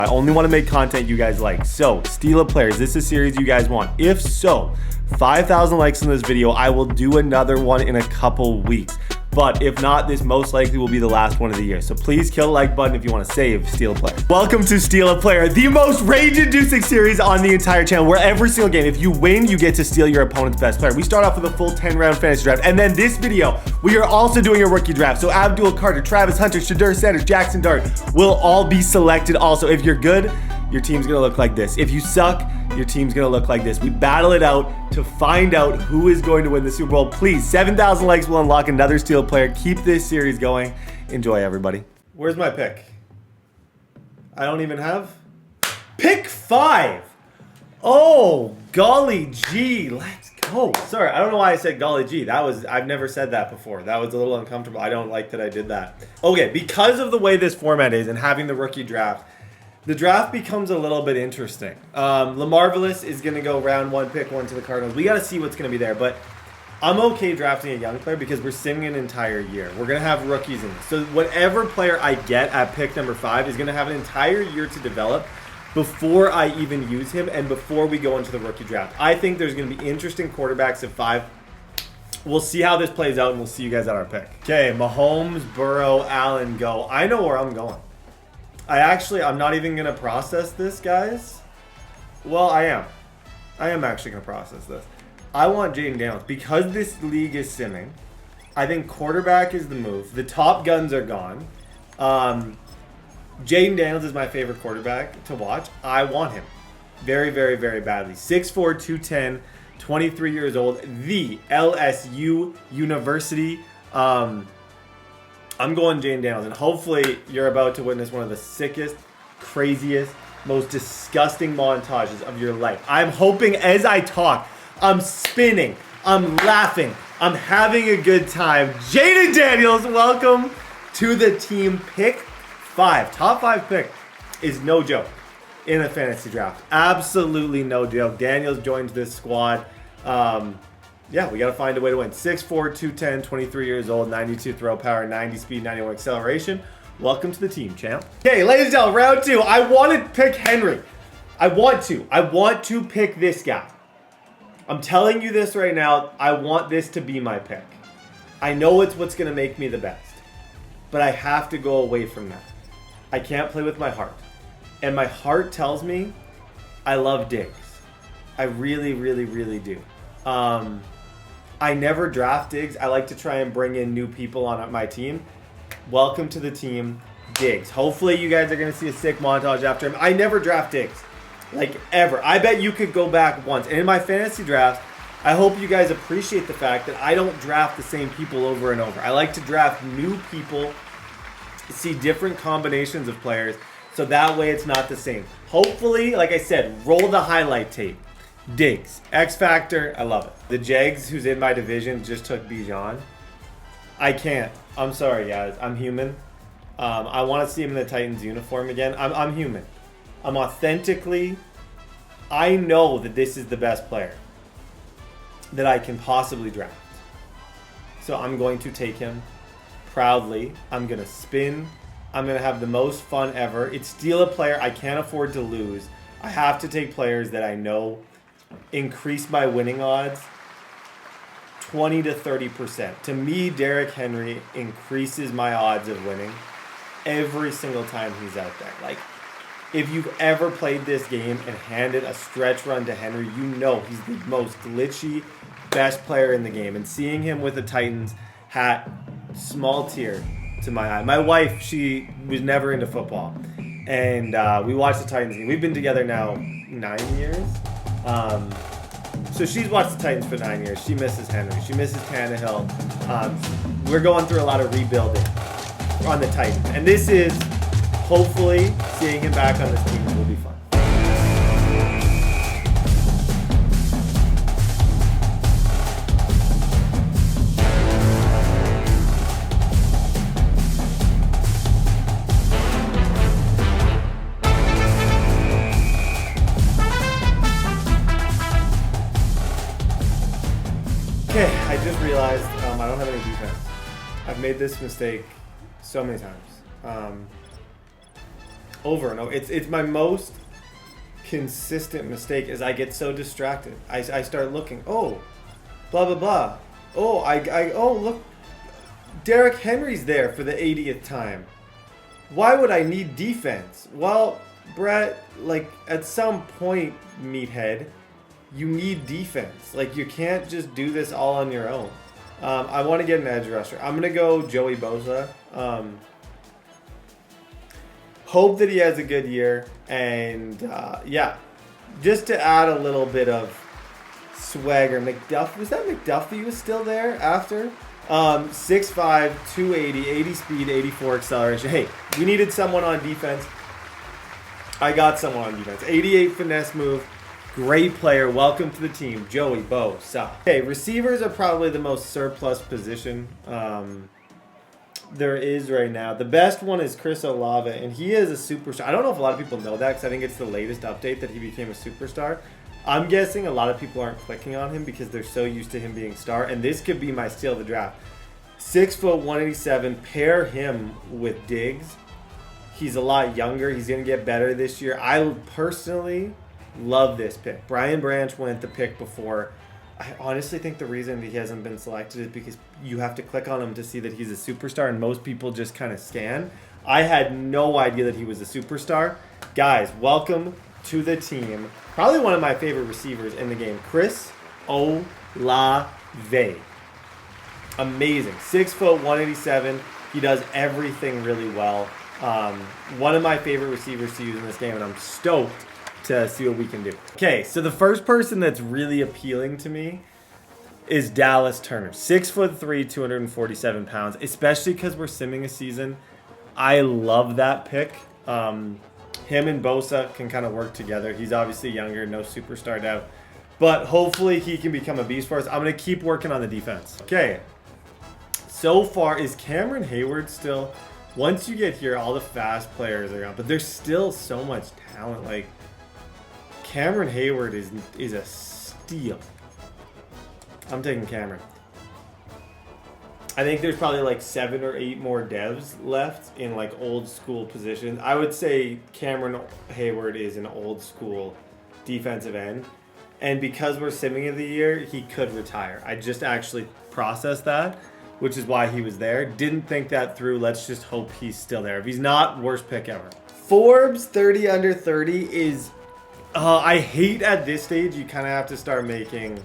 I only want to make content you guys like. So, steal a player. Is this a series you guys want? If so, 5,000 likes on this video. I will do another one in a couple weeks. But if not, this most likely will be the last one of the year. So please kill the like button if you want to save Steal a Player. Welcome to Steal a Player, the most rage-inducing series on the entire channel, where every single game, if you win, you get to steal your opponent's best player. We start off with a full 10-round fantasy draft. And then this video, we are also doing a rookie draft. So Abdul Carter, Travis Hunter, Shadur Sanders, Jackson Dart will all be selected also. If you're good, your team's gonna look like this. If you suck, your team's gonna look like this. We battle it out to find out who is going to win the Super Bowl. Please, 7,000 likes will unlock another Steal Player. Keep this series going. Enjoy, everybody. Where's my pick? I don't even have. Pick 5. Oh, golly gee, let's go. Sorry, I don't know why I said golly gee. I've never said that before. That was a little uncomfortable. I don't like that I did that. Okay, because of the way this format is and having the rookie draft, the draft becomes a little bit interesting. LaMarvelous is going to go round 1, pick 1 to the Cardinals. We got to see what's going to be there, but I'm okay drafting a young player because we're sitting an entire year. We're going to have rookies in this. So whatever player I get at pick number 5 is going to have an entire year to develop before I even use him and before we go into the rookie draft. I think there's going to be interesting quarterbacks at 5. We'll see how this plays out, and we'll see you guys at our pick. Okay, Mahomes, Burrow, Allen, go. I know where I'm going. I'm not even going to process this, guys. Well, I am. I am actually going to process this. I want Jaden Daniels. Because this league is simming, I think quarterback is the move. The top guns are gone. Jaden Daniels is my favorite quarterback to watch. I want him very, very, very badly. 6'4", 210, 23 years old. The LSU University. I'm going Jaden Daniels, and hopefully you're about to witness one of the sickest, craziest, most disgusting montages of your life. I'm hoping as I talk, I'm spinning, I'm laughing, I'm having a good time. Jaden Daniels, welcome to the team. Pick 5. Top 5 pick is no joke in a fantasy draft. Absolutely no joke. Daniels joins this squad. Yeah, we got to find a way to win. 6'4", 210, 23 years old, 92 throw power, 90 speed, 91 acceleration. Welcome to the team, champ. Okay, ladies and gentlemen, round 2. I want to pick Henry. I want to pick this guy. I'm telling you this right now. I want this to be my pick. I know it's what's going to make me the best, but I have to go away from that. I can't play with my heart. And my heart tells me I love Diggs. I really, really, really do. I never draft Diggs. I like to try and bring in new people on my team. Welcome to the team, Diggs. Hopefully you guys are going to see a sick montage after him. I never draft Diggs, like ever. I bet you could go back once. And in my fantasy drafts, I hope you guys appreciate the fact that I don't draft the same people over and over. I like to draft new people, see different combinations of players, so that way it's not the same. Hopefully, like I said, roll the highlight tape. Diggs, X Factor, I love it. The Jags, who's in my division, just took Bijan. I can't. I'm sorry, guys. I'm human. I want to see him in the Titans uniform again. I'm human. I'm authentically. I know that this is the best player that I can possibly draft. So I'm going to take him proudly. I'm going to spin. I'm going to have the most fun ever. It's Steal a Player. I can't afford to lose. I have to take players that I know increase my winning odds 20 to 30%. To me, Derrick Henry increases my odds of winning every single time he's out there. Like, if you've ever played this game and handed a stretch run to Henry, you know he's the most glitchy, best player in the game. And seeing him with the Titans hat, small tear to my eye. My wife, she was never into football. And we watched the Titans game. We've been together now 9 years. So she's watched the Titans for 9 years. She misses Henry. She misses Tannehill. We're going through a lot of rebuilding on the Titans. And this is, hopefully, seeing him back on this team will be fun. Okay, I just realized I don't have any defense. I've made this mistake so many times. over and over. It's my most consistent mistake is I get so distracted. I start looking, oh, blah, blah, blah. Oh, oh, look, Derrick Henry's there for the 80th time. Why would I need defense? Well, Brett, like, at some point, meathead, you need defense. Like, you can't just do this all on your own. I want to get an edge rusher. I'm going to go Joey Bosa. Hope that he has a good year. And, yeah, just to add a little bit of swagger. McDuffie, was that McDuffie was still there after? 6'5", 280, 80 speed, 84 acceleration. Hey, we needed someone on defense. I got someone on defense. 88 finesse move. Great player. Welcome to the team, Joey Bosa. Okay, receivers are probably the most surplus position there is right now. The best one is Chris Olave, and he is a superstar. I don't know if a lot of people know that because I think it's the latest update that he became a superstar. I'm guessing a lot of people aren't clicking on him because they're so used to him being star, and this could be my steal of the draft. 6 foot, 187. Pair him with Diggs. He's a lot younger. He's going to get better this year. I personally love this pick. Brian Branch went the pick before. I honestly think the reason he hasn't been selected is because you have to click on him to see that he's a superstar, and most people just kind of scan. I had no idea that he was a superstar. Guys, welcome to the team. Probably one of my favorite receivers in the game, Chris Olave. Amazing. 6 foot, 187. He does everything really well. One of my favorite receivers to use in this game, and I'm stoked to see what we can do. Okay, so the first person that's really appealing to me is Dallas Turner. 6'3", 247 pounds, especially because we're simming a season. I love that pick. Him and Bosa can kind of work together. He's obviously younger, no superstar dev. But hopefully he can become a beast for us. I'm going to keep working on the defense. Okay. So far, is Cameron Hayward still... Once you get here, all the fast players are gone. But there's still so much talent. Like, Cameron Hayward is a steal. I'm taking Cameron. I think there's probably like 7 or 8 more devs left in like old school positions. I would say Cameron Hayward is an old school defensive end. And because we're simming of the year, he could retire. I just actually processed that, which is why he was there. Didn't think that through. Let's just hope he's still there. If he's not, worst pick ever. Forbes 30 under 30 is... I hate at this stage you kind of have to start making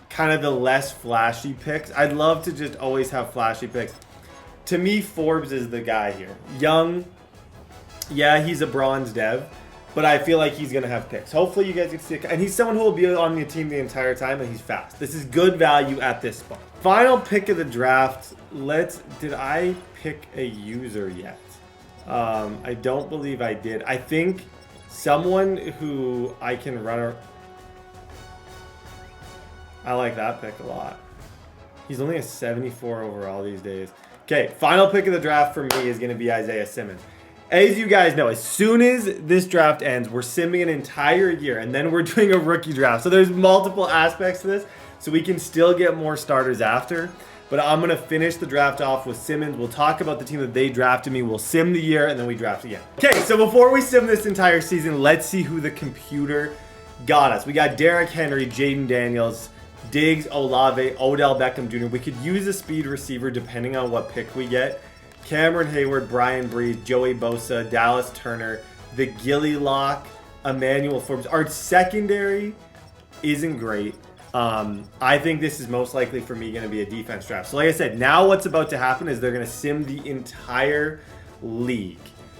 kind of the less flashy picks. I'd love to just always have flashy picks. To me, Forbes is the guy here. Young. Yeah, he's a bronze dev. But I feel like he's going to have picks. Hopefully you guys get to see it. And he's someone who will be on the team the entire time, and he's fast. This is good value at this spot. Final pick of the draft. Did I pick a user yet? I don't believe I did. I think someone who I can run. I like that pick a lot. He's only a 74 overall these days. Okay, final pick of the draft for me is going to be Isaiah Simmons. As you guys know, as soon as this draft ends, we're simming an entire year, and then we're doing a rookie draft. So there's multiple aspects to this, so we can still get more starters after. But I'm going to finish the draft off with Simmons. We'll talk about the team that they drafted me. We'll sim the year, and then we draft again. Okay, so before we sim this entire season, let's see who the computer got us. We got Derrick Henry, Jaden Daniels, Diggs, Olave, Odell Beckham Jr. We could use a speed receiver depending on what pick we get. Cameron Hayward, Brian Breeze, Joey Bosa, Dallas Turner, the Gilly Lock, Emmanuel Forbes. Our secondary isn't great. I think this is most likely for me going to be a defense draft. So like I said, now what's about to happen is they're going to sim the entire league,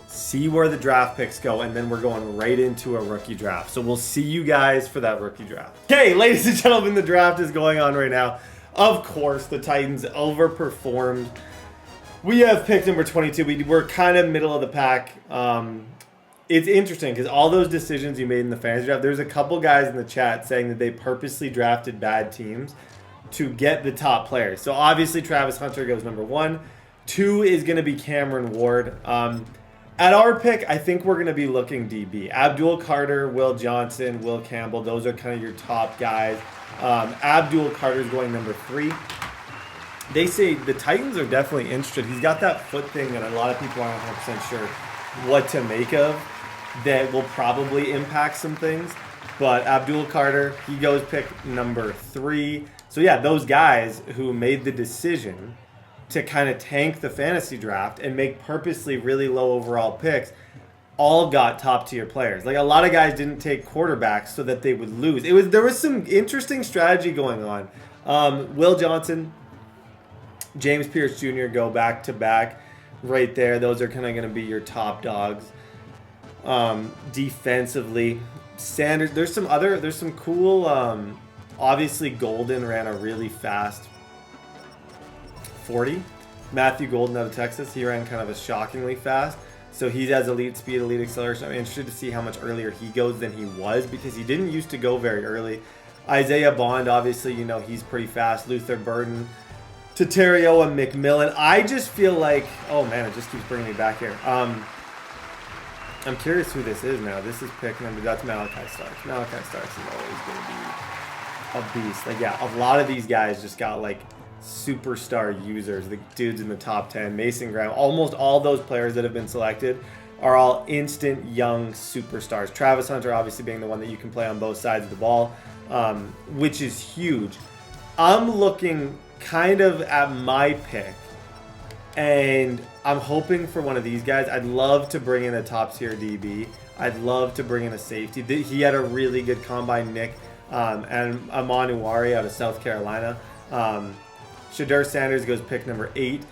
see where the draft picks go, and then we're going right into a rookie draft. So we'll see you guys for that rookie draft. Okay, ladies and gentlemen, the draft is going on right now. Of course, the Titans overperformed. We have pick number 22. We're kind of middle of the pack. It's interesting because all those decisions you made in the fantasy draft, there's a couple guys in the chat saying that they purposely drafted bad teams to get the top players. So obviously Travis Hunter goes number 1. 2 is going to be Cameron Ward. At our pick, I think we're going to be looking DB. Abdul Carter, Will Johnson, Will Campbell, those are kind of your top guys. Abdul Carter's going number 3. They say the Titans are definitely interested. He's got that foot thing that a lot of people aren't 100% sure what to make of that will probably impact some things. But Abdul Carter, he goes pick number 3. So yeah, those guys who made the decision to kind of tank the fantasy draft and make purposely really low overall picks all got top tier players. Like a lot of guys didn't take quarterbacks so that they would lose. There was some interesting strategy going on. Will Johnson, James Pierce Jr. go back to back right there. Those are kind of going to be your top dogs. Defensively, Sanders. There's some cool. Obviously, Golden ran a really fast 40. Matthew Golden out of Texas, he ran kind of a shockingly fast. So he has elite speed, elite acceleration. I'm interested to see how much earlier he goes than he was because he didn't used to go very early. Isaiah Bond, obviously, you know, he's pretty fast. Luther Burden, Tatario and McMillan. I just feel like, oh man, it just keeps bringing me back here. I'm curious who this is now. This is pick number, that's Malachi Starks. Malachi Starks is always going to be a beast. Like, yeah, a lot of these guys just got like superstar users, the dudes in the top 10. Mason Graham, almost all those players that have been selected are all instant young superstars. Travis Hunter obviously being the one that you can play on both sides of the ball, which is huge. I'm looking kind of at my pick, and I'm hoping for one of these guys. I'd love to bring in a top tier DB. I'd love to bring in a safety. He had a really good combine, Nick, and Amanuari out of South Carolina. Shedeur Sanders goes pick number 8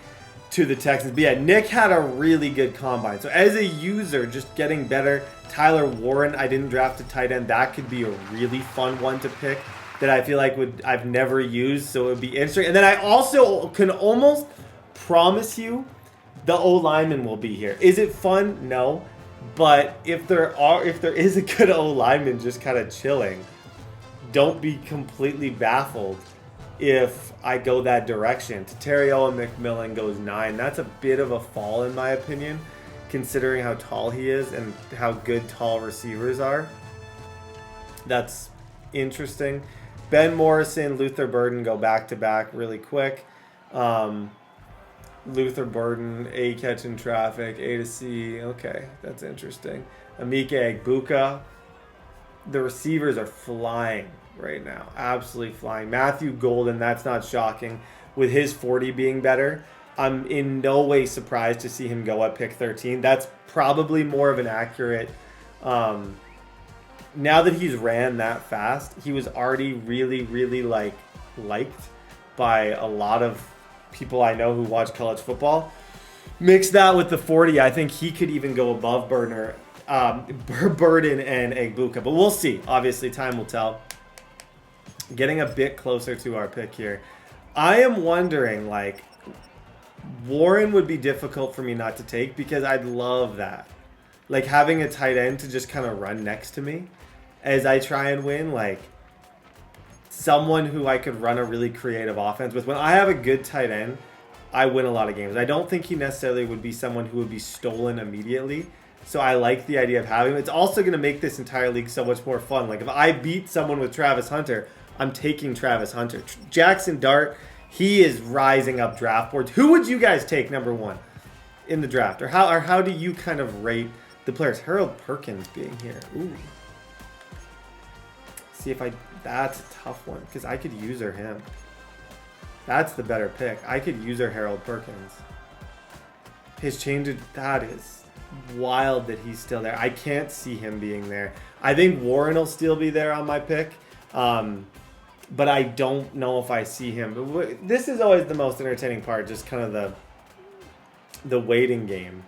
to the Texans. But yeah, Nick had a really good combine. So as a user, just getting better. Tyler Warren, I didn't draft a tight end. That could be a really fun one to pick that I feel like I've never used. So it would be interesting. And then I also can almost promise you the O-lineman will be here. Is it fun? No. But if there is a good O-lineman just kind of chilling, don't be completely baffled if I go that direction. Tatario and McMillan goes 9. That's a bit of a fall in my opinion, considering how tall he is and how good tall receivers are. That's interesting. Ben Morrison, Luther Burden go back to back really quick. Luther Burden, A catch in traffic, A to C. Okay, that's interesting. Emeka Egbuka. The receivers are flying right now. Absolutely flying. Matthew Golden, that's not shocking. With his 40 being better, I'm in no way surprised to see him go at pick 13. That's probably more of an accurate... now that he's ran that fast, he was already really, really liked by a lot of people I know who watch college football. Mix that with the 40, I think he could even go above Burden and Egbuka. But we'll see. Obviously, time will tell. Getting a bit closer to our pick here. I am wondering, like, Warren would be difficult for me not to take because I'd love that. Like, having a tight end to just kind of run next to me as I try and win, like, someone who I could run a really creative offense with. When I have a good tight end, I win a lot of games. I don't think he necessarily would be someone who would be stolen immediately. So I like the idea of having him. It's also going to make this entire league so much more fun. Like, if I beat someone with Travis Hunter, I'm taking Travis Hunter. Jackson Dart, he is rising up draft boards. Who would you guys take number 1 in the draft? Or how do you kind of rate the players? Harold Perkins being here. Ooh. See if that's a tough one because I could user him. That's the better pick. I could user Harold Perkins. His change, that is wild that he's still there. I can't see him being there. I think Warren will still be there on my pick. But I don't know if I see him. But this is always the most entertaining part, just kind of the waiting game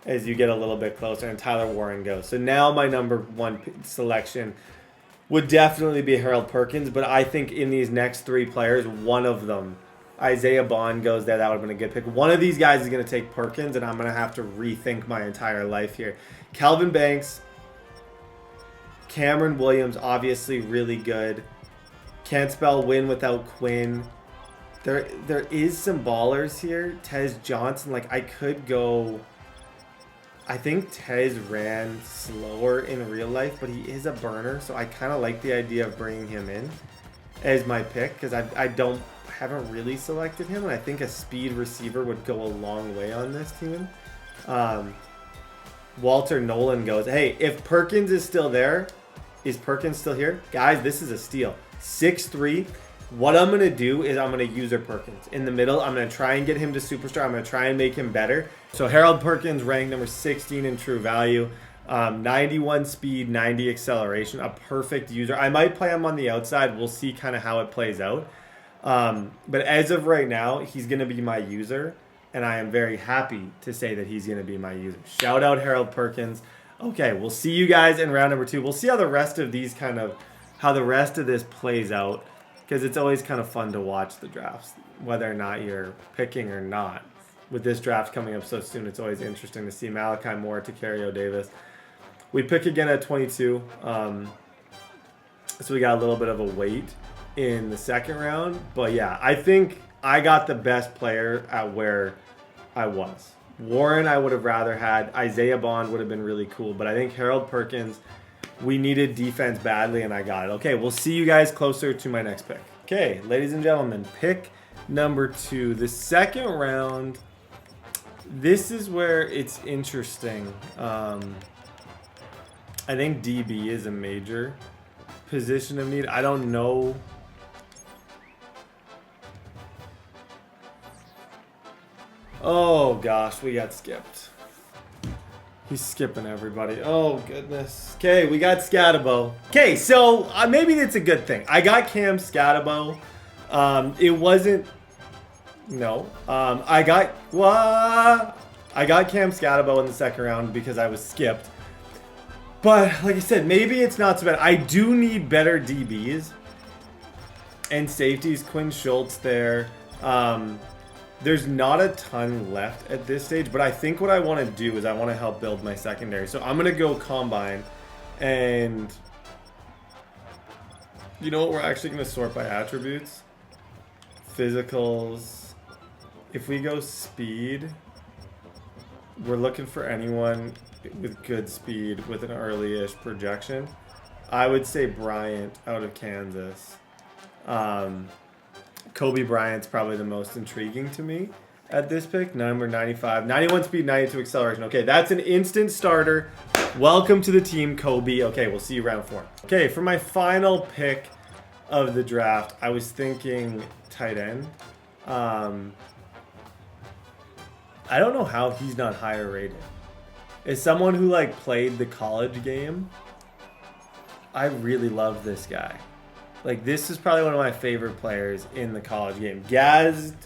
as you get a little bit closer and Tyler Warren goes. So now my number 1 selection would definitely be Harold Perkins, but I think in these next 3 players, one of them, Isaiah Bond goes there. That would have been a good pick. One of these guys is going to take Perkins, and I'm going to have to rethink my entire life here. Calvin Banks, Cameron Williams, obviously really good. Can't spell win without Quinn. There is some ballers here. Tez Johnson, like I could go... I think Tez ran slower in real life, but he is a burner, so I kind of like the idea of bringing him in as my pick because I haven't really selected him, and I think a speed receiver would go a long way on this team. Walter Nolan goes, hey, if Perkins is still there, is Perkins still here? Guys, this is a steal. 6'3". What I'm going to do is I'm going to user Perkins. In the middle, I'm going to try and get him to superstar. I'm going to try and make him better. So Harold Perkins, ranked number 16 in true value. 91 speed, 90 acceleration. A perfect user. I might play him on the outside. We'll see kind of how it plays out. But as of right now, he's going to be my user. And I am very happy to say that he's going to be my user. Shout out Harold Perkins. Okay, we'll see you guys in round number 2. We'll see how the rest of these how the rest of this plays out. Because it's always kind of fun to watch the drafts, whether or not you're picking or not. With this draft coming up so soon, it's always interesting to see Malachi Moore to Tacario Davis. We pick again at 22. So we got a little bit of a wait in the second round. But yeah, I think I got the best player at where I was. Warren, I would have rather had. Isaiah Bond would have been really cool. But I think Harold Perkins, we needed defense badly, and I got it. Okay, we'll see you guys closer to my next pick. Okay, ladies and gentlemen, pick number 2. The second round, this is where it's interesting. I think DB is a major position of need. I don't know. Oh, gosh, we got skipped. He's skipping everybody. Oh, goodness. Okay, we got Scatabo. Okay, so maybe it's a good thing. I got Cam Scatabo. It wasn't... No. I got Cam Scatabo in the second round because I was skipped. But, like I said, maybe it's not so bad. I do need better DBs and safeties. Quinn Schultz there. There's not a ton left at this stage, but I think what I want to do is I want to help build my secondary. So I'm going to go combine, and you know what? We're actually going to sort by attributes. Physicals. If we go speed, we're looking for anyone with good speed with an early-ish projection. I would say Bryant out of Kansas. Kobe Bryant's probably the most intriguing to me at this pick. Number 95. 91 speed, 92 acceleration. Okay, that's an instant starter. Welcome to the team, Kobe. Okay, we'll see you round 4. Okay, for my final pick of the draft, I was thinking tight end. I don't know how he's not higher rated. As someone who played the college game, I really love this guy. This is probably one of my favorite players in the college game. Gadsden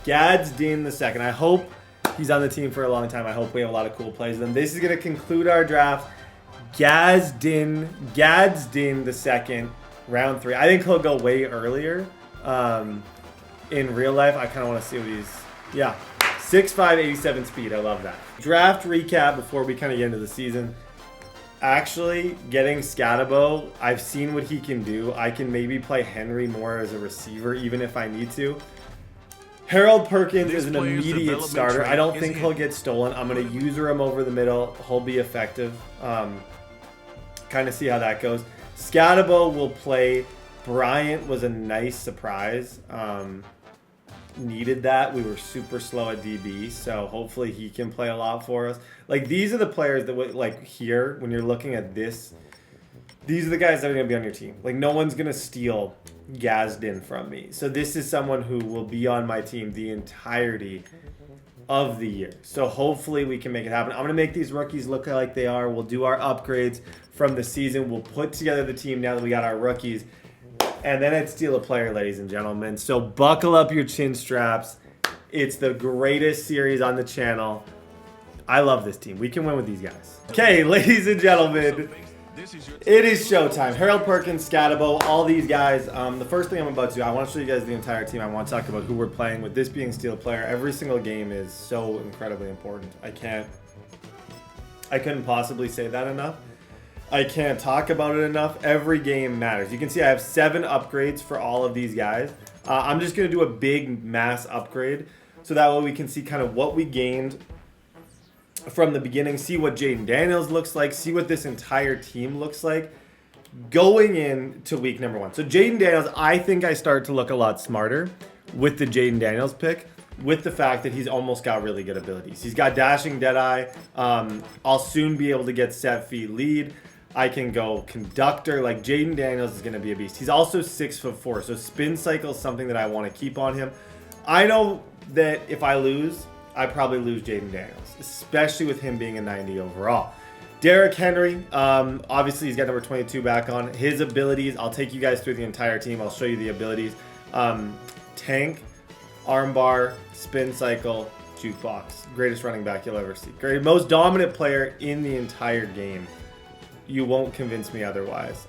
II. I hope he's on the team for a long time. I hope we have a lot of cool plays with him. This is going to conclude our draft. Gadsden II, round 3. I think he'll go way earlier. In real life, I kind of want to see what he's... Yeah, 6'5", 87 speed. I love that. Draft recap before we kind of get into the season. Actually, getting Scatabo, I've seen what he can do. I can maybe play Henry more as a receiver, even if I need to. Harold Perkins is an immediate starter. I don't think he'll get stolen. I'm going to user him over the middle. He'll be effective. Kind of see how that goes. Scatabo will play. Bryant was a nice surprise. Needed that. We were super slow at DB, so hopefully he can play a lot for us. These are the players that here when you're looking at this. These are the guys that are going to be on your team. No one's going to steal Gadsden from me. So this is someone who will be on my team the entirety of the year. So hopefully we can make it happen. I'm going to make these rookies look like they are. We'll do our upgrades from the season. We'll put together the team now that we got our rookies. And then I'd steal a player, ladies and gentlemen. So buckle up your chin straps. It's the greatest series on the channel. I love this team. We can win with these guys. Okay, ladies and gentlemen, it is showtime. Harold Perkins, Scatabo, all these guys. The first thing I'm about to do, I want to show you guys the entire team. I want to talk about who we're playing with. This being steal player, every single game is so incredibly important. I couldn't possibly say that enough. I can't talk about it enough. Every game matters. You can see I have 7 upgrades for all of these guys. I'm just going to do a big mass upgrade so that way we can see kind of what we gained from the beginning, see what Jaden Daniels looks like, see what this entire team looks like going into week number 1. So Jaden Daniels, I think I start to look a lot smarter with the Jaden Daniels pick. with the fact that he's almost got really good abilities. He's got dashing Deadeye. I'll soon be able to get set feet lead. I can go conductor. Like, Jaden Daniels is going to be a beast. He's also 6'4", so spin cycle is something that I want to keep on him. I know that if I lose, I probably lose Jaden Daniels, especially with him being a 90 overall. Derrick Henry, obviously he's got number 22 back on. His abilities, I'll take you guys through the entire team. I'll show you the abilities. Tank, armbar, spin cycle, jukebox. Greatest running back you'll ever see. Most dominant player in the entire game. You won't convince me otherwise.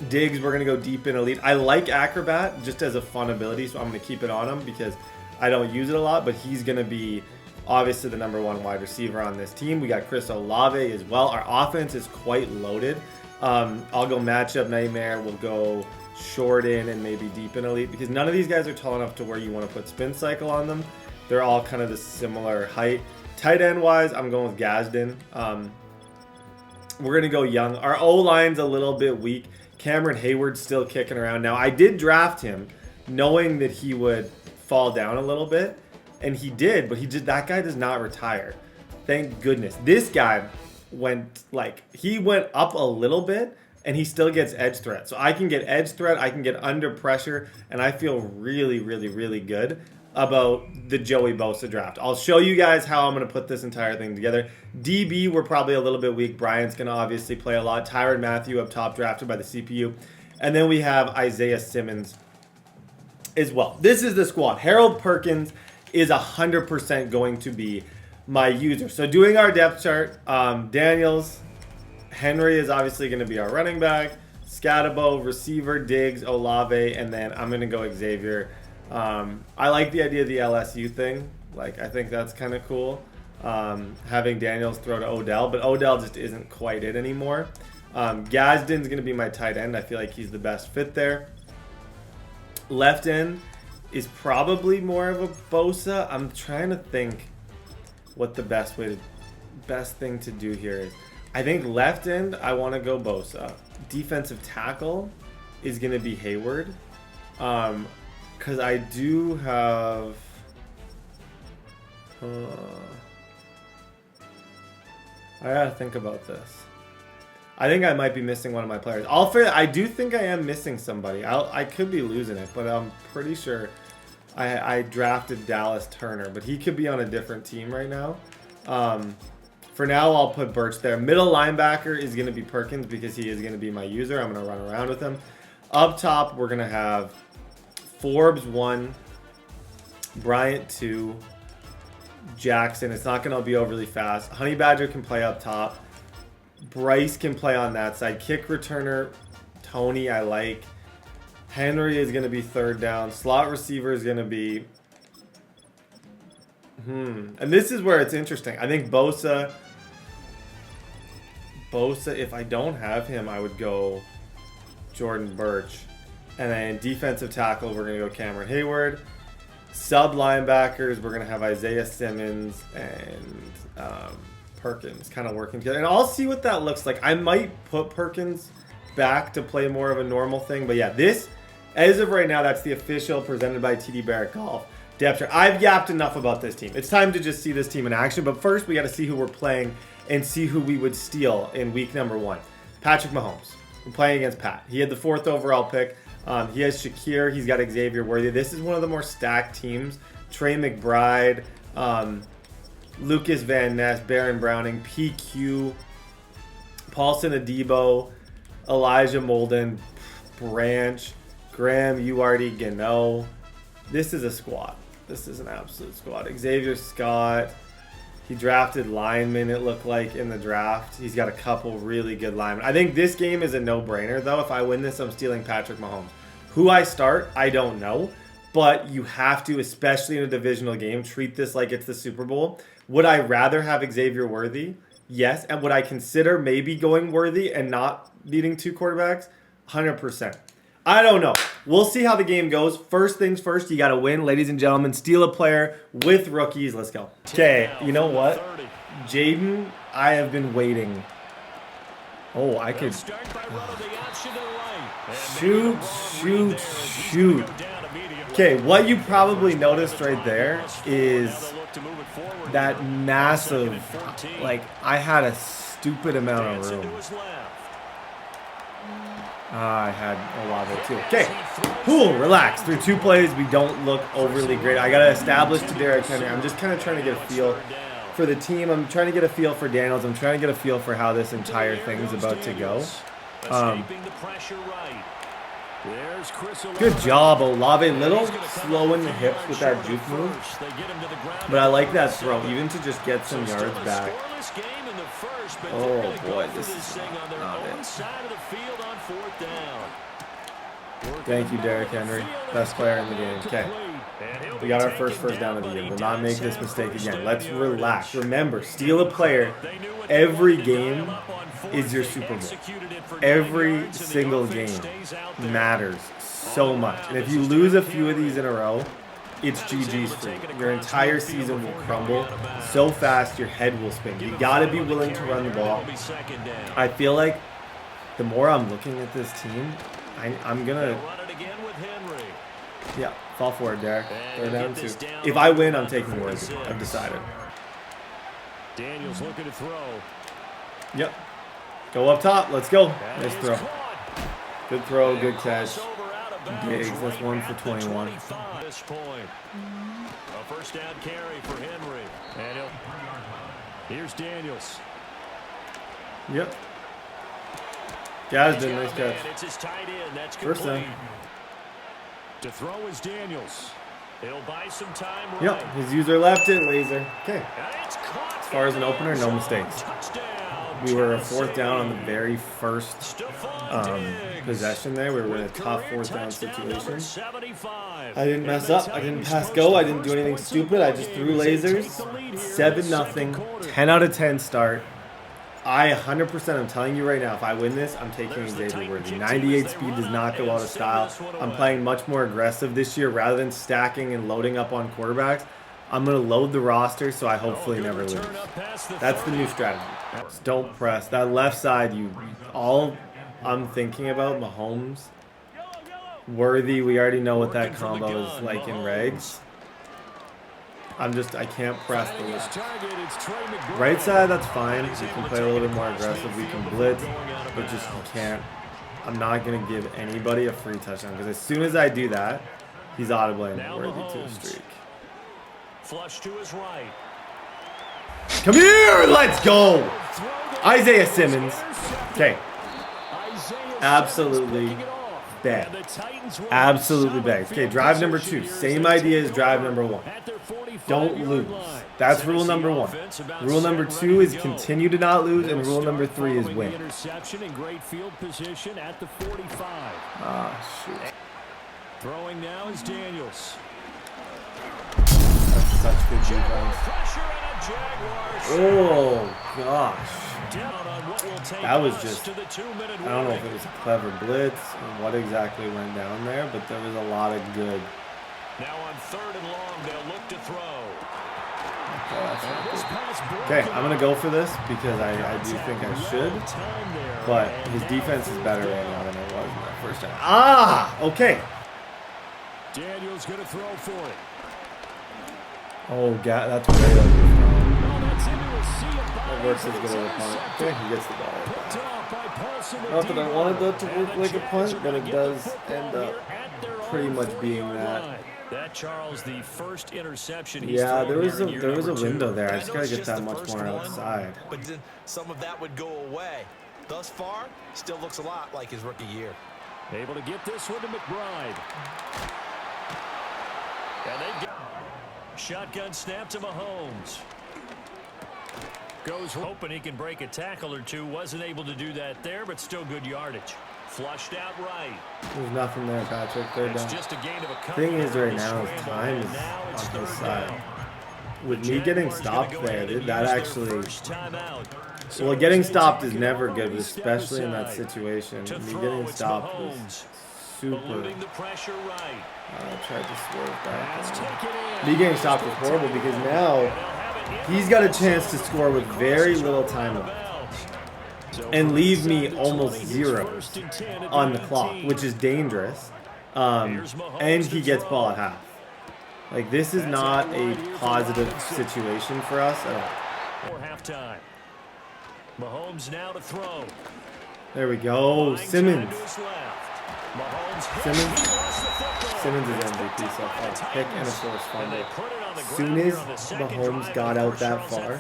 Diggs, we're going to go deep in elite. I like Acrobat just as a fun ability, so I'm going to keep it on him because I don't use it a lot, but he's going to be obviously the #1 wide receiver on this team. We got Chris Olave as well. Our offense is quite loaded. I'll go matchup nightmare. We'll go short in and maybe deep in elite because none of these guys are tall enough to where you want to put spin cycle on them. They're all kind of the similar height. Tight end wise, I'm going with Gadsden. We're going to go young. Our O-line's a little bit weak. Cameron Hayward's still kicking around. Now, I did draft him knowing that he would fall down a little bit, and he did, but that guy does not retire. Thank goodness. This guy went up a little bit, and he still gets edge threat. So I can get edge threat, I can get under pressure, and I feel really, really, really good about the Joey Bosa draft. I'll show you guys how I'm going to put this entire thing together. DB, we're probably a little bit weak. Bryant's going to obviously play a lot. Tyrann Mathieu up top, drafted by the CPU. And then we have Isaiah Simmons as well. This is the squad. Harold Perkins is 100% going to be my user. So doing our depth chart, Daniels, Henry is obviously going to be our running back. Scatabo, receiver, Diggs, Olave, and then I'm going to go Xavier. I like the idea of the LSU thing. Like, I think that's kind of cool. Having Daniels throw to Odell, but Odell just isn't quite it anymore. Gadsden's going to be my tight end. I feel like he's the best fit there. Left end is probably more of a Bosa. I'm trying to think what the best thing to do here is. I think left end, I want to go Bosa. Defensive tackle is going to be Hayward. Because I do have... I gotta think about this. I think I might be missing one of my players. I do think I am missing somebody. I could be losing it, but I'm pretty sure I drafted Dallas Turner, but he could be on a different team right now. For now, I'll put Birch there. Middle linebacker is going to be Perkins because he is going to be my user. I'm going to run around with him. Up top, we're going to have Forbes 1, Bryant 2, Jackson. It's not going to be overly fast. Honey Badger can play up top. Bryce can play on that side. Kick returner, Tony, I like. Henry is going to be third down. Slot receiver is going to be... And this is where it's interesting. I think Bosa, if I don't have him, I would go Jordan Birch. And then defensive tackle, we're going to go Cameron Hayward. Sub linebackers, we're going to have Isaiah Simmons and Perkins kind of working together. And I'll see what that looks like. I might put Perkins back to play more of a normal thing. But yeah, this, as of right now, that's the official presented by TDBarrett Golf depth chart. I've yapped enough about this team. It's time to just see this team in action. But first, we got to see who we're playing and see who we would steal in week number 1. Patrick Mahomes. We're playing against Pat. He had the 4th overall pick. He has Shakir. He's got Xavier Worthy. This is one of the more stacked teams. Trey McBride, Lucas Van Ness, Baron Browning, PQ, Paulson Adebo, Elijah Molden, Branch, Graham, Uarty, Gano. This is a squad. This is an absolute squad. Xavier Scott. He drafted linemen, it looked like, in the draft. He's got a couple really good linemen. I think this game is a no-brainer, though. If I win this, I'm stealing Patrick Mahomes. Who I start, I don't know. But you have to, especially in a divisional game, treat this like it's the Super Bowl. Would I rather have Xavier Worthy? Yes. And would I consider maybe going Worthy and not needing 2 quarterbacks? 100%. I don't know. We'll see how the game goes. First things first, you got to win, ladies and gentlemen. Steal a player with rookies. Let's go. Okay, you know what? Jaden, I have been waiting Oh, I could. Shoot, shoot, shoot. Okay, what you probably noticed right there is that massive, like, I had a stupid amount of room. I had a lot of it too. Okay, cool, relax. Through 2 plays, we don't look overly great. I got to establish TDBarrett. I'm just kind of trying to get a feel for the team. I'm trying to get a feel for Daniels. I'm trying to get a feel for how this entire thing is about to go. Good job, Olave. Little slow in the hips with that juke move. But I like that throw, even to just get some yards back. Oh boy, this is not it. Thank you, Derrick Henry. Best player in the game. Okay. We got our first down of the year. We'll not make this mistake again. Let's relax. Remember, steal a player. Every game is your Super Bowl. Every single game matters so much. And if you lose a few of these in a row, it's GG's for you. Your entire season will crumble so fast your head will spin. You got to be willing to run the ball. I feel like the more I'm looking at this team, I'm going to... Yeah, fall for it, Derek. Throw down 2. If I win, I'm taking Worthy. I've decided. Daniels looking to throw. Yep. Go up top. Let's go. Nice throw. Good throw. Good catch. Diggs. That's 1 for 21. A first down carry for Henry. And here's Daniels. Yep. Gadsden, nice catch. First down. To throw is Daniels. He'll buy some time. Yep, his user left it, laser. Okay. As far as an opener, no mistakes. We were a 4th down on the very first possession there. We were in a tough 4th down situation. I didn't mess up. I didn't pass go. I didn't do anything stupid. I just threw lasers. 7-0. 10 out of 10 start. I 100%, I'm telling you right now, if I win this, I'm taking Xavier Worthy. 98 speed does not go out of style. I'm playing much more aggressive this year rather than stacking and loading up on quarterbacks. I'm going to load the roster so I hopefully never lose. That's the new strategy. Just don't press. That left side, all I'm thinking about, Mahomes, Worthy, we already know what that combo is like in regs. I can't press the left. Right side, that's fine. We can play a little bit more aggressive. We can blitz, but just you can't. I'm not going to give anybody a free touchdown because as soon as I do that, he's audibly Worthy to a streak. Flush to his right. Come here, let's go. Isaiah Simmons. Okay. Absolutely bad. Absolutely bad. Okay, drive number 2. Same idea as drive number 1. Don't lose. That's rule number 1. Rule number 2 is continue to not lose, and rule number 3 is win. Ah, shoot. Throwing now is Daniels. That's such good defense. Oh, gosh. That was just, I don't know if it was a clever blitz and what exactly went down there, but there was a lot of good. Now on 3rd and long, they'll look to throw. Okay, I'm going to go for this because I do think I should, but his defense is better right now than it was in that first time. Ah, okay. Daniel's going to throw for it. Oh, God, that's way over the front. That works as good as a punt. Okay, he gets the ball right back. Not that I wanted that to work like a punt, but it does end up pretty much being that. That Charles, the first interception. Yeah, there was a window there. I just gotta get that much more outside. But some of that would go away. Thus far, still looks a lot like his rookie year. Able to get this one to McBride. And they get shotgun snap to Mahomes. Goes hoping he can break a tackle or two. Wasn't able to do that there, but still good yardage. Flushed out right. There's nothing there, Patrick. They're done. Just a gain of a thing is right now is time is on his side. With me getting stopped there, that actually... Well, getting stopped is never good, especially in that situation. Me getting stopped was super... I tried to swerve back. Me getting stopped was horrible because now he's got a chance to score with very little time left. and leave me almost zeros on the clock, which is dangerous. And he gets ball at half. Like, this is not a positive situation for us at all. Halftime. Mahomes now to throw. There we go. Simmons. Simmons is MVP so far. Pick and a forced fumble. As soon as Mahomes got out that far,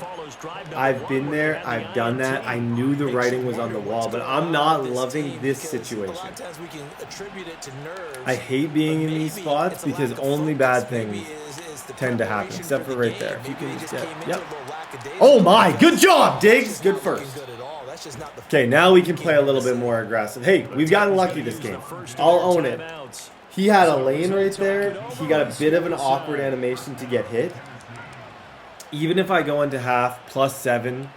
I've been there, I've done that. I knew the writing was on the wall, but I'm not loving this situation. I hate being in these spots because only bad things tend to happen, except for right there. If you can just get, yep. Oh my, good job, Diggs. Good first. Okay, now we can play a little bit more aggressive. Hey, we've gotten lucky this game. I'll own it. He had a lane right there. He got a bit of an awkward animation to get hit. Even if I go into half +7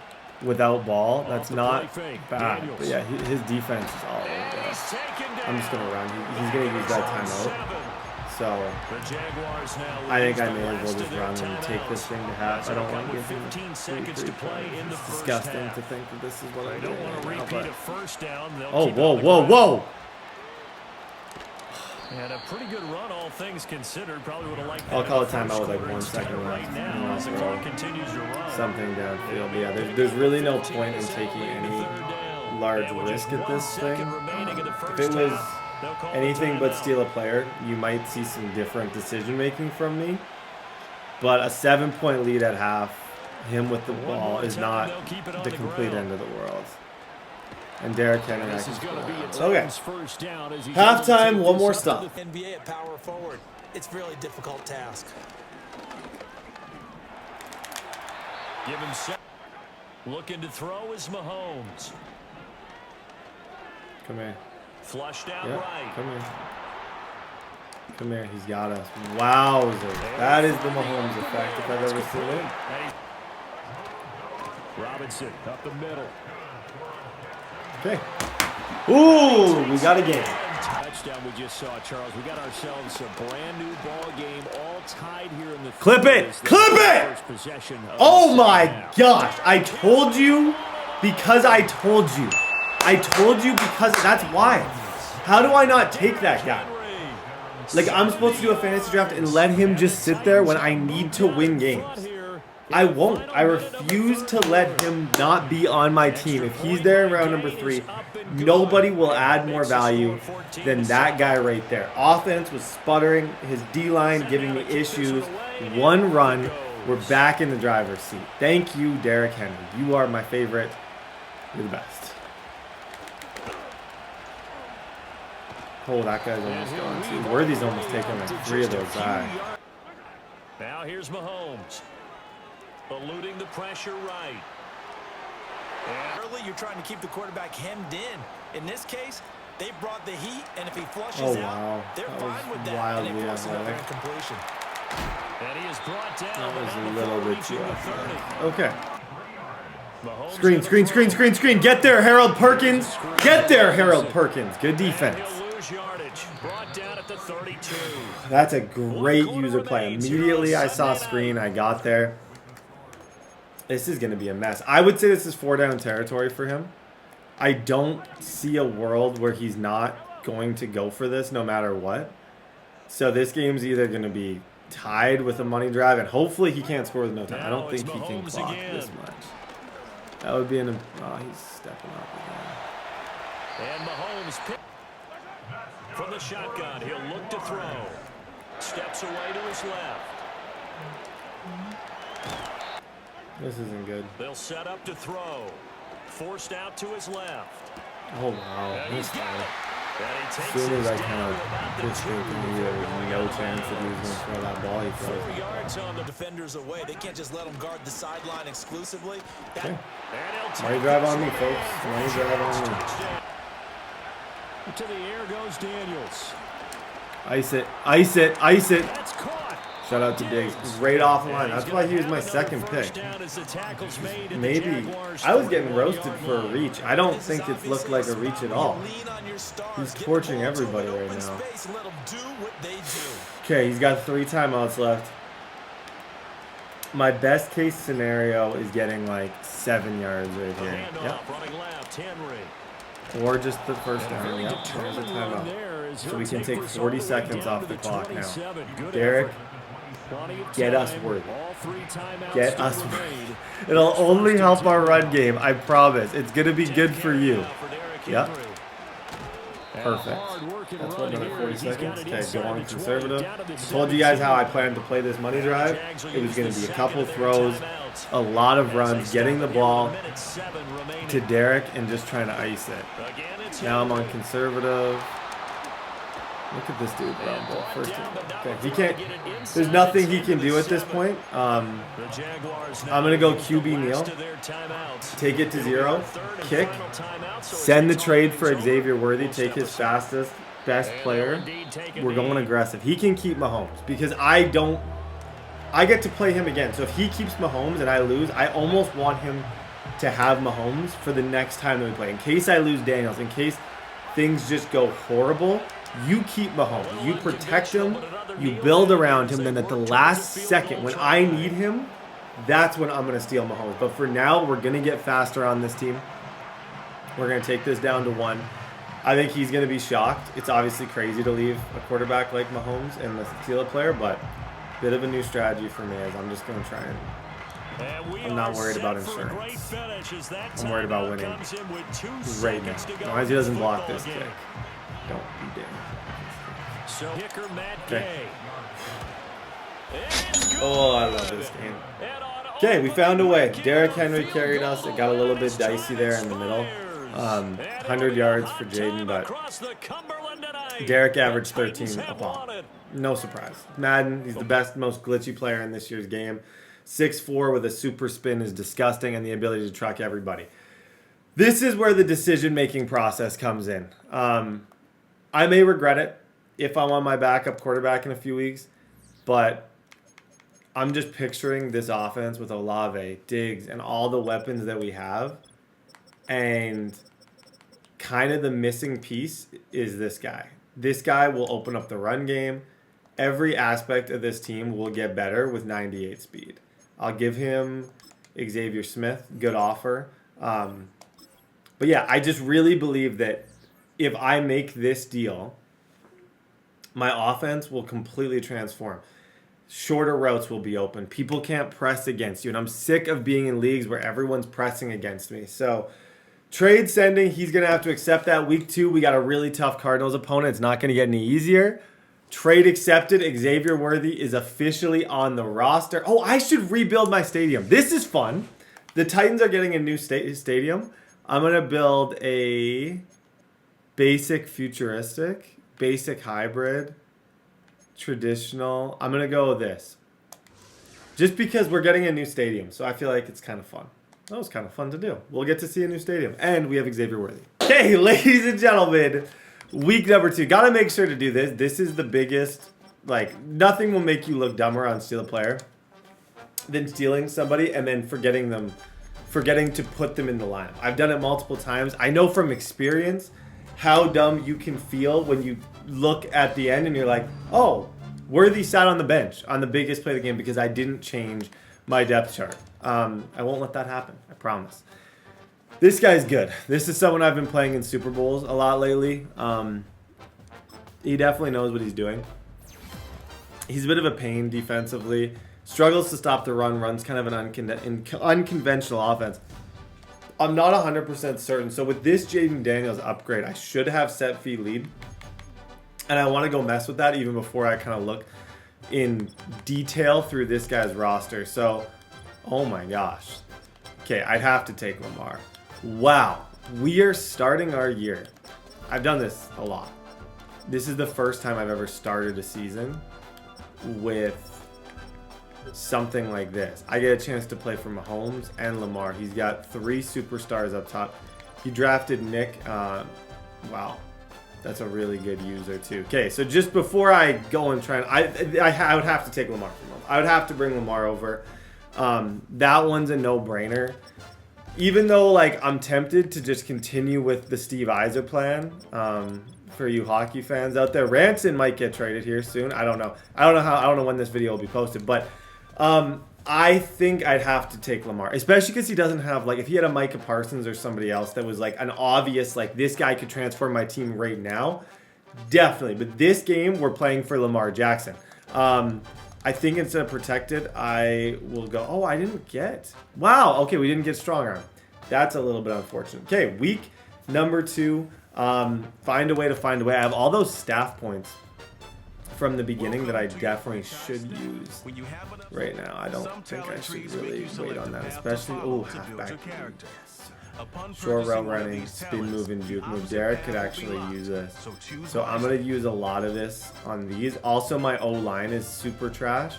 without ball, that's not bad. But yeah, his defense is all over there. I'm just going to run. He's going to use that timeout. So I think I may as well just run and take this thing to half. I don't want to give him 3 points. It's disgusting to think that this is what I do right now. Oh, whoa, whoa, whoa! And a pretty good run, all things considered. Probably would have liked that. I'll call a timeout with like 1 second left. Now, as the clock continues to run. Something downfield. But yeah, there's really no point in taking any large risk at this thing. If it was anything but steal a player, you might see some different decision making from me. But a 7-point lead at half, him with the ball, is not the complete end of the world. And Derrick Henry, I can score. Okay. Halftime, one more stop. NBA at power forward. It's a really difficult task. Give him set. Looking to throw is Mahomes. Come here. Flushed out Yep, right. come here. Come here, he's got us. Wowzer. That is the Mahomes effect if I've ever seen it. Robinson up the middle. Okay. Ooh, we got a game. Touchdown we just saw, Charles. We got ourselves a brand new ball game, all tied here in the Clip it! Clip it! Oh my gosh. I told you because I told you. I told you because that's why. How do I not take that guy? Like, I'm supposed to do a fantasy draft and let him just sit there when I need to win games. I won't. I refuse to let him not be on my team. If he's there in round number 3, nobody will add more value than that guy right there. Offense was sputtering. His D-line giving me issues. 1 run. We're back in the driver's seat. Thank you, Derrick Henry. You are my favorite. You're the best. Oh, that guy's almost gone too. Worthy's almost taken like 3 of those guys. Now here's Mahomes. Eluding the pressure right. And early, you're trying to keep the quarterback hemmed in. In this case, they brought the heat, and if he flushes out, they're fine with that. And they force another incompletion. And he is brought down. That was a little bit too athletic. Okay. Screen. Get there, Harold Perkins. Get there, Harold Perkins. Good defense. Brought down at the 32. That's a great user play. Immediately I saw screen. I got there. This is going to be a mess. I would say this is 4-down territory for him. I don't see a world where he's not going to go for this no matter what. So this game's either going to be tied with a money drive, and hopefully he can't score with no time. I don't think he can clock this much. That would be an... Oh, he's stepping up again. And Mahomes pick from the shotgun. He'll look to throw. Steps away to his left. This isn't good. They'll set up to throw. Forced out to his left. Oh, wow. This guy. As soon as I kind of pitched it, there was no chance that he was going to throw that ball. He throws 4 yards on the defenders away. They can't just let them guard the sideline exclusively. Okay. Money drive on me, folks. Money drive on me. To the air goes Daniels. Ice it. Ice it. Ice it. That's caught. Shout out to Diggs. Right off the line. That's why he was my second pick. Maybe. I was getting roasted for a reach. I don't think it's looked like a reach at all. He's torching everybody right now. Okay, he's got 3 timeouts left. My best case scenario is getting like 7 yards right here. Yep. Or just the first down. Yep. There's a timeout. So we can take 40 seconds off the clock now. Derek, get us Worthy. Get us Worthy. It'll only help our run game. I promise. It's going to be good for you. Yep. Perfect. That's what, another 40 seconds? Okay, go on conservative. I told you guys how I planned to play this money drive. It was going to be a couple throws, a lot of runs, getting the ball to Derek and just trying to ice it. Now I'm on conservative. Look at this dude rumble. First okay, he can't. There's nothing he can do at this point. I'm gonna go QB kneel. Take it to 0. Kick. Send the trade for Xavier Worthy. Take his fastest, best player. We're going aggressive. He can keep Mahomes because I don't. I get to play him again. So if he keeps Mahomes and I lose, I almost want him to have Mahomes for the next time that we play. In case I lose Daniels, in case things just go horrible. You keep Mahomes. You protect him. You build around him. Then at the last second, when I need him, that's when I'm going to steal Mahomes. But for now, we're going to get faster on this team. We're going to take this down to 1. I think he's going to be shocked. It's obviously crazy to leave a quarterback like Mahomes and the steal a player, but a bit of a new strategy for me as I'm just going to try and I'm not worried about insurance. I'm worried about winning right now. As long as he doesn't block this kick. Don't be damned. Okay. Oh, I love this game. Okay, we found a way. Derrick Henry carried us. It got a little bit dicey there in the middle. 100 yards for Jaden, but Derrick averaged 13 a pop. No surprise. Madden, he's the best, most glitchy player in this year's game. 6'4" with a super spin is disgusting and the ability to track everybody. This is where the decision-making process comes in. I may regret it if I'm on my backup quarterback in a few weeks, but I'm just picturing this offense with Olave, Diggs, and all the weapons that we have, and kind of the missing piece is this guy. This guy will open up the run game. Every aspect of this team will get better with 98 speed. I'll give him Xavier Smith, good offer. But yeah, I just really believe that if I make this deal, my offense will completely transform. Shorter routes will be open. People can't press against you. And I'm sick of being in leagues where everyone's pressing against me. So trade sending, he's going to have to accept that. Week 2, we got a really tough Cardinals opponent. It's not going to get any easier. Trade accepted. Xavier Worthy is officially on the roster. Oh, I should rebuild my stadium. This is fun. The Titans are getting a new stadium. I'm going to build a basic futuristic, basic hybrid, traditional. I'm going to go with this. Just because we're getting a new stadium, so I feel like it's kind of fun. That was kind of fun to do. We'll get to see a new stadium. And we have Xavier Worthy. Okay, ladies and gentlemen, week number 2. Got to make sure to do this. This is the biggest, like, nothing will make you look dumber on steal a player than stealing somebody and then forgetting to put them in the lineup. I've done it multiple times. I know from experience how dumb you can feel when you look at the end and you're like, oh, Worthy sat on the bench on the biggest play of the game because I didn't change my depth chart. I won't let that happen. I promise. This guy's good. This is someone I've been playing in Super Bowls a lot lately. He definitely knows what he's doing. He's a bit of a pain defensively. Struggles to stop the run. Runs kind of an unconventional offense. I'm not 100% certain. So with this Jaden Daniels upgrade, I should have set fee lead. And I want to go mess with that even before I kind of look in detail through this guy's roster. So, oh my gosh. Okay, I'd have to take Lamar. Wow. We are starting our year. I've done this a lot. This is the first time I've ever started a season with something like this. I get a chance to play for Mahomes and Lamar. He's got 3 superstars up top. He drafted Nick. Wow. That's a really good user too. Okay, so just before I go and try, I would have to take Lamar from him. I would have to bring Lamar over. That one's a no-brainer. Even though like I'm tempted to just continue with the Steve Eiser plan. For you hockey fans out there, Ranson might get traded here soon. I don't know. I don't know when this video will be posted, but I think I'd have to take Lamar, especially because he doesn't have, like, if he had a Micah Parsons or somebody else that was like an obvious, like, this guy could transform my team right now, definitely. But this game, we're playing for Lamar Jackson. I think instead of protected, I will go, oh, I didn't get, wow, okay, we didn't get strong arm. That's a little bit unfortunate. Okay, week number 2, find a way to find a way. I have all those staff points from the beginning that I definitely should use right now. I don't think I should really wait on that, especially, oh, halfback. Short route running, spin move, and juke move. Derek could actually use this. So I'm going to use a lot of this on these. Also, my O-line is super trash.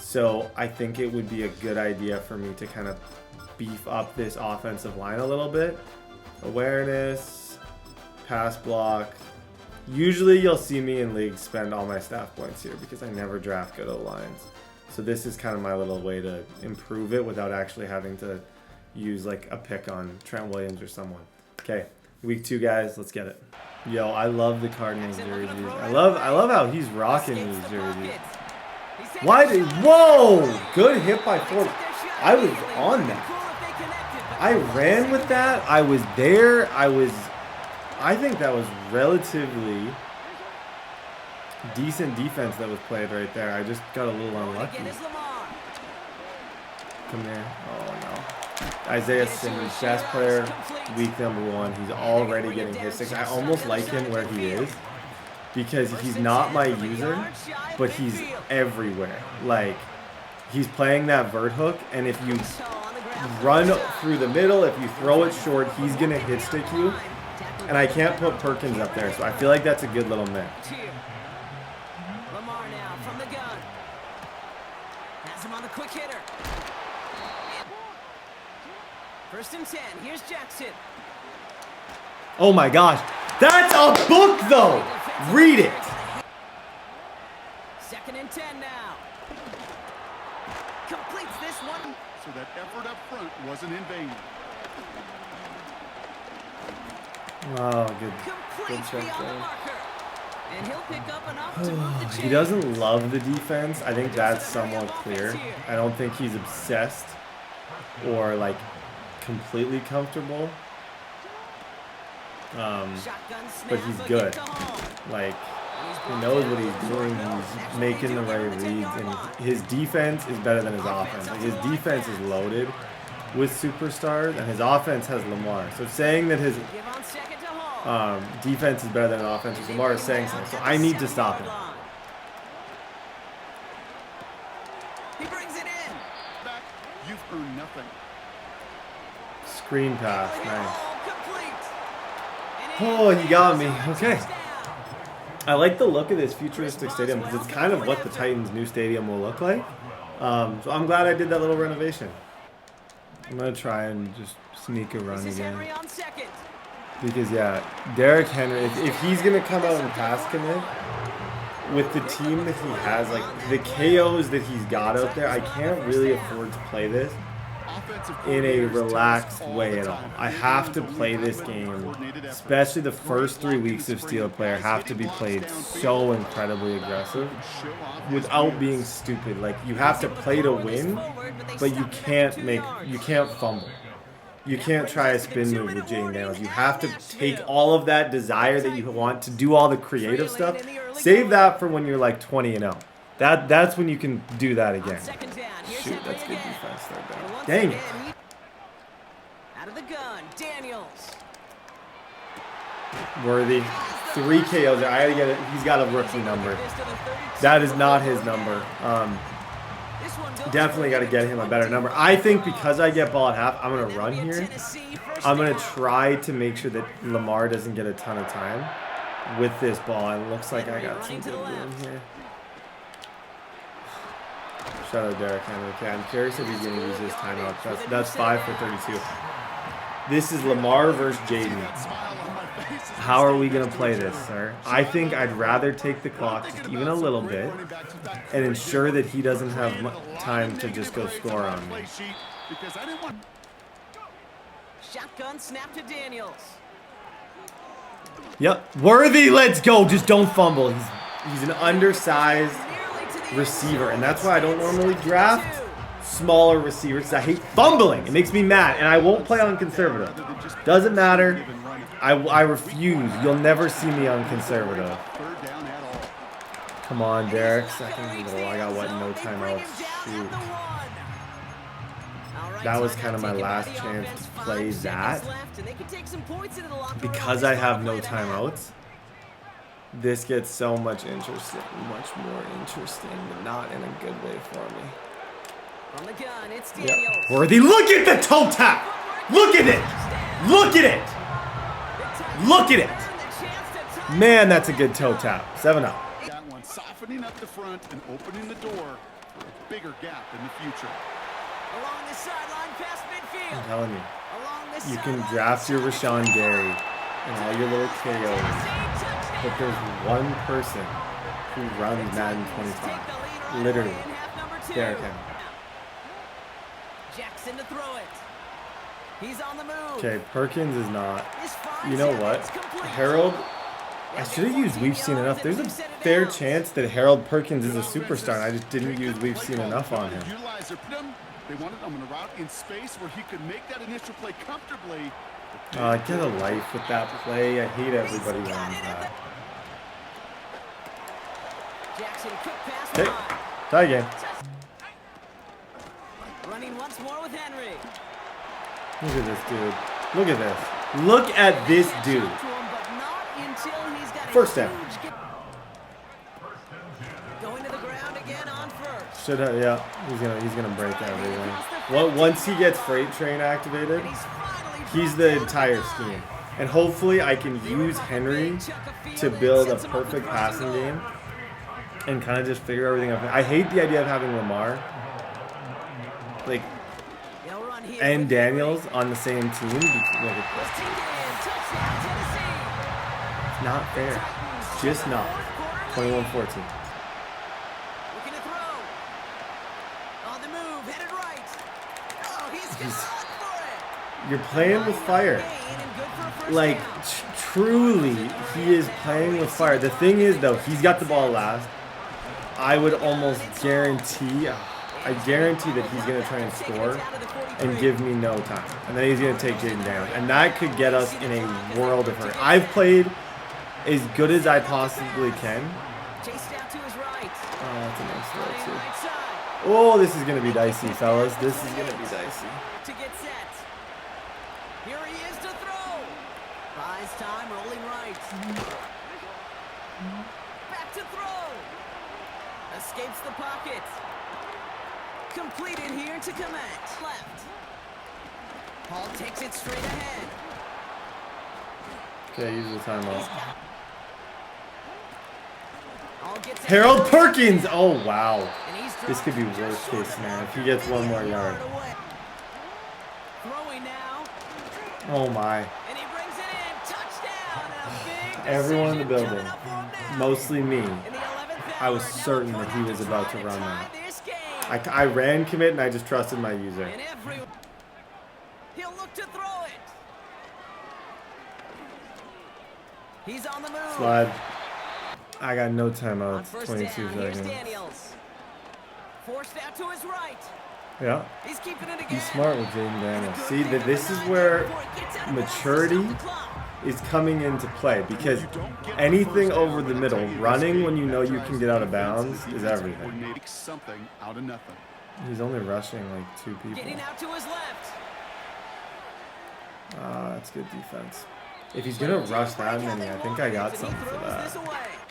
So I think it would be a good idea for me to kind of beef up this offensive line a little bit. Awareness, pass block. Usually you'll see me in leagues spend all my staff points here because I never draft good O-lines. So this is kind of my little way to improve it without actually having to use like a pick on Trent Williams or someone. Okay, week 2, guys, let's get it. Yo, I love the Cardinals jerseys. I love how he's rocking these jerseys. Why did, whoa, good hit by Ford. I was on that. I ran with that. I was there. I think that was relatively decent defense that was played right there. I just got a little unlucky. Come here. Oh, no. Isaiah Simmons, best player, week number 1. He's already getting his 6. I almost like him where he is because he's not my user, but he's everywhere. Like, he's playing that vert hook, and if you run through the middle, if you throw it short, he's going to hit stick you. And I can't put Perkins up there, so I feel like that's a good little mix. Lamar now from the gun. Has him on the quick hitter. First and 10. Here's Jackson. Oh my gosh. That's a book, though. Read it. Second and 10 now. Completes this one. So that effort up front wasn't in vain. Oh, good Completes check beyond the there. marker. And he'll pick up enough to move the chains. He doesn't love the defense. I think that's somewhat clear. I don't think he's obsessed or like completely comfortable. But he's good. Like, he knows what he's doing. He's making the right reads, and his defense is better than his offense. Like, his defense is loaded with superstars, and his offense has Lamar. So saying that his defense is better than an offense with Lamar is saying something. So I need to stop him. He brings it in. Back, you've earned nothing. Screen pass, nice. Oh, you got me. Okay. I like the look of this futuristic stadium because it's kind of what the Titans' new stadium will look like. So I'm glad I did that little renovation. I'm going to try and just sneak a run again. Because, yeah, Derrick Henry, if he's going to come out and pass commit with the team that he has, like the KOs that he's got out there, I can't really afford to play this in a relaxed way at all. I have to play this game, especially the first 3 weeks of Steal Player have to be played so incredibly aggressive without being stupid. Like, you have to play to win, but you can't fumble. You can't try a spin move with Jane Daniels. You have to take all of that desire that you want to do all the creative stuff. Save that for when you're like 20-0. That's when you can do that again. Shoot, that's good defense there, Dan. Dang it. Out of the gun, Daniels. Worthy. 3 KOs there. I gotta get it. He's got a rookie number. That is not his number. Definitely got to get him a better number. I think because I get ball at half, I'm going to run here. I'm going to try to make sure that Lamar doesn't get a ton of time with this ball. And it looks like I got some good room here. Shout out Derrick Henry. Okay, I'm curious if he's going to use his timeout. That's 5 for 32. This is Lamar versus Jaden. How are we going to play this, sir? I think I'd rather take the clock just even a little bit and ensure that he doesn't have time to just go score on me. Shotgun snap to Daniels. Yep. Worthy, let's go. Just don't fumble. He's an undersized receiver, and that's why I don't normally draft smaller receivers because I hate fumbling. It makes me mad, and I won't play on conservative. Doesn't matter. I refuse. You'll never see me on conservative. Come on, Derek. Second goal. I got what? No timeouts. Shoot. That was kind of my last chance to play that. Because I have no timeouts, this gets so much more interesting, but not in a good way for me. On the gun, it's Yep. Worthy, look at the toe tap! Look at it! Look at it! Look at it! Man, that's a good toe tap. 7-0. That one softening up the front and opening the door for a bigger gap in the future. Along the sideline past midfield. I'm telling you. Along the You can sideline, draft your touchdown. Rashawn Gary and all your little KOs, but there's one person who runs Madden 25. Literally. Derrick Henry. Jackson to throw it. He's on the move. Okay, Perkins is not. This finds You know him. what? It's complete. Harold, I should have used We've Seen Enough. There's a fair chance that Harold Perkins is a superstar, and I just didn't use We've Seen Enough on him. Utilize their freedom. They wanted him on a route in space where he could make that initial play comfortably. Get a life with that play. I hate everybody runs that. Jackson, quick pass Okay, behind. tie game. Running once more with Henry. Look at this dude. Look at this. Look at this dude. To him, but not until he's got a First down. huge get- Going to the ground again on first. Should have, yeah. He's gonna break everything. Once he gets Freight Train activated, And he's finally he's the entire scheme. And hopefully I can use Henry to build a perfect passing game and kind of just figure everything out. I hate the idea of having Lamar like They'll run here and with Daniels on the same team. Henry. Take it in. Touchdown, Tennessee. It's not fair. It's just not. 21-14. Looking to throw. On the move, headed right. Oh, he's gonna run for it. You're playing with fire. Gain and good for a first Like, down. truly, he is playing with fire. The thing is, though, he's got the ball last. I would almost guarantee, I guarantee that he's going to try and score and give me no time. And then he's going to take Jaden down. And that could get us in a world of hurt. I've played as good as I possibly can. Chased out to his right. Oh, that's a nice throw, Playing too. right side. Oh, this is going to be dicey, fellas. This is going to be dicey. To get set. Here he is to throw. Buys time, rolling right. Back to throw. Escapes the pocket. Completed here to Komet. Left. Paul takes it straight ahead. Okay, use the timeout. All gets Harold ahead. Perkins! Oh, wow. And he's This could be dropped worst just case short scenario. of If he gets one more a yard. away. Throwing now. Oh, my. And he brings it in. Touchdown. And a big Everyone in the decision building, coming up for him now. mostly me, In the 11th I was hour, now certain that he was about to run that. I ran commit and I just trusted my user. And he'll look to throw it. He's on the move. Slide. I got no On timeouts. first 22 down, here's seconds. Daniels. Forced out to his right. Yeah. He's keeping it again. He's smart with Jaden Daniels. See, that this is where maturity is coming into play because anything over the middle, running when you know you can get out of bounds is everything. Make something out of nothing. He's only rushing like 2 people. Getting out to his left. That's good defense. If he's gonna rush that many, I think I got something for that.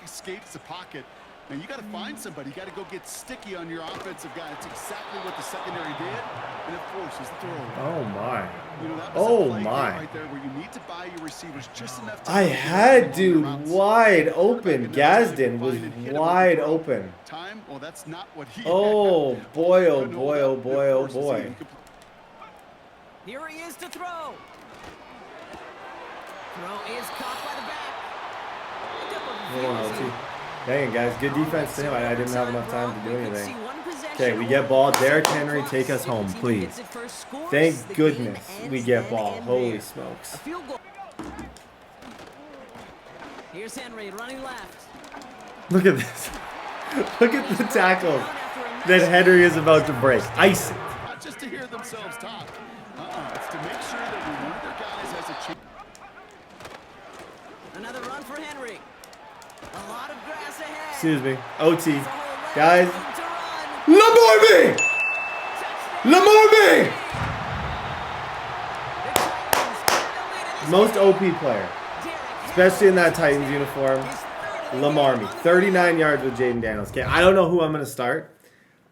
Escapes the pocket. And you got to find somebody. You got to go get sticky on your offensive guy. It's exactly what the secondary did, and it forces the throw. Oh my. You know, that was Oh a play my. right there where you need to buy your receivers just enough to I had dude wide open. Gadsden was wide open. Time? Well, that's not what he Oh had. boy, oh Couldn't boy, hold oh up. boy, It oh forces him boy. to complete. Here he is to throw. Throw is caught by the back. Hold on, LT. Dang, guys, good defense to him. I didn't have enough time to do anything. Okay, we get ball. Derrick Henry, take us home, please. Thank goodness we get ball. Holy smokes. A field goal. Here's Henry running left. Look at this. Look at the tackles that Henry is about to break. Ice it. themselves top. It's to make sure that when one of their guys has a chance. Another run for Henry. A lot of grass ahead. Excuse me. OT. Guys. Lamar me! Lamar me! Most OP player. Especially in that Titans uniform. Lamar me. 39 yards with Jaden Daniels. Okay, I don't know who I'm going to start.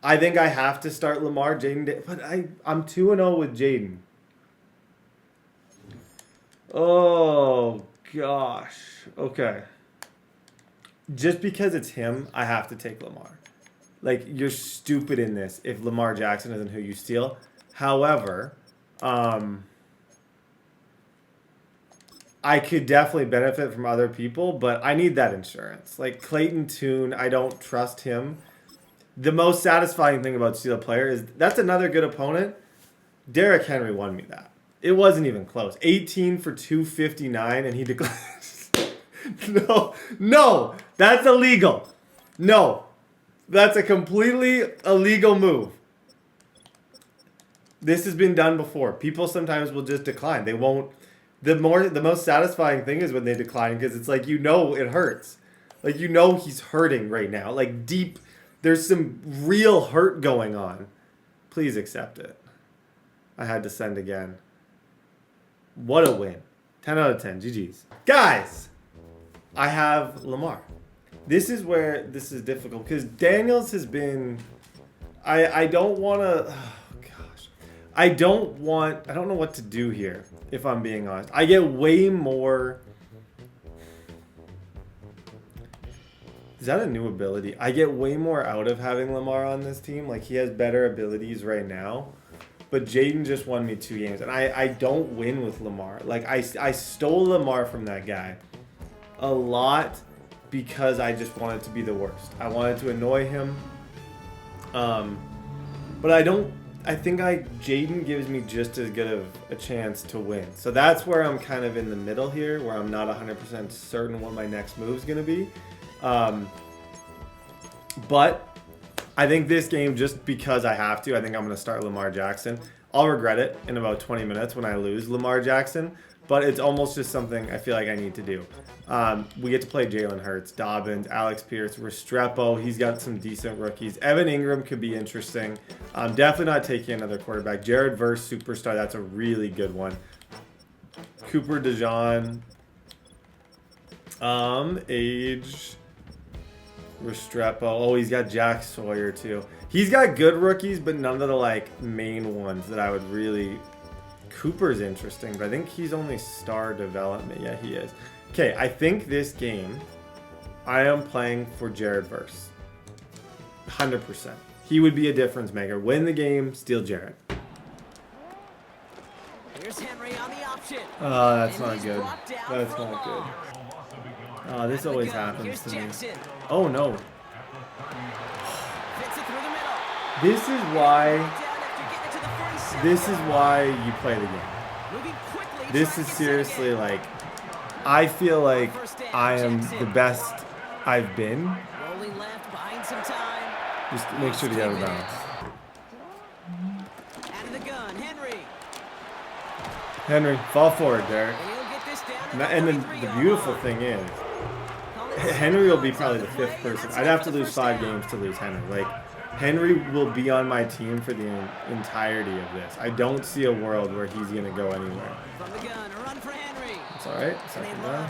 I think I have to start Lamar. But I'm 2-0 with Jaden. Oh, gosh. Okay. Just because it's him, I have to take Lamar. Like, you're stupid in this if Lamar Jackson isn't who you steal. However, I could definitely benefit from other people, but I need that insurance. Like, Clayton Tune, I don't trust him. The most satisfying thing about steal a player is that's another good opponent. Derrick Henry won me that. It wasn't even close. 18 for 259, and he declared... No, that's illegal. No, that's a completely illegal move. This has been done before. People sometimes will just decline. They won't. The most satisfying thing is when they decline, because it's like, it hurts. Like, he's hurting right now. Like, deep, there's some real hurt going on. Please accept it. I had to send again. What a win. 10 out of 10. GG's. Guys, I have Lamar. This is where this is difficult, because Daniels has been... I don't want to... Oh, gosh. I don't know what to do here, if I'm being honest. I get way more... Is that a new ability? I get way more out of having Lamar on this team. Like, he has better abilities right now. But Jaden just won me 2 games. And I don't win with Lamar. Like, I stole Lamar from that guy a lot because I just wanted to be the worst. I wanted to annoy him. But I think Jaden gives me just as good of a chance to win. So that's where I'm kind of in the middle here, where I'm not 100% certain what my next move is going to be. But I think this game, just because I have to, I think I'm going to start Lamar Jackson. I'll regret it in about 20 minutes when I lose Lamar Jackson, but it's almost just something I feel like I need to do. We get to play Jalen Hurts, Dobbins, Alex Pierce, Restrepo. He's got some decent rookies. Evan Ingram could be interesting. I'm definitely not taking another quarterback. Jared Verse, superstar. That's a really good one. Cooper DeJean. Age... Restrepo. Oh, he's got Jack Sawyer too. He's got good rookies, but none of the main ones that I would really... Cooper's interesting, but I think he's only star development. Yeah, he is. Okay, I think this game I am playing for Jared Verse. 100%. He would be a difference maker. Win the game, steal Jared. Here's Henry on the option. Oh, that's not good. That's not good. Oh, this always happens to me. Oh, no. This is why you play the game. This is seriously I feel like I am the best I've been. Just make sure to get out of bounds. Henry, fall forward, Derek. And then the beautiful thing is, Henry will be probably the 5th person. I'd have to lose 5 games to lose Henry. Henry will be on my team for the entirety of this. I don't see a world where he's going to go anywhere. From the gun, a run for Henry. That's all right. Second down.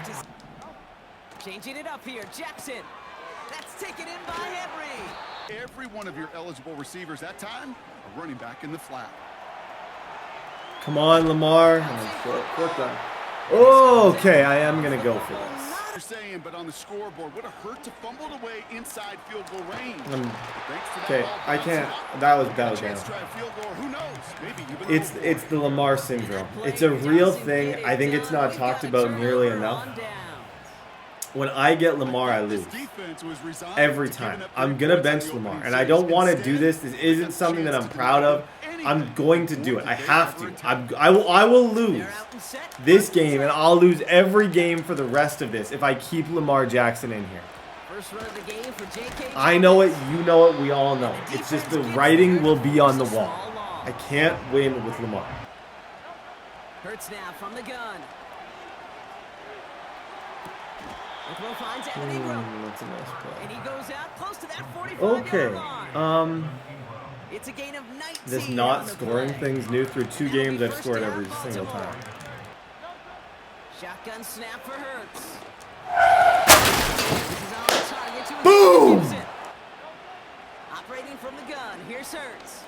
Changing it up here, Jackson. That's taken in by Henry. Every one of your eligible receivers that time are running back in the flat. Come on, Lamar. Fourth down. Oh, okay, I am going to go for this. You're saying, but on the scoreboard, would have hurt to fumble it away inside field goal range. Okay, I can't. That was down. It's the Lamar syndrome. It's a real thing. I think it's not talked about nearly enough. When I get Lamar, I lose. Every time. I'm going to bench Lamar. And I don't want to do this. This isn't something that I'm proud of. I'm going to do it. I have to. I will lose this game, and I'll lose every game for the rest of this if I keep Lamar Jackson in here. I know it. You know it. We all know it. It's just the writing will be on the wall. I can't win with Lamar. Hurts now from the gun. Will finds Anthony Rowe. That's a nice play. And he goes out close to that 45-yard Okay. line. It's a gain of 19. This not scoring thing's new. Through 2 games, I've scored every single time. Shotgun snap for Hurts. This is on target to Boom! Gibson. Operating from the gun. Here's Hurts.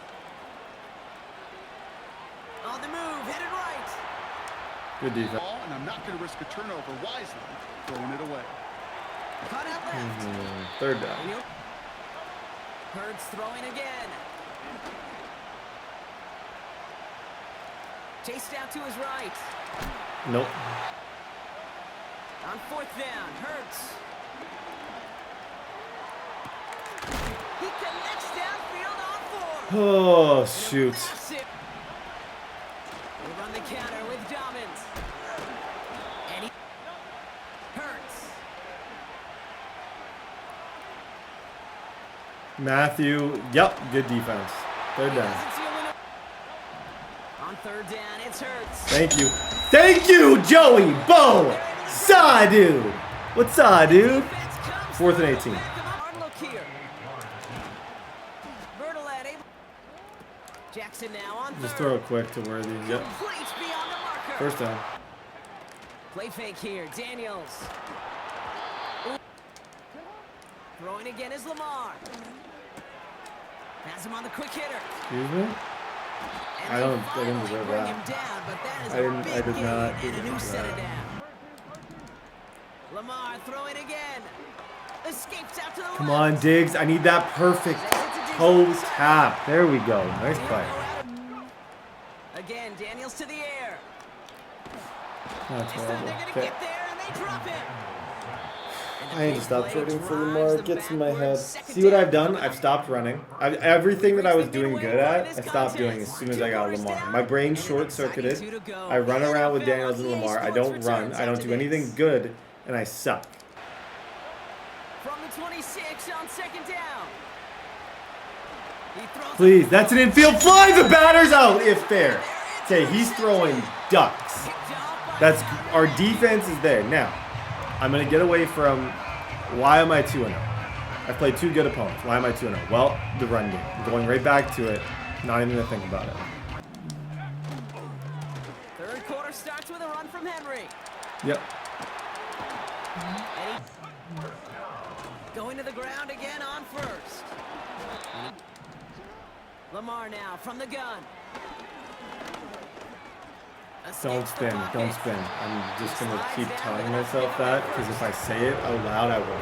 On the move, headed right. Good defense. And I'm not going to risk a turnover wisely, throwing it away. Cut out left. Third down. Hurts throwing again. Chased out to his right. Nope. On 4th down, Hurts. He connects downfield on 4. Oh, shoot. We'll run the counter with Dobbins. And he Hurts. Matthew. Yep. Good defense. Third down. On 3rd down, it's Hurts. Thank you. Thank you, Joey Bo. Saw, dude. What's up, dude? 4th and 18. Look here. Jackson now on 3rd. Just throw it quick to Worthy. Yep. Completes beyond the marker. First down. Play fake here, Daniels. Throwing again is Lamar. Has him on the quick hitter. Excuse me? I didn't deserve that. I did not. And a new set it down. Lamar throwing again. Escapes out to the Come left. on, Diggs. I need that perfect toe tap. There we go. Nice play. Again, Daniels to the air. That's This time horrible. they're going to Okay. get there and they drop it. I need to stop rooting for Lamar. It gets in my head. See what I've done? I've stopped running. Everything that I was doing good at, I stopped doing as soon as I got Lamar. My brain short-circuited. I run around with Daniels and Lamar. I don't run. I don't do anything good, and I suck. From the 26 on 2nd down. He throws Please, that's an infield fly. The batter's out, if fair. Okay, he's throwing ducks. That's our defense is there. Now, I'm going to get away from why am I 2-0? I've played 2 good opponents. Why am I 2-0? Well, the run game. I'm going right back to it. Not even going to think about it. 3rd quarter starts with a run from Henry. Yep. And he going to the ground again on 1st. Lamar now from the gun. Don't spin. Don't spin. I'm just going to keep telling myself that because if I say it out loud, I will.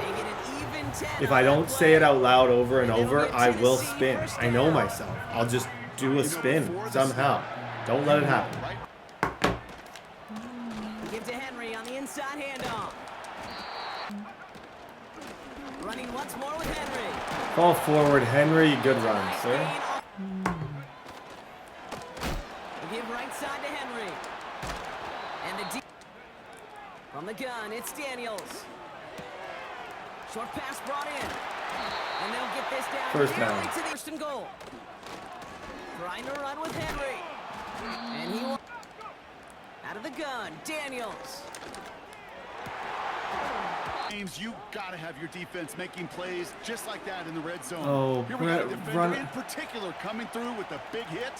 If I don't say it out loud over and over, I will spin. I know myself. I'll just do a spin somehow. Don't let it happen. Give to Henry on the inside handoff. Running once more with Henry. Fall forward, Henry. Good run, sir. Give right side to Henry. And the deep from the gun, it's Daniels. Short pass brought in. And they'll get this down. First down. Nearly to the first and goal. Trying to run with Henry. And he will out of the gun, Daniels. James, you got to have your defense making plays just like that in the red zone. Oh, here we got a Brett, defender run. in particular coming through with a big hit.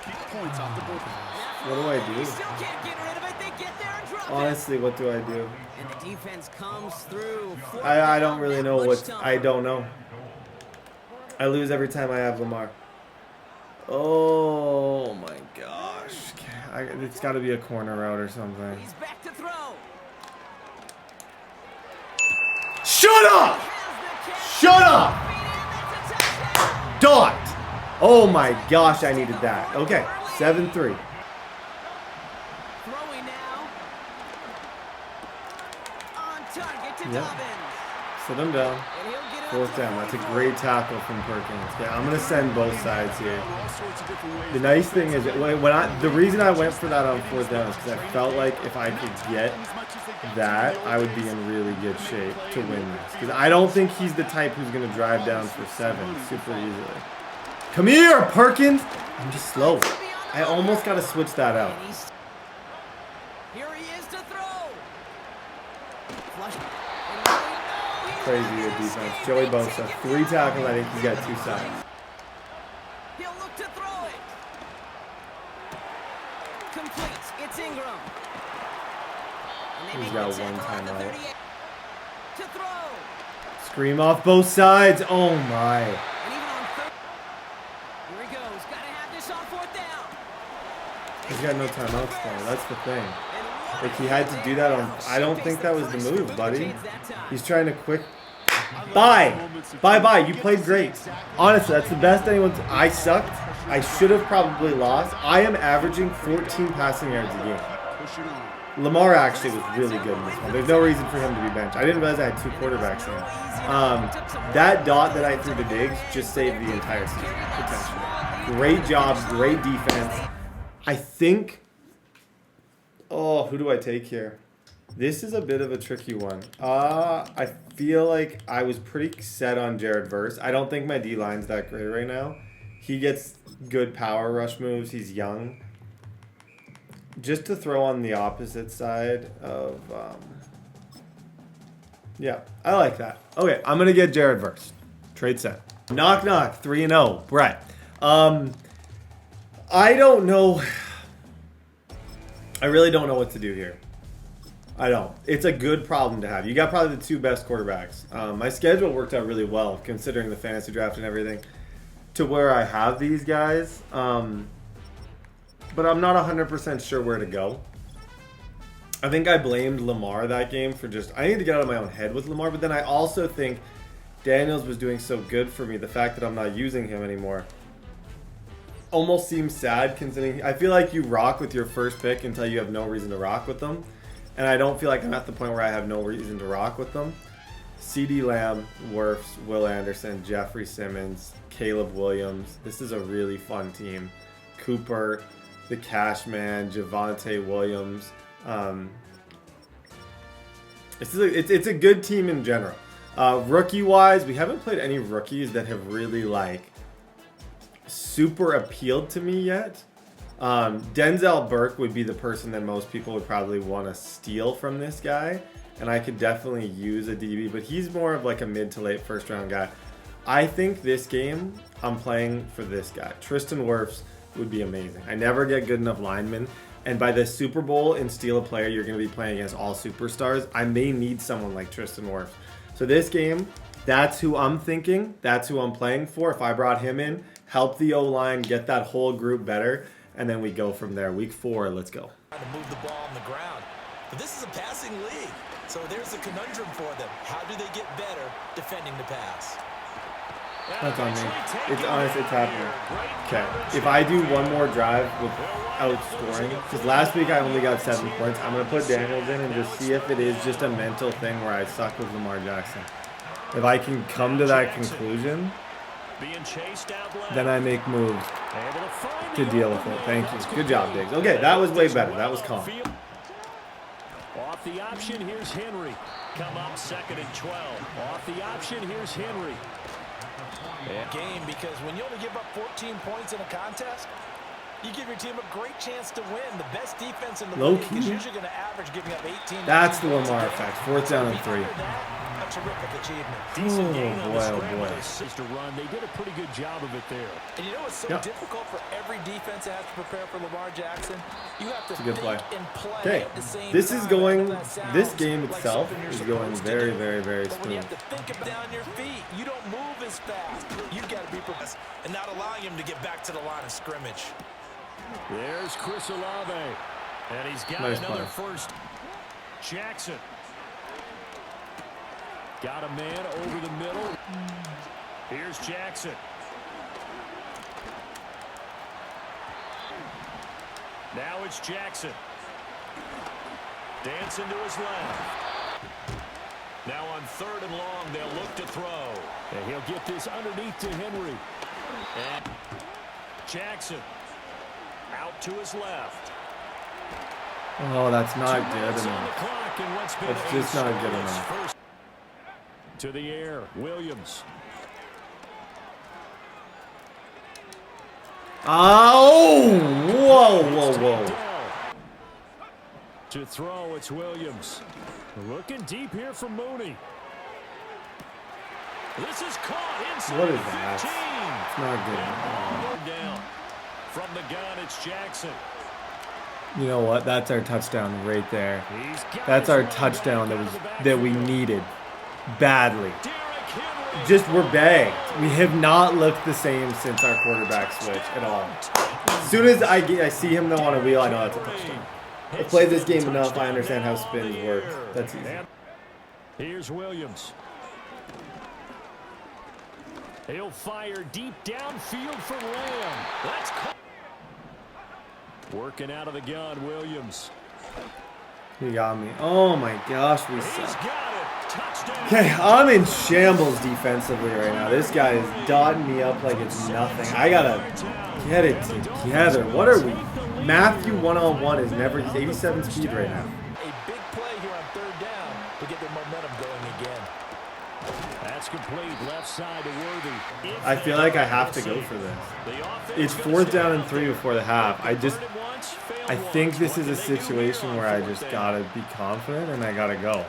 Keep points off the board. What do I He do? still can't get rid of it. They get there and drop it. Honestly, what do I do? And the defense comes through. I don't really know what. I don't know. I lose every time I have Lamar. Oh my gosh. It's got to be a corner route or something. He's back to throw. Shut up! Shut up! Dot! Oh my gosh, I needed that. Okay, 7-3. Throwing now. On target to Yep. Dobbins. Sit him down. And he'll get it 4th up down. to That's a 44. great tackle from Perkins. Okay, I'm gonna send both sides here. All sorts of different ways. The nice thing is the reason I went for that on 4th down is because I felt like if I could get that, I would be in really good shape to win this. Because I don't think he's the type who's gonna drive down for 7 super easily. Come here, Perkins. I'm just slow. I almost got to switch that out. Here he is to throw. Flush. Crazy good defense. Joey Bosa, 3 tackles. I think he got 2 sacks. He'll look to throw it. Complete. It's Ingram. He's got 1 timeout. To throw. Scream off both sides. Oh my. And even on third. Here he goes. Got to have this on 4th down. He's got no timeouts though. That's the thing. Like he had to do that on. I don't think that was the move, buddy. He's trying to quick. Bye. Bye. You played great. Honestly, that's the best anyone's. I sucked. I should have probably lost. I am averaging 14 passing yards a game. Lamar actually was really good in this one. There's no reason for him to be benched. I didn't realize I had 2 quarterbacks in. That dot that I threw to Diggs just saved the entire season, potentially. Great job, great defense. I think... Oh, who do I take here? This is a bit of a tricky one. I feel like I was pretty set on Jared Verse. I don't think my D-line's that great right now. He gets good power rush moves. He's young. Just to throw on the opposite side of... yeah, I like that. Okay, I'm going to get Jared Verse. Trade set. Knock, knock. 3-0. Brett. I don't know... I really don't know what to do here. I don't. It's a good problem to have. You got probably the 2 best quarterbacks. My schedule worked out really well, considering the fantasy draft and everything, to where I have these guys. But I'm not 100% sure where to go. I think I blamed Lamar that game for just... I need to get out of my own head with Lamar, but then I also think Daniels was doing so good for me. The fact that I'm not using him anymore almost seems sad, considering I feel like you rock with your first pick until you have no reason to rock with them. And I don't feel like I'm at the point where I have no reason to rock with them. CeeDee Lamb, Wirfs, Will Anderson, Jeffrey Simmons, Caleb Williams. This is a really fun team. Cooper, the Cashman, Javonte Williams. It's a good team in general. Rookie-wise, we haven't played any rookies that have really super appealed to me yet. Denzel Burke would be the person that most people would probably want to steal from this guy, and I could definitely use a DB, but he's more of like a mid to late first round guy. I think this game I'm playing for this guy. Tristan Wirfs would be amazing. I never get good enough linemen, and by the Super Bowl in Steal a Player, you're going to be playing against all superstars. I may need someone like Tristan Wirfs. So this game, that's who I'm thinking. That's who I'm playing for. If I brought him in, help the O-line, get that whole group better, and then we go from there. Week 4, let's go. To move the ball on the ground. But this is a passing league, so there's a conundrum for them. How do they get better defending the pass? That's on me. It's honest, it's happening. Okay, if I do one more drive without scoring, because last week I only got 7 points, I'm going to put Daniels in and just see if it is just a mental thing where I suck with Lamar Jackson. If I can come to that conclusion, then I make moves to deal with it. Thank you. Good job, Diggs. Okay, that was way better. That was calm. Off the option, here's Henry. Come up 2nd and 12. Off the option, here's Henry. Game, because when you only give up 14 points in a contest, you give your team a great chance to win. The best defense in the league is usually going to average giving up 18. That's the Lamar effect. 4th down and 3. A terrific achievement. Decent game on the boy. to run. They did a pretty good job of it there. And you know what's so difficult for every defense that has to prepare for Lamar Jackson? You have to think and play at the same time. This is going, this game itself is going very, very, very But when you smooth. have to think of down your feet, you don't move as fast. You've got to be prepared and not allowing him to get back to the line of scrimmage. There's Chris Olave. And he's got Nice another play. first. Jackson. Got a man over the middle. Here's Jackson. Now it's Jackson. Dancing to his left. Now on 3rd and long, they'll look to throw. And he'll get this underneath to Henry. And Jackson out to his left. Oh, that's not good enough. That's just not good enough. To the air, Williams. Oh, whoa. To throw, it's Williams. Looking deep here for Mooney. This is caught inside. What is that? 15. It's not good. Down. From the gun, it's Jackson. You know what? That's our touchdown right there. That's our touchdown that we needed badly. Just we're bagged. We have not looked the same since our quarterback switch at all. As soon as I see him though on a wheel, I know that's a touchdown. I've played this game enough. I understand how spins work. That's easy. Here's Williams. He'll fire deep downfield for Lamb. That's working out of the gun, Williams. He got me. Oh my gosh, we suck. Got it. Touchdown. Okay, I'm in shambles defensively right now. This guy is dotting me up like it's nothing. I gotta get it together. What are we? Matthew one-on-one is never. He's 87 speed right now. A big play here on third down to get their momentum going again. That's complete. Left side to Worthy. I feel like I have to go for this. It's 4th down and 3 before the half. I think this is a situation where I just gotta be confident and I gotta go.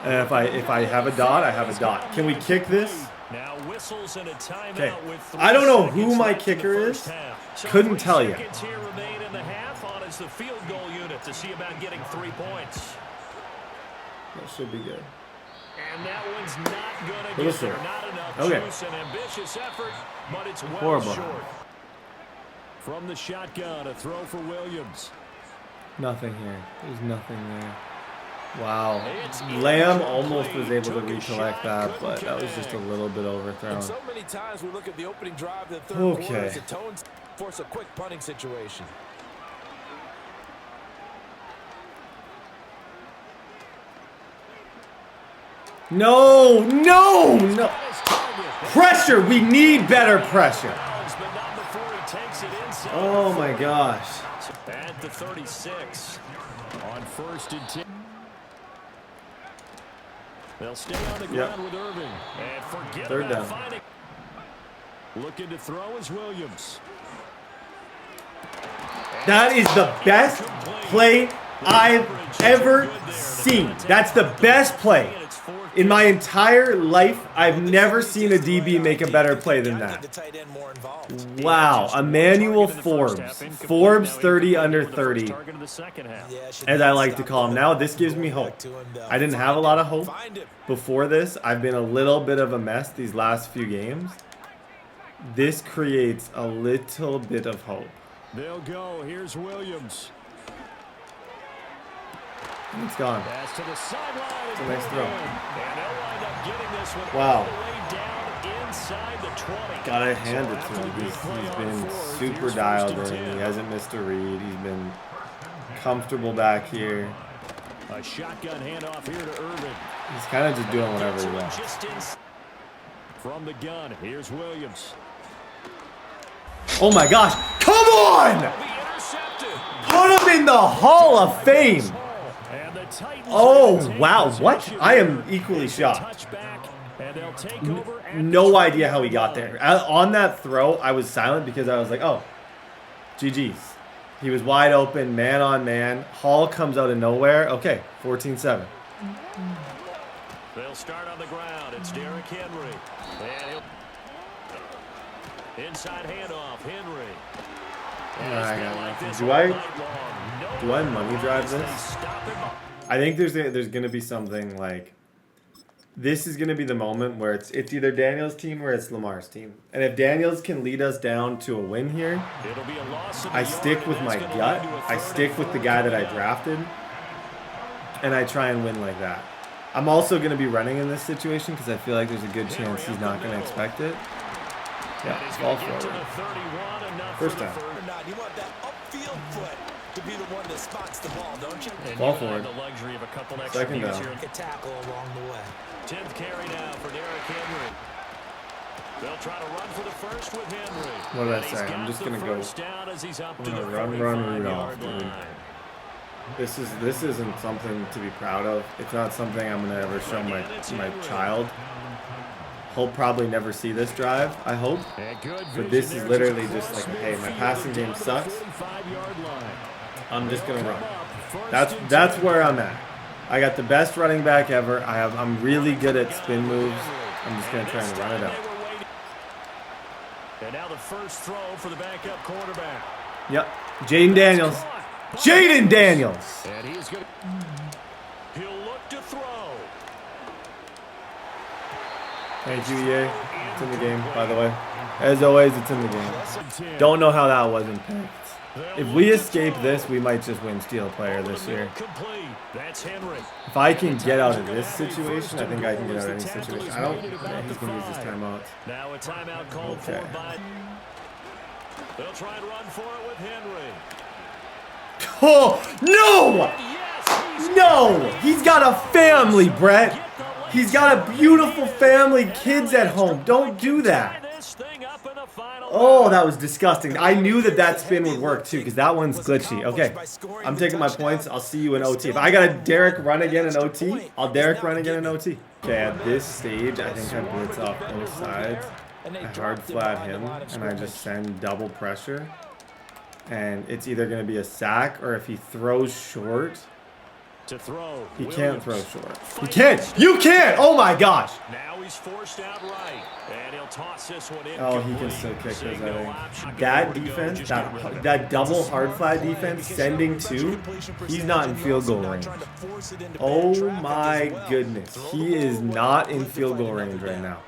And if I have a dot, I have a dot. Can we kick this? Okay. I don't know who my kicker is. Couldn't tell you. The field goal unit to see about getting 3 points. That should be good. And that one's not gonna Little get there. Not enough juice and ambitious effort, but it's well Horrible. short. From the shotgun, a throw for Williams. Nothing here. There's nothing there. Wow. Lamb almost was able to recollect that, but that was just a little bit overthrown. So many times we look at the opening drive of the third quarter as the tones force a quick punting situation. No. Pressure. We need better pressure. Oh my gosh. At the 36 on 1st and 10. They'll stay on the ground with Irving. And forget 3rd down. Finding. Looking to throw is Williams. That is the best play I've ever seen. That's the best play. In my entire life, I've never seen a DB make a better play than that. Wow. Emmanuel Forbes. Forbes 30 under 30. As I like to call him. Now this gives me hope. I didn't have a lot of hope before this. I've been a little bit of a mess these last few games. This creates a little bit of hope. They'll go. Here's Williams. It's gone. Pass to the sideline. It's a nice throw. And they'll wind up getting this one wow. all the way down inside the 20. Gotta hand it to him. He's been super dialed in. He hasn't missed a read. He's been comfortable back here. A shotgun handoff here to Irvin. He's kind of just doing whatever he wants. From the gun, here's Williams. Oh my gosh. Come on! Put him in the Hall of Fame. Oh, wow. What? I am equally shocked. No idea how he got there. On that throw, I was silent because I was like, oh, GG's. He was wide open, man on man. Hall comes out of nowhere. Okay, 14-7. They'll start on the ground. It's Derrick Henry. And inside handoff, Henry. Do I money drive this? I think there's gonna be something like this is gonna be the moment where it's either Daniel's team or it's Lamar's team. And if Daniels can lead us down to a win here, I stick with my gut. I stick with the guy that I drafted, and I try and win like that. I'm also gonna be running in this situation because I feel like there's a good chance he's not gonna expect it. Yeah, ball forward. First down. You want that upfield foot to be the one that spots the ball, don't you? Ball forward. The luxury of a couple extra 2nd down. A tackle along the way. 10th carry now for Derrick Henry. They'll try to run for the first with Henry. What did I say? I'm just gonna go. I'm gonna run Rudolph. This isn't something to be proud of. It's not something I'm gonna ever show my child. He'll probably never see this drive, I hope. But this is literally just like, hey, my passing game sucks. I'm just gonna run. That's where I'm at. I got the best running back ever. I'm really good at spin moves. I'm just gonna try and run it up. And now the first throw for the backup quarterback. Yep. Jaden Daniels. Jaden Daniels. And he's going to... He'll look to throw. Thank you, EA. It's in the game, by the way. As always, it's in the game. Don't know how that wasn't picked. If we escape this, we might just win Steal Player this year. That's Henry. If I can get out of this situation, I think I can get out of any situation. I don't... Yeah, he's going to use his timeout. Now a timeout called for by... They'll try and run for it with Henry. Oh, no! No! He's got a family, Brett. He's got a beautiful family, kids at home. Don't do that. Oh, that was disgusting. I knew that spin would work, too, because that one's glitchy. Okay, I'm taking my points. I'll see you in OT. If I got a Derek run again in OT, I'll Derek run again in OT. Okay, at this stage, I think I blitz off both sides. I hard flat him, and I just send double pressure. And it's either going to be a sack, or if he throws short, he can't throw short. He can't! You can't! Oh my gosh! Now he's forced out right. And he'll toss this one in. Oh, he can still kick this, I think. That defense, that double hard flat defense, sending two, he's not in field goal range. Oh my goodness. He is not in field goal range right now.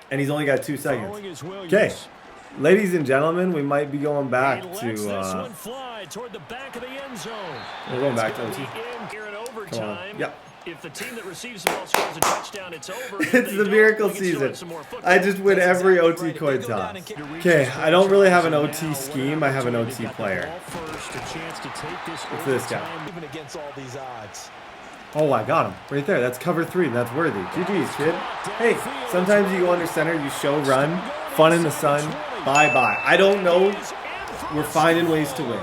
And he's only got 2 seconds. Okay. Ladies and gentlemen, we might be going back to, we're going back to OT. Come on. Yep. If the team that receives the ball scores a touchdown, it's over. It's the miracle season. I just win every OT coin toss. Okay, I don't really have an OT scheme. I have an OT player. It's this guy. Oh, I got him. Right there. That's cover 3. That's worthy. GG's, kid. Hey, sometimes you go under center, you show run, fun in the sun, bye-bye. I don't know. We're finding ways to win.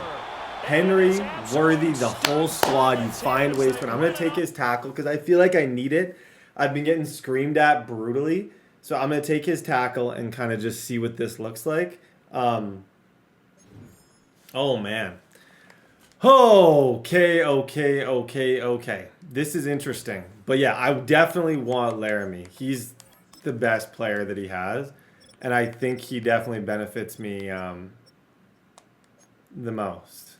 Henry, Worthy, the whole squad, you find ways to win. I'm going to take his tackle because I feel like I need it. I've been getting screamed at brutally. So I'm going to take his tackle and kind of just see what this looks like. Oh, man. Okay. This is interesting. But yeah, I definitely want Laramie. He's the best player that he has. And I think he definitely benefits me the most.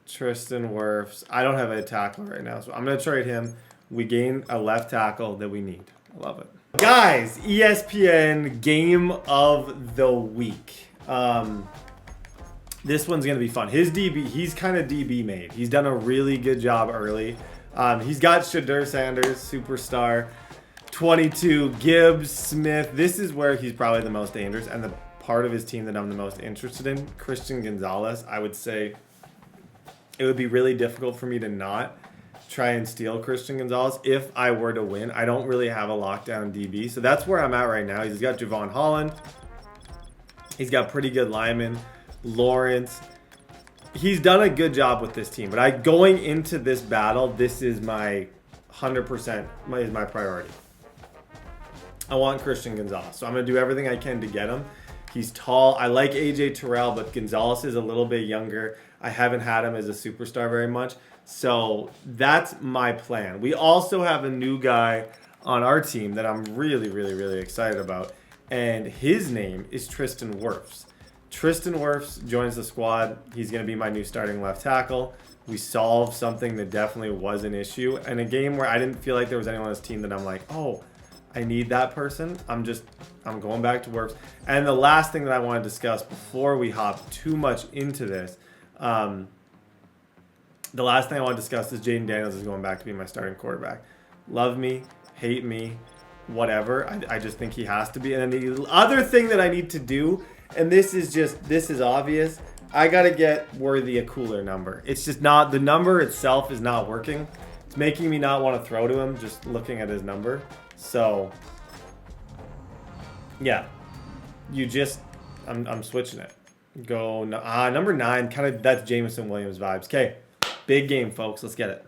Tristan Wirfs. I don't have a tackle right now, so I'm going to trade him. We gain a left tackle that we need. I love it. Guys, ESPN Game of the Week. This one's going to be fun. His DB, he's kind of DB made. He's done a really good job early. He's got Shadur Sanders, superstar. 22, Gibbs, Smith. This is where he's probably the most dangerous. And the part of his team that I'm the most interested in, Christian Gonzalez, I would say it would be really difficult for me to not try and steal Christian Gonzalez if I were to win. I don't really have a lockdown DB. So that's where I'm at right now. He's got Javon Holland. He's got pretty good linemen. Lawrence. He's done a good job with this team. But going into this battle, this is my 100% is my priority. I want Christian Gonzalez. So I'm going to do everything I can to get him. He's tall. I like AJ Terrell, but Gonzalez is a little bit younger. I haven't had him as a superstar very much. So that's my plan. We also have a new guy on our team that I'm really, really, really excited about. And his name is Tristan Wirfs. Tristan Wirfs joins the squad. He's going to be my new starting left tackle. We solved something that definitely was an issue. In a game where I didn't feel like there was anyone on this team that I'm like, oh, I need that person. I'm going back to Wirfs. And the last thing that I want to discuss before we hop too much into this, the last thing I want to discuss is Jaden Daniels is going back to be my starting quarterback. Love me, hate me, whatever. I just think he has to be. And then the other thing that I need to do, and this is obvious, I got to get Worthy a cooler number. It's just not, the number itself is not working. It's making me not want to throw to him just looking at his number. So, yeah, I'm switching it. Go, number 9, kind of, that's Jameson Williams vibes. Okay, big game, folks. Let's get it.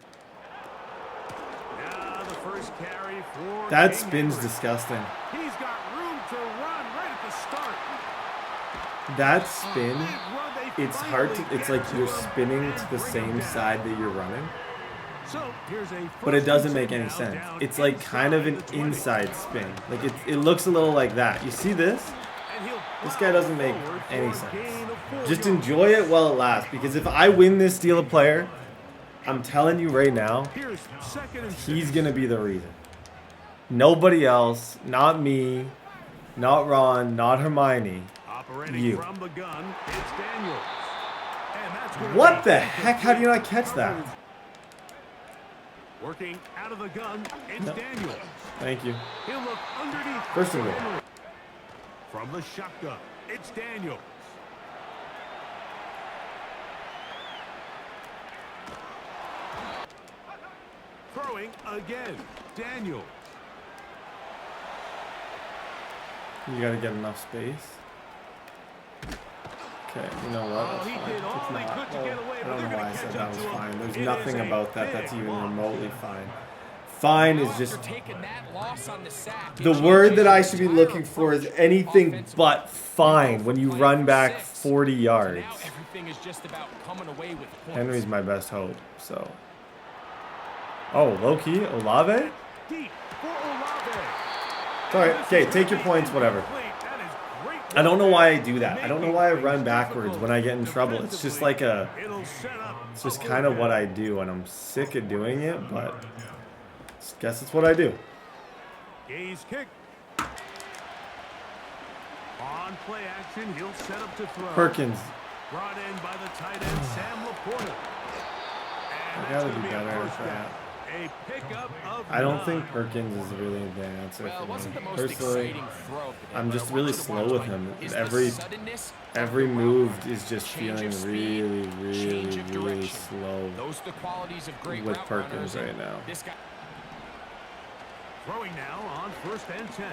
That spin's disgusting. He's got room to run right at the start. That spin, it's hard to, it's like you're spinning to the same side that you're running. But it doesn't make any sense. It's like kind of an inside spin. Like it looks a little like that. You see this? This guy doesn't make any sense. Just enjoy it while it lasts. Because if I win this steal a player, I'm telling you right now, he's going to be the reason. Nobody else, not me, not Ron, not Hermione, you. What the heck? How do you not catch that? Working out of the gun, it's Daniels. Thank you. He'll look underneath. First of all. From the shotgun, it's Daniels. Throwing again, Daniels. You gotta get enough space. Okay, you know what? That's fine. It's not. Oh, I don't know why I said that was fine. There's nothing about that that's even remotely fine. Fine is just... The word that I should be looking for is anything but fine when you run back 40 yards. Henry's my best hope, so... Oh, low-key? Olave? Sorry, okay, take your points, whatever. I don't know why I do that. I don't know why I run backwards when I get in trouble. It's just like a... It's just kind of what I do, and I'm sick of doing it, but... I guess it's what I do. Gaze kick. On play action, he'll set up to throw. Perkins. Brought in by the tight end, Sam Laporta. I gotta be better at that. A pickup of I don't think Perkins is really the answer for me. Personally, I'm just really slow with him. Every move is just feeling really, really, really slow with Perkins right now. Throwing now on 1st and 10.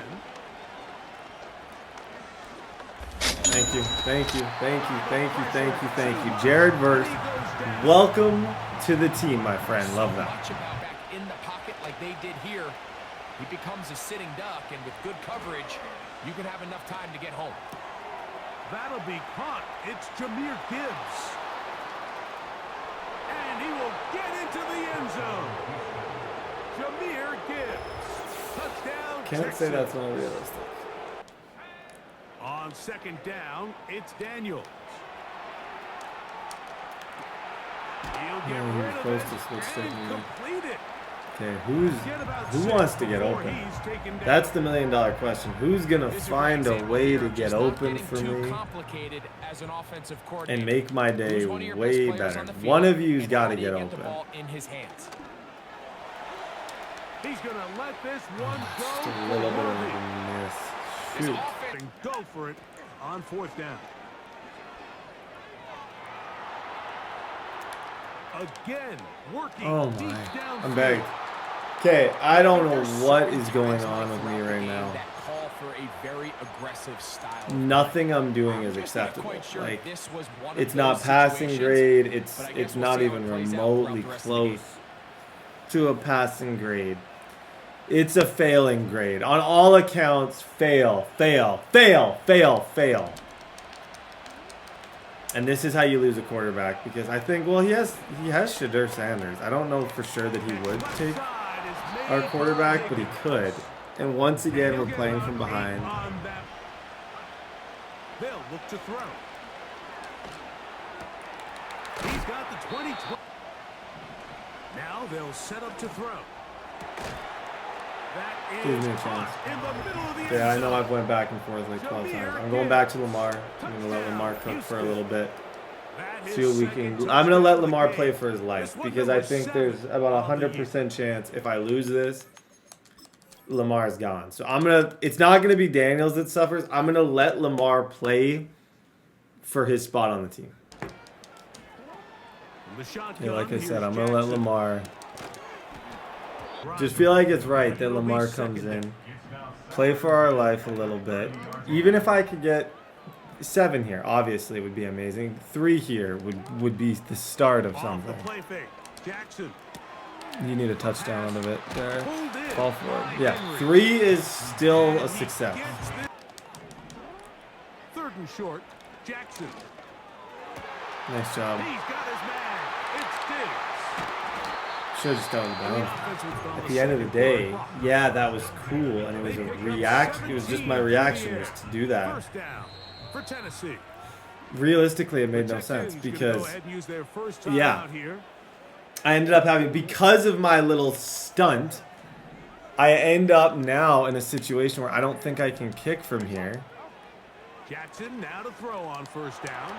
Thank you, thank you, thank you, thank you, thank you, thank you. Jared Verse, welcome to the team, my friend. Love that. In the pocket like they did here, he becomes a sitting duck, and with good coverage, you can have enough time to get home. That'll be caught. It's Jahmyr Gibbs. And he will get into the end zone. Jahmyr Gibbs. Touchdown. Can't say that's not realistic. On 2nd down, it's Daniels. He'll get rid of it and complete it. Okay, who wants to get open? That's the $1 million question. Who's gonna find a way to get open for me and make my day way better? One of you's got to get open. He's gonna let this one go. Just a little bit of a miss. Shoot. Go for it on 4th down. Again, working. Oh my. I'm begged. Okay, I don't know what is going on with me right now. Nothing I'm doing is acceptable. Like, it's not passing grade. It's not even remotely close to a passing grade. It's a failing grade. On all accounts, fail, fail, fail, fail, fail. And this is how you lose a quarterback, because I think, well, he has Shadur Sanders. I don't know for sure that he would take our quarterback, but he could. And once again, we're playing from behind. They'll look to throw. He's got the 20. Now they'll set up to throw. Give me a chance. Yeah, I know I've went back and forth like 12 times. I'm going back to Lamar. I'm going to let Lamar cook for a little bit. See what we can do. I'm going to let Lamar play for his life, because I think there's about a 100% chance if I lose this, Lamar's gone. So it's not going to be Daniels that suffers. I'm going to let Lamar play for his spot on the team. Yeah, like I said, I'm going to let Lamar... Just feel like it's right that Lamar comes in, play for our life a little bit. Even if I could get 7 here, obviously it would be amazing. 3 here would be the start of something. You need a touchdown out of it there. Fall for it. Yeah, 3 is still a success. 3rd and short. Jackson. Nice job. He's got his man. It's Diggs. Should have just done down. At the end of the day, yeah, that was cool, and it was a react. It was just my reaction was to do that. 1st down for Tennessee. Realistically, it made no sense because, yeah, I ended up having, because of my little stunt, I end up now in a situation where I don't think I can kick from here. Jackson now to throw on 1st down.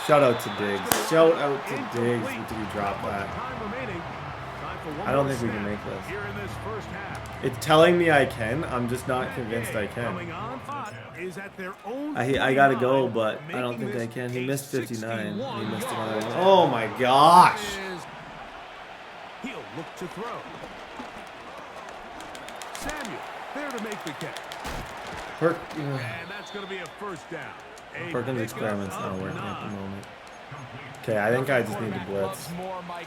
Shout out to Diggs. Shout out to Diggs. Did he drop that? I don't think we can make this. It's telling me I can. I'm just not convinced I can. I gotta go, but I don't think I can. He missed 59. He missed another one. Oh my gosh! He'll look to throw. Samuel there to make the catch. And that's going to be a 1st down. Perkins' experiment's not working at the moment. Okay, I think I just need to blitz.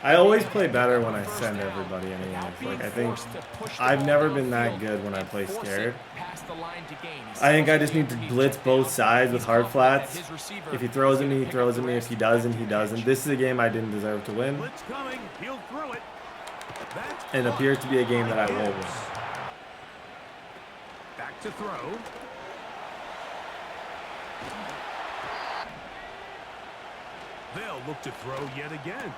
I always play better when I send everybody anyways. Like, I think I've never been that good when I play scared. I think I just need to blitz both sides with hard flats. If he throws at me, he throws at me. If he doesn't, he doesn't. This is a game I didn't deserve to win. And it appears to be a game that I will win. Back to throw. They'll look to throw yet again.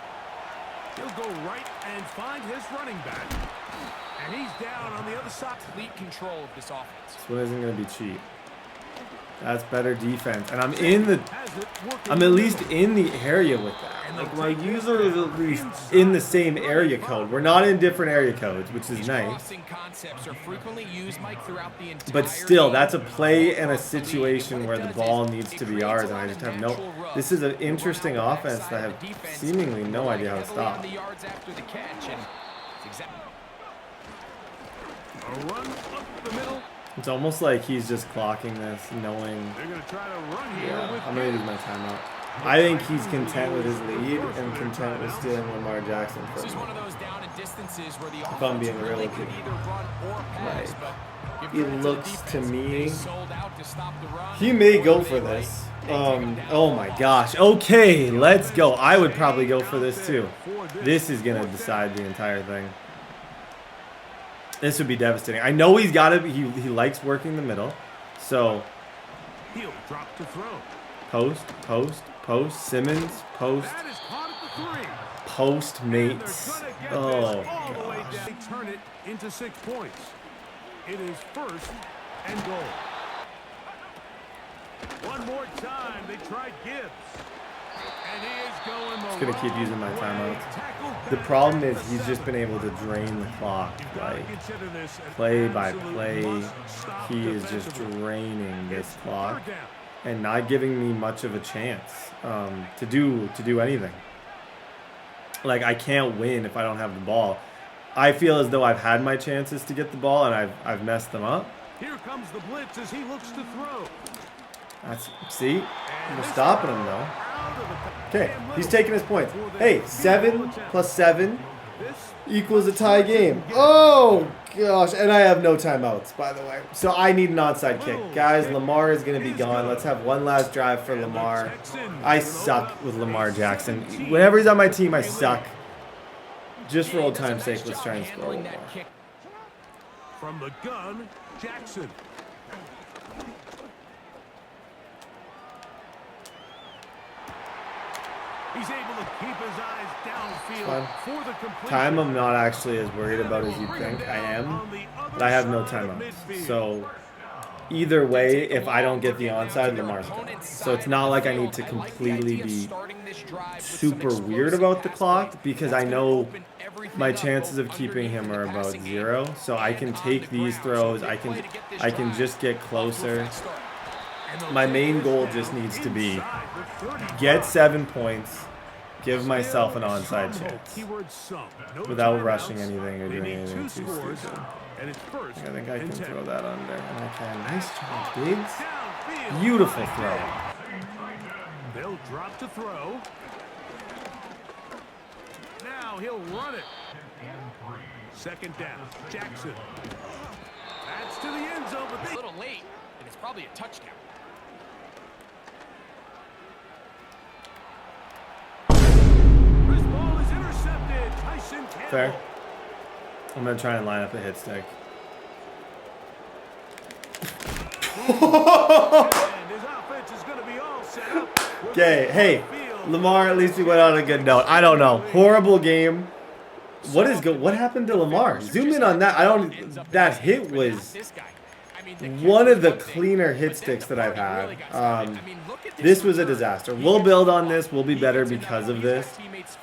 He'll go right and find his running back. And he's down on the other side. Complete control of this offense. This one isn't going to be cheap. That's better defense. And I'm at least in the area with that. Like, my user is at least in the same area code. We're not in different area codes, which is nice. But still, that's a play and a situation where the ball needs to be ours, and I just have no... This is an interesting offense that I have seemingly no idea how to stop. A run up the middle. It's almost like he's just clocking this, knowing... They're going to try to run here. Yeah, I'm going to use my timeout. I think he's content with his lead and content with stealing Lamar Jackson for him. If I'm being real with you. Right. It looks to me... He may go for this. Oh my gosh. Okay, let's go. I would probably go for this too. This is going to decide the entire thing. This would be devastating. I know he's got it. He likes working the middle. So... He'll drop to throw. Post, post, post, Simmons, post, post mates. Oh, gosh. They turn it into 6 points. It is 1st and goal. One more time, they tried Gibbs. And he is going just going to keep using my timeouts. The problem is he's just been able to drain the clock. Like, play by play, he is just draining this clock. And not giving me much of a chance to do anything. Like, I can't win if I don't have the ball. I feel as though I've had my chances to get the ball and I've messed them up. Here comes the blitz as he looks to throw. See, we're stopping him though. Okay, he's taking his points. Hey, 7 plus 7 equals a tie game. Oh gosh, and I have no timeouts, by the way. So I need an onside kick. Guys, Lamar is going to be gone. Let's have one last drive for Lamar. I suck with Lamar Jackson. Whenever he's on my team, I suck. Just for old time's sake, let's try and score one more. From the gun, Jackson. He's able to keep his eyes downfield for the completion. Time I'm not actually as worried about as you think I am, but I have no timeouts. So either way, if I don't get the onside, Lamar's gone. So it's not like I need to completely be super weird about the clock because I know my chances of keeping him are about 0. So I can take these throws. I can just get closer. My main goal just needs to be get 7 points, give myself an onside chance without rushing anything or doing anything too stupid. I think I can throw that under, and I can. Nice job, Biggs. Beautiful throw. They'll drop to throw. Now Now he'll run it. Second down. Jackson. That's to the end zone, but A little late, and it's probably a touchdown. this ball is intercepted. Tyson Campbell. Fair. I'm going to try and line up a hit stick. And his offense is going to be all set up. Okay, hey, Lamar, at least we went on a good note. I don't know. Horrible game. What happened to Lamar? Zoom in on that. That hit was one of the cleaner hit sticks that I've had. This was a disaster. We'll build on this. We'll be better because of this.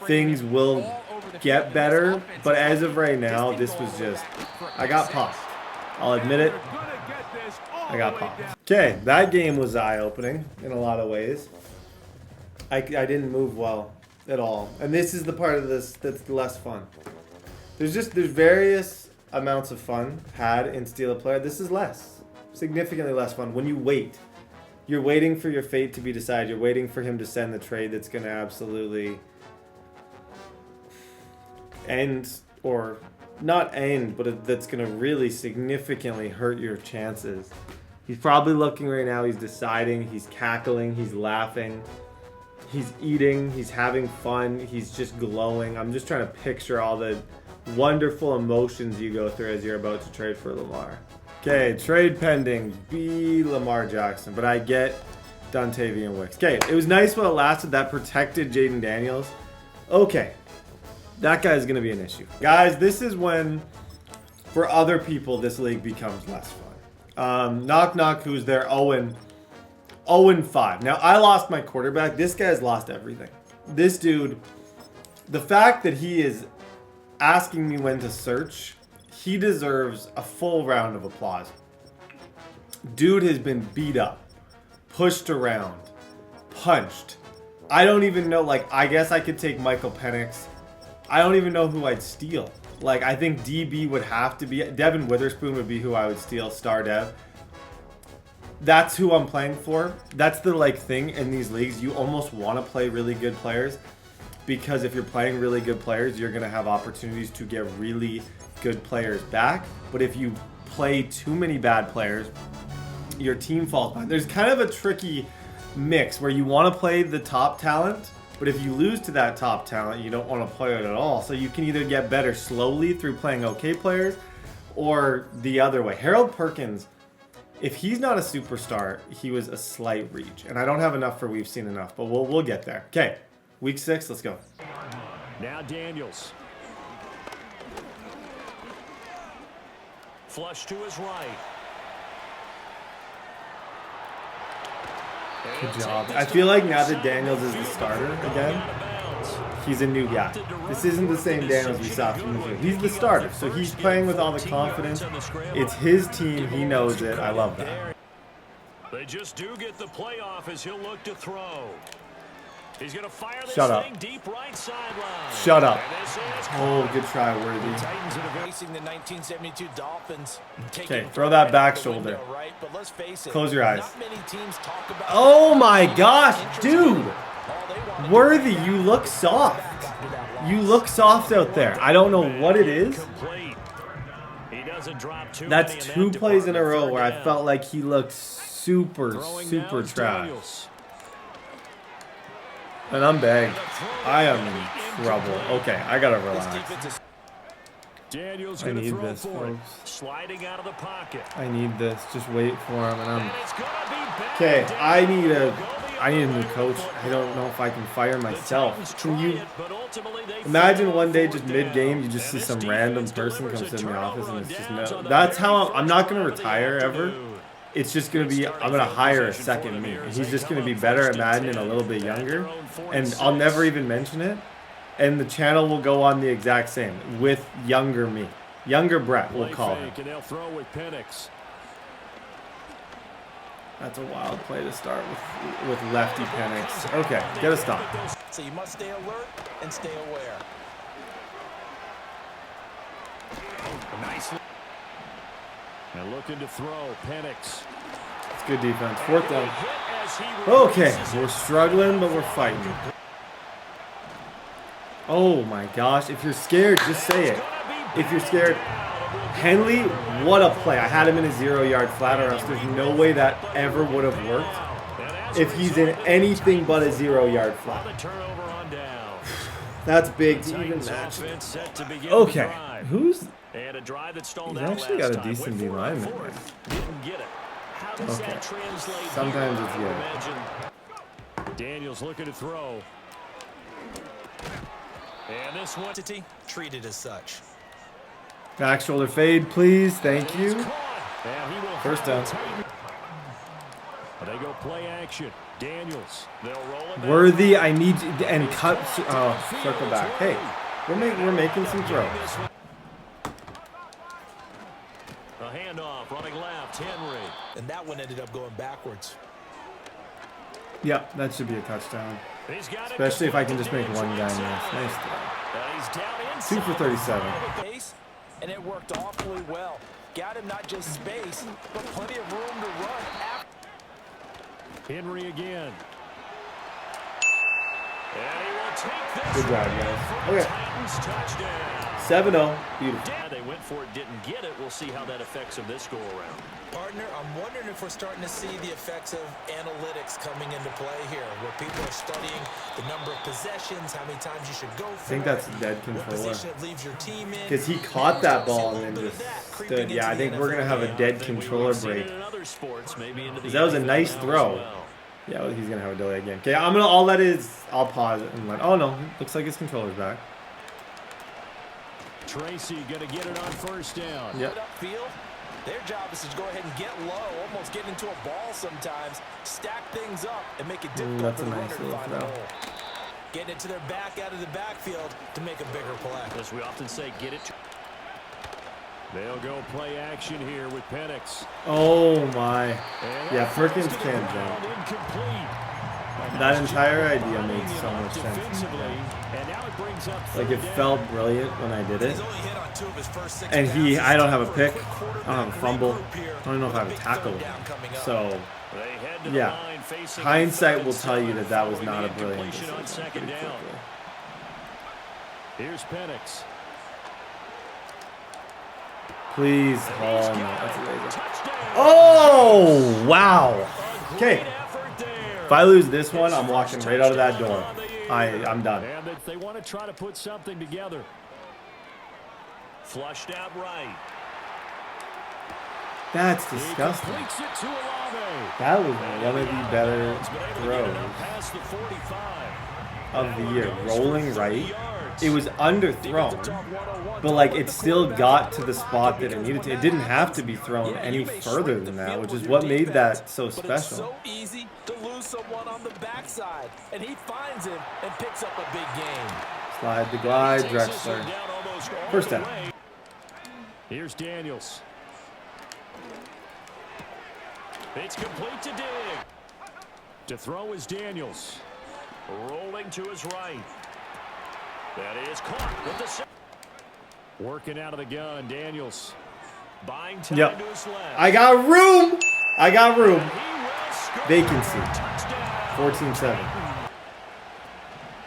Things will get better, but as of right now, this was just, I got popped. I'll admit it. I got popped. Okay, that game was eye-opening in a lot of ways. I didn't move well at all. And this is the part of this that's less fun. There's various amounts of fun had in Steal a Player. This is less. Significantly less fun. When you wait. You're waiting for your fate to be decided. You're waiting for him to send the trade that's going to absolutely end, or not end, but that's going to really significantly hurt your chances. He's probably looking right now. He's deciding. He's cackling. He's laughing. He's eating. He's having fun. He's just glowing. I'm just trying to picture all the wonderful emotions you go through as you're about to trade for Lamar. Okay, trade pending. Be Lamar Jackson. But I get Dontavian Wicks. Okay, it was nice while it lasted. That protected Jaden Daniels. Okay, that guy's going to be an issue. Guys, this is when, for other people, this league becomes less fun. Knock Knock, who's there, 0-5. Now, I lost my quarterback. This guy's lost everything. This dude, the fact that he is asking me when to search, he deserves a full round of applause. Dude has been beat up, pushed around, punched. I don't even know, I guess I could take Michael Penix. I don't even know who I'd steal. I think DB would have to be, Devin Witherspoon would be who I would steal, star dev. That's who I'm playing for. That's the thing in these leagues. You almost want to play really good players, because if you're playing really good players, you're going to have opportunities to get really good players back. But if you play too many bad players, your team falls behind. There's kind of a tricky mix where you want to play the top talent, but if you lose to that top talent, you don't want to play it at all. So you can either get better slowly through playing okay players, or the other way. Harold Perkins, if he's not a superstar, he was a slight reach. And I don't have enough for we've seen enough, but we'll get there. Okay, week 6, let's go. Now Daniels. Flush to his right. Good job. I feel like now that Daniels is the starter again, he's a new guy. This isn't the same Daniels we saw from the field. He's the starter, so he's playing with all the confidence. It's his team. He knows it. I love that. They just do get the playoff as he'll look to throw. He's going to fire this thing deep right sideline. Shut up. Oh, good try, Worthy. Titans are facing the 1972 Dolphins. Okay, throw that back shoulder. Right, but let's face it, close your eyes. not many teams talk about Oh my gosh, dude. Worthy, you look soft. You look soft out there. I don't know what it is. That's 2 plays in a row where I felt like he looked super trash. And I'm bagged. I am in trouble. Okay, I gotta relax. I need this, folks. Sliding out of the pocket. I need this. Just wait for him, and I'm okay. I need a new coach. I don't know if I can fire myself. Can you imagine one day, just mid-game, you just see some random person come sit in the office, and it's just no. That's how I'm not gonna retire ever. It's just going to be, I'm going to hire a second me. He's just going to be better at Madden and a little bit younger. And I'll never even mention it. And the channel will go on the exact same with younger me. Younger Brett, we'll call him. That's a wild play to start with lefty Penix. Okay, get a stop. So you must stay alert and stay aware. Nice. And looking to throw, Penix. It's good defense. 4th down. Okay, we're struggling, but we're fighting. Oh my gosh. If you're scared, just say it. If you're scared. Henley, what a play. I had him in a 0-yard flat, or else there's no way that ever would have worked if he's in anything but a 0-yard flat. That's big to even match. Okay. Who's... He's actually got a decent D lineman. Okay. Sometimes it's good. Daniels looking to throw. And this one treated as such. Back shoulder fade, please. Thank you. First down. They go play action. Daniels. They'll roll it. Worthy, I need and cut. Oh, circle back. Hey, we're making some throws. A handoff, running left, Henry. And that one ended up going backwards. Yep, that should be a touchdown. Especially if I can just make one guy miss. Nice throw. 2 for 37. And it worked awfully well. Got him not just space, but plenty of room to run. Henry again. And he will take this. Good job, guys. Okay. 7-0. Beautiful. Yeah, they went for it, didn't get it. We'll see how that affects them this go around. Partner, I'm wondering if we're starting to see the effects of analytics coming into play here, where people are studying the number of possessions, how many times you should go for it. I think that's dead controller. What position it leaves your team in. Because he caught that ball and then just stood. Yeah, I think we're going to have a dead controller break. Because that was a nice throw. Yeah, well, he's going to have a delay again. Okay, I'll pause it and let. Oh, no. Looks like his controller's back. Tracy going to get it on first down. Yep. Their job is to go ahead and get low, almost get into a ball sometimes, stack things up, and make it difficult for the runner to find a hole. Getting it to their back out of the backfield to make a bigger play. As we often say, get it. They'll go play action here with Penix. Oh, my. Yeah, Perkins can't jump. That entire idea made so much sense. Like, it felt brilliant when I did it. And I don't have a pick. I don't have a fumble. I don't know if I have a tackle. So, yeah. Hindsight will tell you that that was not a brilliant decision. Here's Penix. Please. Oh, no. That's amazing. Oh, wow. Okay. If I lose this one, I'm walking right out of that door. I'm done. And they want to try to put something together. Flushed out right. That's disgusting. That was one of the better throws of the year. Rolling right. It was underthrown, but like it still got to the spot that it needed to. It didn't have to be thrown any further than that, which is what made that so special. But it's so easy to lose someone on the backside, and he finds him and picks up a big gain. Slide the glide, Drexler. First down. Here's Daniels. It's complete to Dig. To throw is Daniels. Rolling to his right. That is caught with the working out of the gun. Daniels buying time to his left. I got room. I got room. Vacancy. 14-7.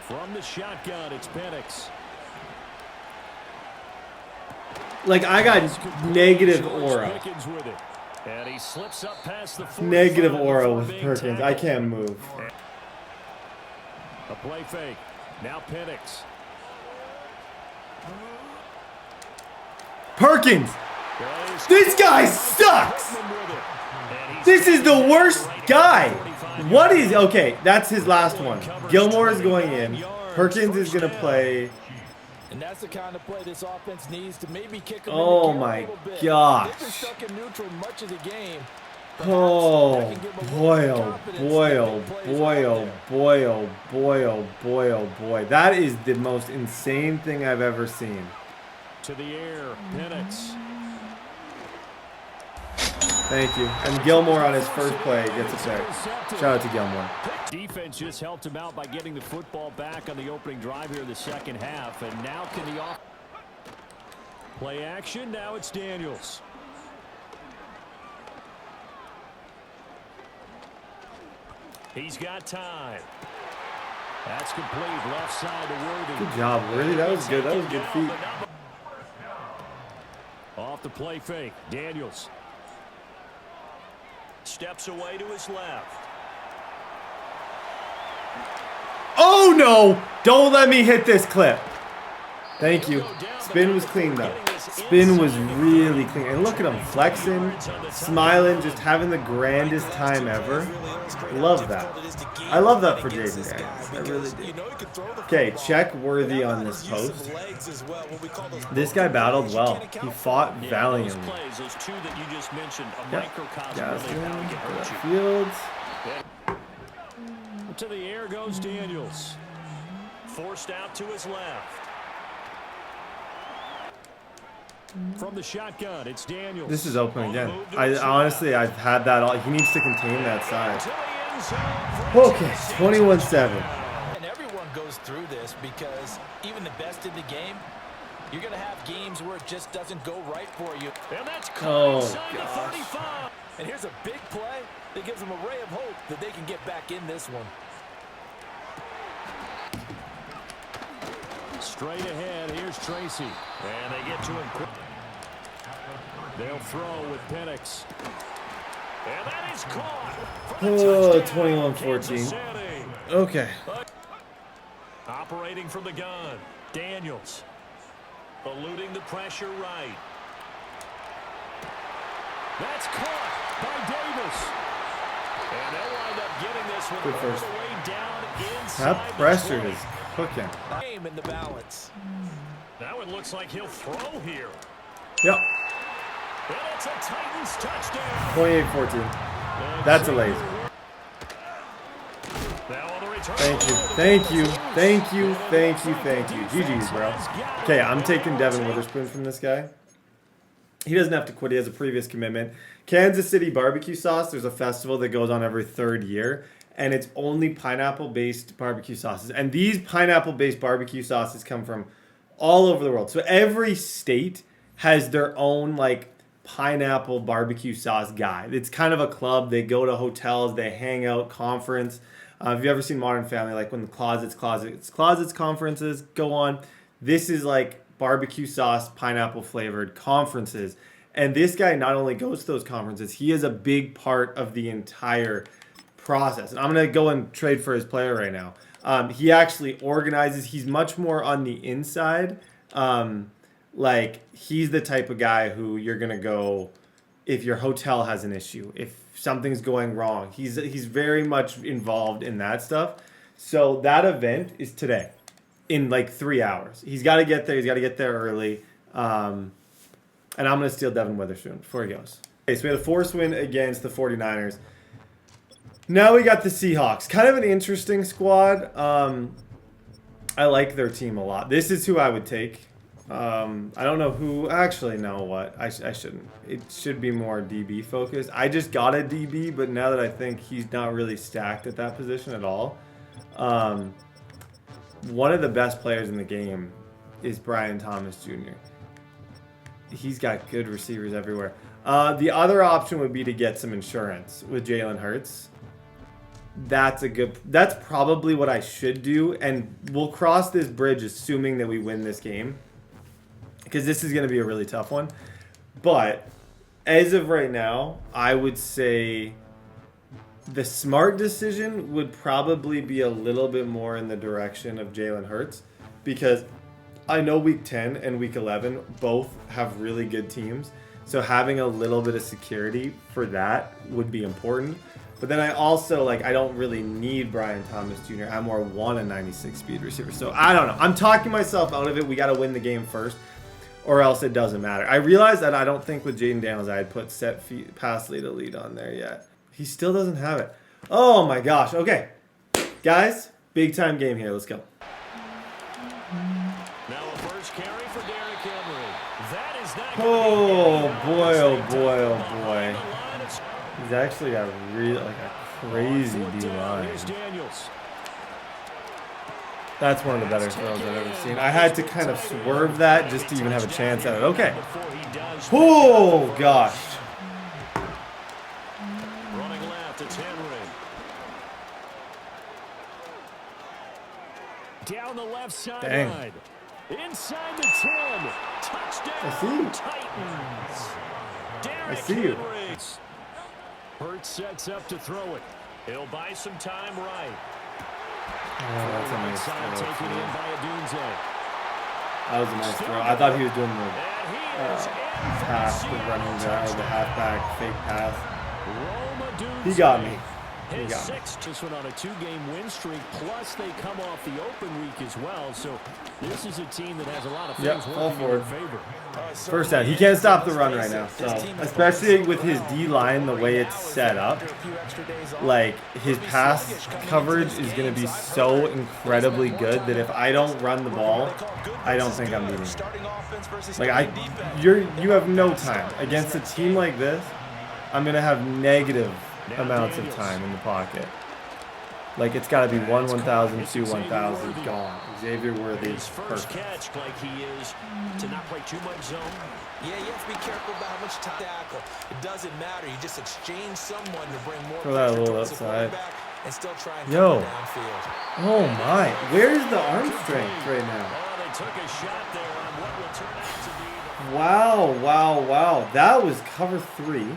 From the shotgun, it's Penix. Like I got negative aura. And he slips up past the negative aura with Perkins. I can't move. A play fake. Now Penix. Perkins! This guy sucks! This is the worst guy! What is... Okay, that's his last one. Gilmore is going in. Perkins is going to play... And that's the kind of play this offense needs to maybe kick him oh my gosh. They've been stuck in neutral much of the game. Oh boy, oh boy, oh boy, oh boy, oh boy, oh boy, oh boy. That is the most insane thing I've ever seen. To the air, Penix. Thank you. And Gilmore on his first play gets a sack. Shout out to Gilmore. Defense just helped him out by getting the football back on the opening drive here in the second half. And now can the play action? Now it's Daniels. He's got time. That's complete. Left side to Worthy. Good job, Worthy. That was good. That was good feet. Off the play fake. Daniels. Steps away to his left. Oh, no. Don't let me hit this clip. Thank you. Spin was clean, though. Spin was really clean. And look at him flexing, smiling, just having the grandest time ever. Love that. I love that for Jaden Daniels. I really do. Okay, check Worthy on this post. This guy battled well. He fought valiantly. Yep. Fields. To the air goes Daniels. Forced out to his left. From the shotgun, it's Daniels. This is open again. Honestly, I've had that all. He needs to contain that side. Okay, 21-7. And everyone goes through this because even the best in the game, you're going to have games where it just doesn't go right for you. And that's gosh. And here's a big play that gives them a ray of hope that they can get back in this one. Straight ahead, here's Tracy. And they get to him quick. They'll throw with Penix. And that is caught. Oh, 21-14. Okay. Operating from the gun. Daniels. Eluding the pressure right. That's caught by Davis. And they'll wind up getting this one good all first. the way down inside That pressure the 20. is cooking. Game in the balance. Now it looks like he'll throw here. Yep. And it's a Titans touchdown. 28-14. That's a laser. Now on the return. Thank you. Thank you. Thank you. Thank you. Thank you. GG's, bro. Okay, I'm taking Devin Witherspoon from this guy. He doesn't have to quit. He has a previous commitment. Kansas City barbecue sauce. There's a festival that goes on every third year. And it's only pineapple-based barbecue sauces. And these pineapple-based barbecue sauces come from all over the world. So every state has their own, like, pineapple barbecue sauce guy. It's kind of a club. They go to hotels. They hang out, conference. Have you ever seen Modern Family? Like when the closets conferences go on. This is like barbecue sauce, pineapple-flavored conferences. And this guy not only goes to those conferences, he is a big part of the entire process. And I'm going to go and trade for his player right now. He actually organizes. He's much more on the inside. Like, he's the type of guy who you're going to go if your hotel has an issue, if something's going wrong. He's very much involved in that stuff. So that event is today in like 3 hours. He's got to get there. He's got to get there early. And I'm going to steal Devin Witherspoon before he goes. Okay, so we had a forced win against the 49ers. Now we got the Seahawks. Kind of an interesting squad. I like their team a lot. This is who I would take. I don't know who. Actually, no, what? I shouldn't. It should be more DB focused. I just got a DB, but now that I think he's not really stacked at that position at all. One of the best players in the game is Brian Thomas Jr. He's got good receivers everywhere. The other option would be to get some insurance with Jalen Hurts. That's probably what I should do, and we'll cross this bridge assuming that we win this game, because this is going to be a really tough one. But as of right now, I would say the smart decision would probably be a little bit more in the direction of Jalen Hurts, because I know Week 10 and Week 11 both have really good teams, so having a little bit of security for that would be important. But then I also, I don't really need Brian Thomas Jr. I more want a 96 speed receiver. So I don't know. I'm talking myself out of it. We got to win the game first, or else it doesn't matter. I realize that I don't think with Jaden Daniels I had put set pass lead elite on there yet. He still doesn't have it. Oh my gosh. Okay. Guys, big time game here. Let's go. Now a first carry for Derrick Henry. That is not Oh boy, oh boy, oh boy. He's actually got a crazy D-line. That's one of the better throws I've ever seen. I had to kind of swerve that just to even have a chance at it. Okay. Oh, gosh. Running left, it's Henry. left Dang. sideline. Inside the 10. Touchdown, I see you. Titans. I see you. Henry. Hurts sets up to throw it. He'll buy some time right. Oh, that's a nice Side throw. taken in by Adunze. That was a nice throw. I thought he was doing the And he is in for pass, the Seattle. running back, or the halfback fake pass. Rome Adunze. He got me. He His got me. sixth. This one on a 2-game win streak, plus they come off the open week as well. So this is a team that has a lot of things Yep, all working in their forward. favor. First down. He can't stop the run right now. So, especially with his D-line, the way it's set up, like, his pass coverage is going to be so incredibly good that if I don't run the ball, I don't think I'm beating him. Like, you have no time. Against a team like this, I'm going to have negative amounts of time in the pocket. Like, it's got to be 1,000, 2, 1,000, gone. Xavier Worthy, His first perfect. catch, like he is, to not play too much zone. Yeah, you have to be careful about how much time tackle. It doesn't matter. You just exchange someone to bring more Throw that a pressure little towards the outside. quarterback and still try and Yo. cover downfield. Oh my, where's the arm strength right now? Oh, they took a shot there on what will turn out to be the Wow, wow, wow. That was cover 3.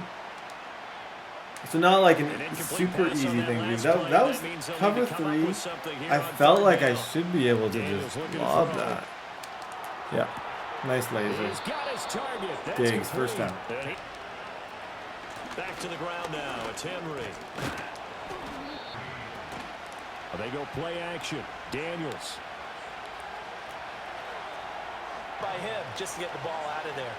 So not like a super easy thing. Dude. That was cover 3. I felt like I should be able to just lob that. Yeah, nice laser. He's got his target. That's Diggs, complete. first down. Back to the ground now. It's Henry. They go play action. Daniels. By him, just to get the ball out of there.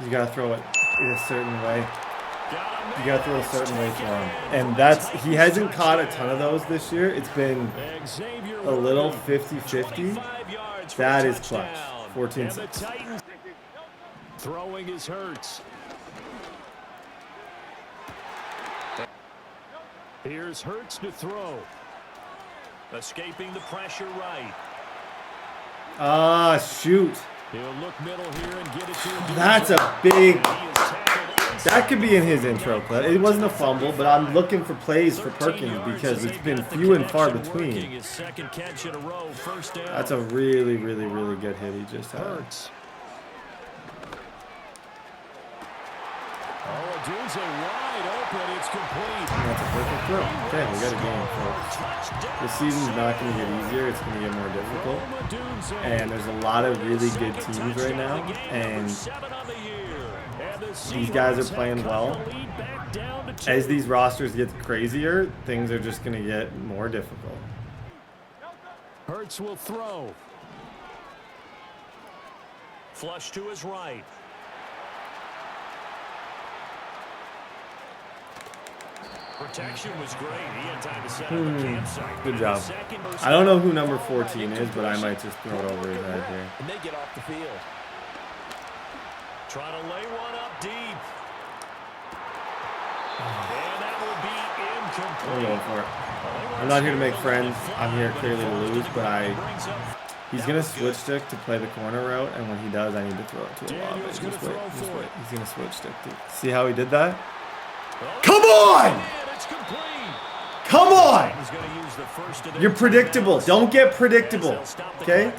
You gotta throw it in a certain way. Got You gotta throw a certain way for him. And he hasn't caught a ton of those this year. It's been Xavier a little Worthy, 50-50. 25 yards for That a is clutch. touchdown. 14-6. And the Titans throwing his Hurts. Here's Hurts to throw. Escaping the pressure right. Ah, shoot. He'll look middle here and get it to him. That's a big... He is tackled inside. That could be in his intro clip. It wasn't a fumble, but I'm looking for plays for 13 Perkins yards because as it's they've been got the few and far connection working. between. His second catch in a row, first down. That's a really, really, really good hit he just had. Hurts. Oh, Adunze wide open. It's complete. That's a perfect throw. Okay, we got a game, folks. This season's not going to get easier. It's going to get more difficult. And there's a lot of really good teams right now. And these guys are playing well. As these rosters get crazier, things are just going to get more difficult. Hurts will throw. Flush to his right. Protection was great. He had time to set up a campsite. Good job. I don't know who number 14 is, but I might just throw it over his head here. And they get off the field. Trying to lay one up deep. And that will be I'm incomplete. going for it. I'm not here to make friends. I'm here clearly to lose, but he's going to switch stick to play the corner route, and when he does, I need to throw it to a lob. Just wait, just wait. He's going to switch stick. See how he did that? Come on! Come on! You're predictable. Don't get predictable. Okay?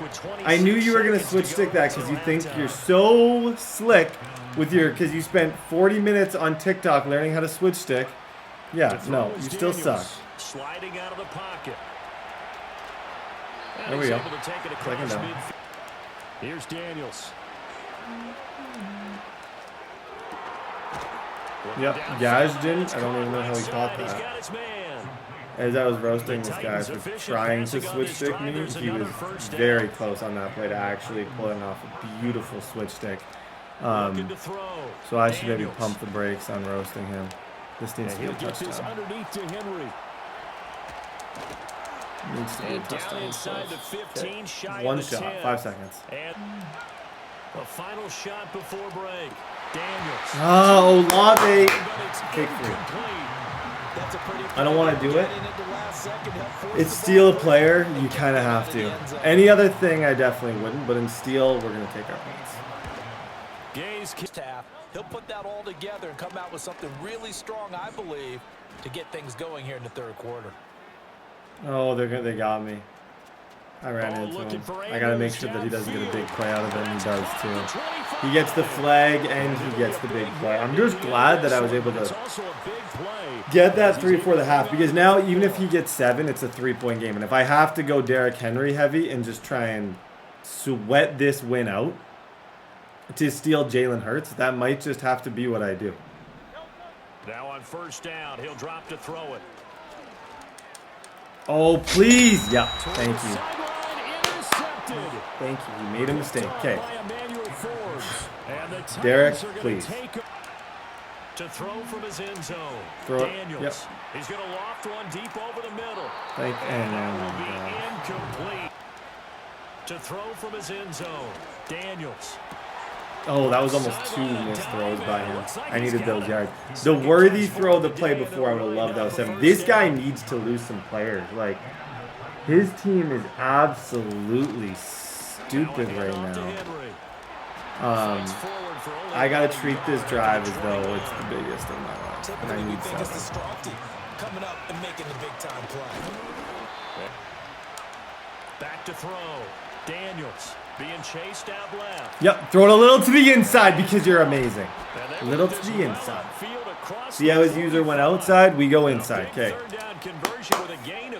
I knew you were going to switch stick that because you think you're so slick with because you spent 40 minutes on TikTok learning how to switch stick. Yeah, no, you still suck. Sliding out of the pocket. There we go. Second down. Here's Daniels. Yep, Gajden, I don't even know how he caught that. As I was roasting this guy for trying to switch stick me, he was very close on that play to actually pulling off a beautiful switch stick. So I should maybe pump the brakes on roasting him. This needs to be a touchdown. Needs to be a touchdown. Okay. One shot, 5 seconds. The final shot before break. Daniels. Oh, Olave. Take 3. I don't want to do it. It's steal a player, you kind of have to. Any other thing, I definitely wouldn't, but in steal, we're going to take our points. He'll put that all together and come out with something really strong, I believe, to get things going here in the third quarter. Oh, they got me. I ran into him. I gotta make sure that he doesn't get a big play out of it, and he does too. He gets the flag and he gets the big play. I'm just glad that I was able to get that 3 for the half, because now even if he gets 7, it's a 3-point game. And if I have to go Derrick Henry heavy and just try and sweat this win out to steal Jalen Hurts, that might just have to be what I do. Now on first down, he'll drop to throw it. Oh, please. Yeah, thank you. Thank you. He made a mistake. Okay. Derek, please. To throw from his end zone. Throw it. Daniels. Yep. He's going to loft one deep over the middle. And Will be incomplete. To throw from his end zone. Daniels. oh, that was almost 2 missed throws by him. I needed those yards. The worthy throw, the play before, I would have loved that was 7. This guy needs to lose some players. Like, his team is absolutely stupid right now. I gotta treat this drive as though it's the biggest in my life, and I need something. Coming up and making the big time play. Back to throw. Daniels being chased out left. Yep, throw it a little to the inside because you're amazing. A little to the inside. See how his user went outside? We go inside. Okay.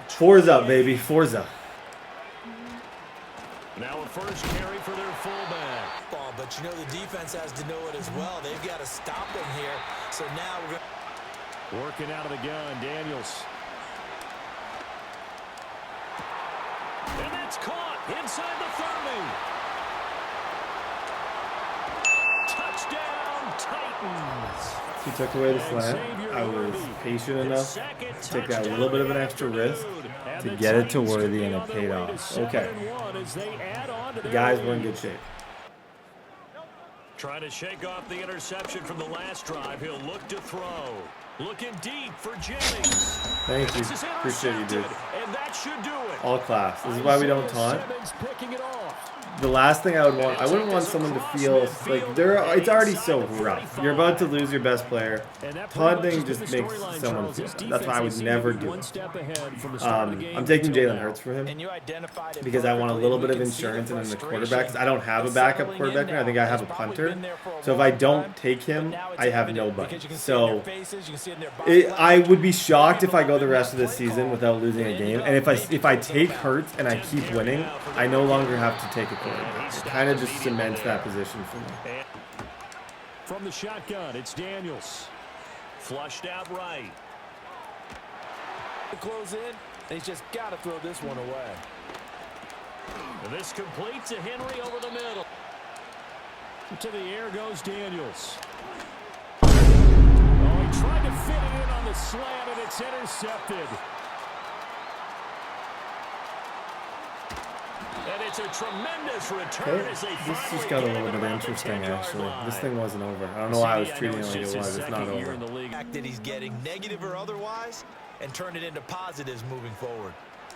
Forza, baby. Forza. Now a first carry for their fullback. Ball, but you know the defense has to know it as well. They've got to stop them here. So now we're going working out of the gun, Daniels. And that's caught inside the 30. Touchdown, Titans. He took away the slant. I was patient enough to take that little bit of an extra risk to get it to Worthy, and it paid off. Okay. The guys were in good shape. Trying to shake off the interception from the last drive. He'll look to throw. Looking deep for Jennings. Thank you. Appreciate you, dude. And that should do it. All class. This is why we don't taunt. The last thing I wouldn't want someone to feel like it's already so rough. You're about to lose your best player. Taunting just makes someone feel bad. That's why I would never do it. I'm taking Jalen Hurts for him because I want a little bit of insurance in the quarterback, because I don't have a backup quarterback now. I think I have a punter. So if I don't take him, I have nobody. So I would be shocked if I go the rest of the season without losing a game. And if I take Hurts and I keep winning, I no longer have to take a quarterback. It kind of just cements that position for me. From the shotgun, it's Daniels. Flushed out right. close in. He's just got to throw this one away. And this complete to Henry over the middle. To the air goes Daniels. Oh, he tried to fit it in on the slant, and it's intercepted. And it's a tremendous return as they this just got a little bit interesting, actually. This thing wasn't over. I don't know why I was treating it like it was. It's not over. The fact that he's getting negative or otherwise and turn it into positives moving forward.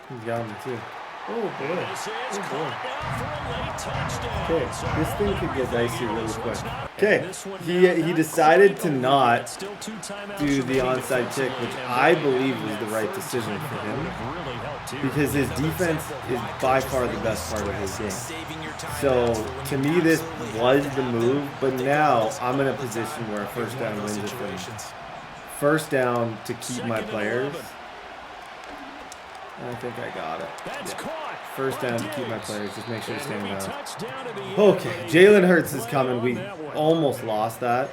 He's got him, too. Oh, boy. Oh, boy. Okay, this thing could get dicey really quick. Okay, he decided to not do the onside kick, which I believe was the right decision for him, because his defense is by far the best part of his game. So, to me, this was the move, but now I'm in a position where a first down wins it for me. First down to keep my players. I think I got it. Yeah. First down to keep my players. Just make sure to stand down. Okay, Jalen Hurts is coming. We almost lost that.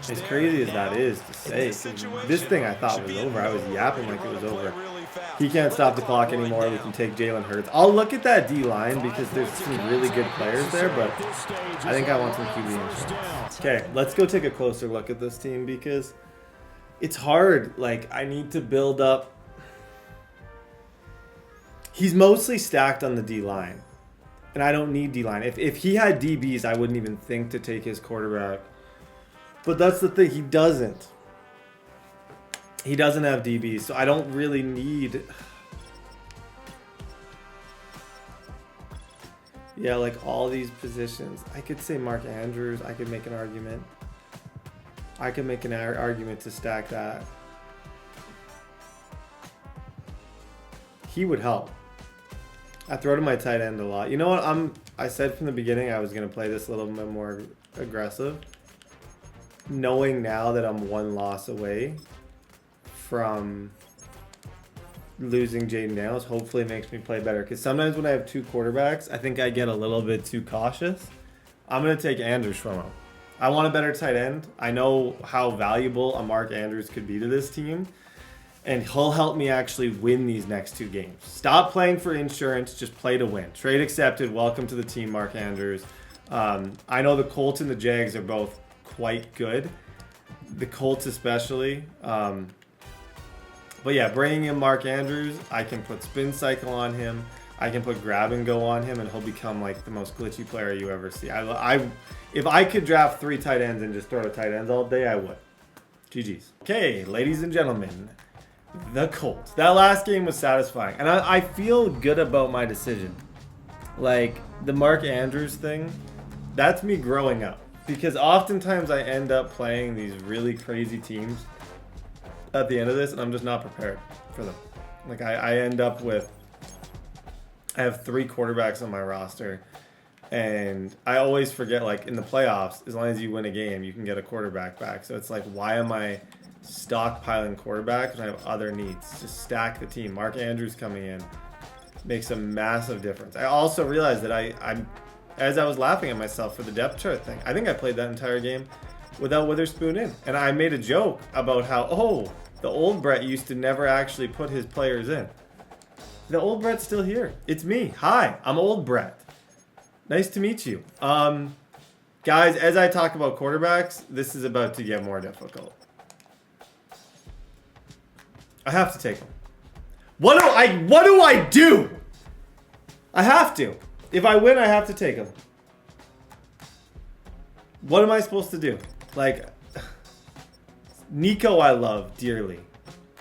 As crazy as that is to say, this thing I thought was over. I was yapping like it was over. He can't stop the clock anymore. We can take Jalen Hurts. I'll look at that D-line because there's some really good players there, but I think I want some QB insurance. Okay, let's go take a closer look at this team because it's hard. Like, I need to build up. He's mostly stacked on the D-line, and I don't need D-line. If he had DBs, I wouldn't even think to take his quarterback. But that's the thing. He doesn't. He doesn't have DBs, so I don't really need... Yeah, like all these positions. I could say Mark Andrews. I could make an argument. I could make an argument to stack that. He would help. I throw to my tight end a lot. You know what? I said from the beginning I was going to play this a little bit more aggressive. Knowing now that I'm one loss away from losing Jaden Daniels, hopefully makes me play better. Because sometimes when I have two quarterbacks, I think I get a little bit too cautious. I'm going to take Andrews from him. I want a better tight end. I know how valuable a Mark Andrews could be to this team. And he'll help me actually win these next two games. Stop playing for insurance. Just play to win. Trade accepted. Welcome to the team, Mark Andrews. I know the Colts and the Jags are both quite good. The Colts especially. But yeah, bringing in Mark Andrews, I can put spin cycle on him. I can put grab and go on him, and he'll become like the most glitchy player you ever see. If I could draft 3 tight ends and just throw to tight ends all day, I would. GG's. Okay, ladies and gentlemen, the Colts. That last game was satisfying, and I feel good about my decision. Like, the Mark Andrews thing, that's me growing up. Because oftentimes I end up playing these really crazy teams at the end of this, and I'm just not prepared for them. Like, I end up with... I have 3 quarterbacks on my roster, and I always forget, like, in the playoffs, as long as you win a game, you can get a quarterback back. So it's like, why am I stockpiling quarterbacks when I have other needs? Just stack the team. Mark Andrews coming in makes a massive difference. I also realized that I'm as I was laughing at myself for the depth chart thing, I think I played that entire game without Witherspoon in. And I made a joke about how, the old Brett used to never actually put his players in. The old Brett's still here. It's me. Hi, I'm old Brett. Nice to meet you. Guys, as I talk about quarterbacks, this is about to get more difficult. I have to take him. What do I do? I have to. If I win, I have to take him. What am I supposed to do? Like, Nico I love dearly.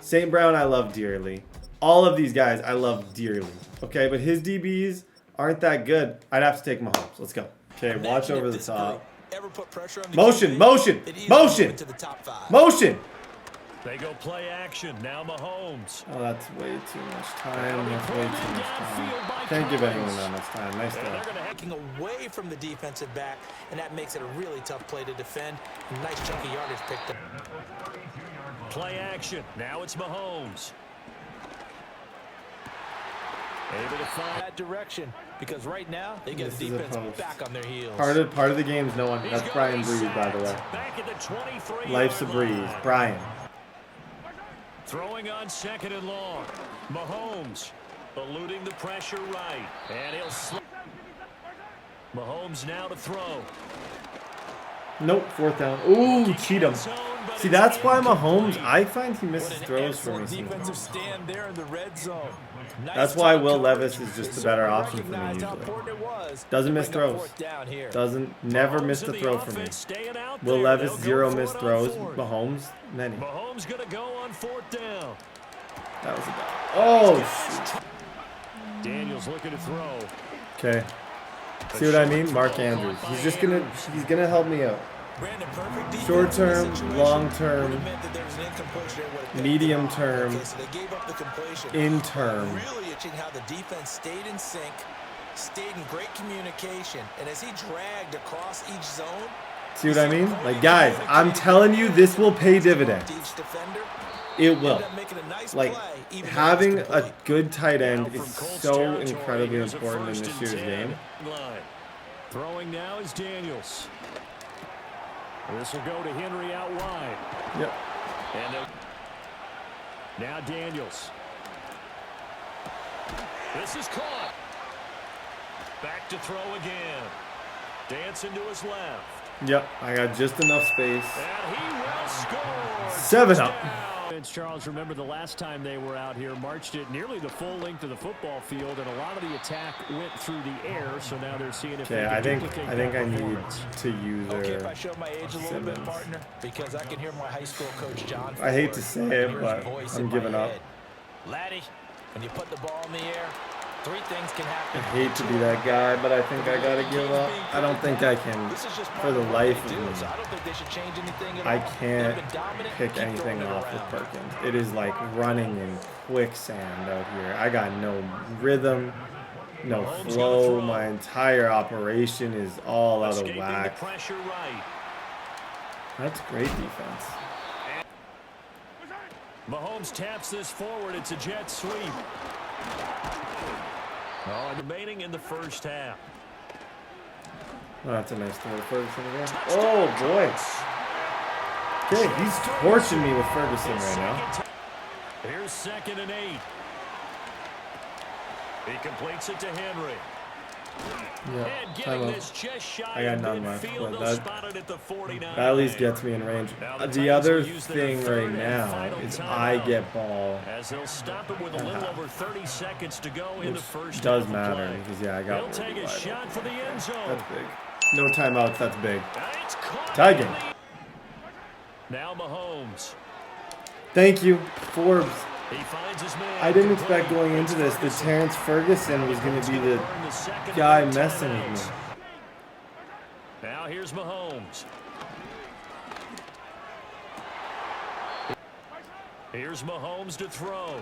St. Brown I love dearly. All of these guys I love dearly. Okay, but his DBs aren't that good. I'd have to take Mahomes. Let's go. Okay, watch over the top. Motion, motion, motion, motion. They go play action. Now Mahomes. Oh, that's way too much time. That's way too much time. Can't give anyone that much time. Nice throw. Taking away from the defensive back, and that makes it a really tough play to defend. Nice chunky yardage picked up. Play action. Now it's Mahomes. Able to find that direction, because right now they get the defense back on their heels. Part of the game's no one. That's Brian Breeze, by the way. Life's a breeze. Brian. Throwing on 2nd and long. Mahomes eluding the pressure right. And he'll slip. Mahomes now to throw. Nope, 4th down. Ooh, cheat him. See, that's why Mahomes, I find he misses throws for me sometimes. That's why Will Levis is just the better option for me usually. Doesn't miss throws. Never missed a throw for me. Will Levis, 0 missed throws. Mahomes, many. Mahomes gonna go on 4th down. That was a bad. Oh, shoot. Daniels looking to throw. Okay. See what I mean? Mark Andrews. He's gonna help me out. Short term, long term, medium term, in term. Really itching how the defense stayed in sync, stayed in great communication, and as he dragged across each zone. See what I mean? Like, guys, I'm telling you, this will pay dividends. It will. Like, having a good tight end is so incredibly important in this year's game. Throwing now is Daniels. This will go to Henry out wide. Yep. And now Daniels. This is caught. Back to throw again. Dancing to his left. Yep, I got just enough space. And he will score. 7 up. Charles, remember the last time they were out here, marched it nearly the full length of the football field, and a lot of the attack went through the air. So now they're seeing if they can duplicate I think I need to use Okay, if I show my age a little bit, partner, because I can hear my high school coach John. I hate to say it, but I'm giving up. Laddie, when you put the ball in the air, 3 things can happen. I hate to be that guy, but I think I gotta give up. I don't think I can, for the life of me. I can't pick anything off with Perkins. It is like running in quicksand out here. I got no rhythm. no Mahomes gonna flow. throw. My entire operation is all out of Escaping the whack. pressure right. That's great defense. Mahomes taps this forward. It's a jet sweep. Oh, and remaining in the first half. Oh, that's a nice throw to Ferguson again. Oh, boy. Okay, he's torching me with Ferguson right now. Here's 2nd and 8. He completes it to Henry. Yeah, And getting timeout. this just shy I got of none left, midfield, but they'll spot it at the 49. that at least gets me in range. Now The Titans other will use their thing third right and now final is timeout, I get ball, as they'll stop it with a little over 30 seconds to go in the which first does half of matter play. because, yeah, I got He'll really take a wide shot open. for the end zone. That's big. No timeouts, that's big. It's caught Tagging. in the- Now Mahomes. Thank you, Forbes. He finds his man. I didn't expect going into this that Terrence Ferguson was going to be the guy messing with me. Now here's Mahomes. Here's Mahomes to throw.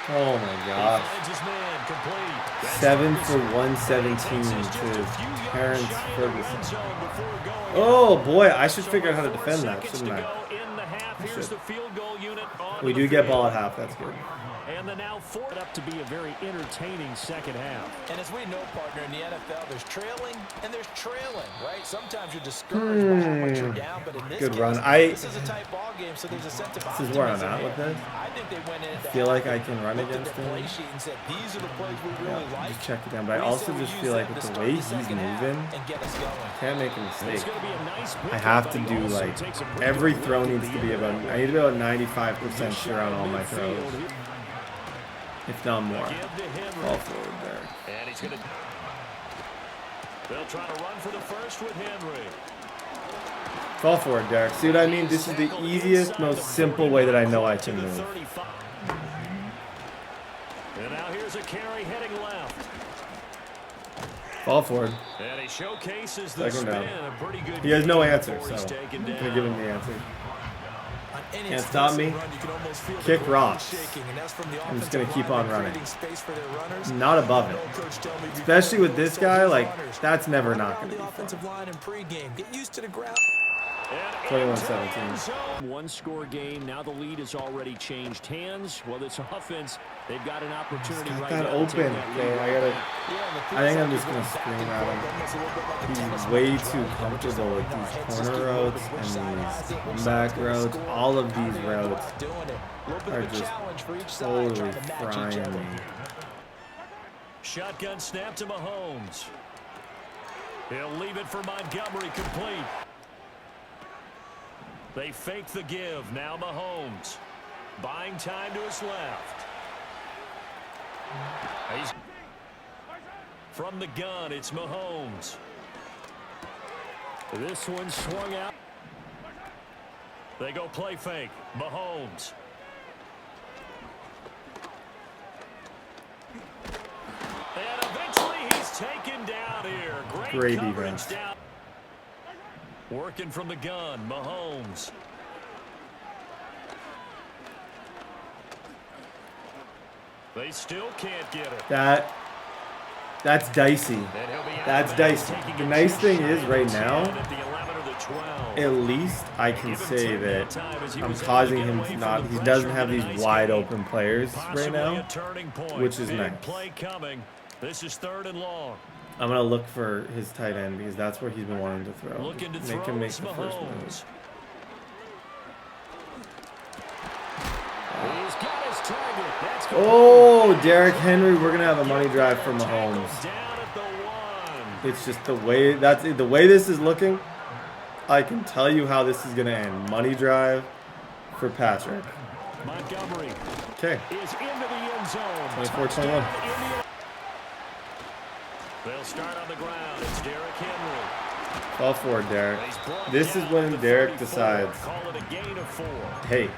Oh my gosh. Finds his man complete. That's 7 for Ferguson. 117 Takes us just a to few yards Terrence shy of the Ferguson. end zone before going Oh boy, I should So figure out how to with 4 defend that, seconds shouldn't to I? go in the half. Here's should. the field goal unit on We the do get field. ball at half, that's good. And the now forward up to be a very entertaining second half. And as we know, partner, in the NFL, there's trailing and there's trailing, right? Sometimes you're discouraged by how much you're down, but in this Good case, run. this is a tight ball game, so there's a sense of This is where I'm optimism at with here. this. I think they went in at the Feel like half I can run looked at against their play him. sheet and said, these are the plays we really Yeah, like. just check it down. But I We also say we just use feel like them with to the start way the he's second half moving, and get us going. can't make a It's mistake. going to be a nice I pickup, have but to he do also like takes a pretty every good throw look at needs the to be end about. zone. I need to be about 95% Just sure shy on of all my midfield. throws, if not more. Give to Henry. Ball forward there. And he's going to... They'll try to run for the first with Henry. Fall forward, Derek. See what I mean? This is the easiest, most simple way that I know I can move. And now here's a carry heading left. Fall forward. And he showcases the Second spin. down. A pretty good He has no gain answer, before so he's I'm taken going to down. give him the answer. On any Can't stop me. explosive run, you can almost feel the Kick ground rocks. shaking, and that's from the I'm just offensive gonna keep on linemen running. creating space for their runners. Not above it. I know Coach told me before Especially with this so guy, these like, runners, that's never run not around going to the be offensive fun. line in pregame. Get used to the ground. 21-17. One score game. Now the lead has already changed hands. Well, this offense, they've got an opportunity Got right that now to take open. that Okay, lead. I gotta. Yeah, I think I'm just gonna scream at him. He's way too comfortable with these corner routes and these comeback routes. All of these routes are just totally frying me. Shotgun snap to Mahomes. He'll leave it for Montgomery complete. They fake the give. Now Mahomes. Buying time to his left. He's from the gun. It's Mahomes. This one swung out. They go play fake. Mahomes. And eventually he's taken down here. Great coverage defense. down. Working from the gun. Mahomes. They still can't get it. That's dicey. And he'll be out That's of bounds, dicey. taking The a nice cheap thing shot is at right the now, 10 at the 11 or the 12. at least I can Give him say 10 that time as he I'm was able to causing get him away to from not. the He pressure doesn't of have a these nice wide game. open players right Possibly now, a turning point. which is Big nice. play coming. This is 3rd and long. I'm gonna look for his tight end because that's where he's been wanting to throw. Looking to Make throw him make is the first Mahomes. move. He's got his target. That's Oh, Derrick Henry, we're gonna have a money drive for Mahomes. Tackle down at the 1. It's just the way this is looking. I can tell you how this is gonna end. Money drive for Patrick. Montgomery Okay, is into the end zone. 24-21. They'll start on the ground. It's Derrick Henry. Fall forward, Derrick. He's brought This is down when to Derrick 34. decides, Call it a gain of 4. hey,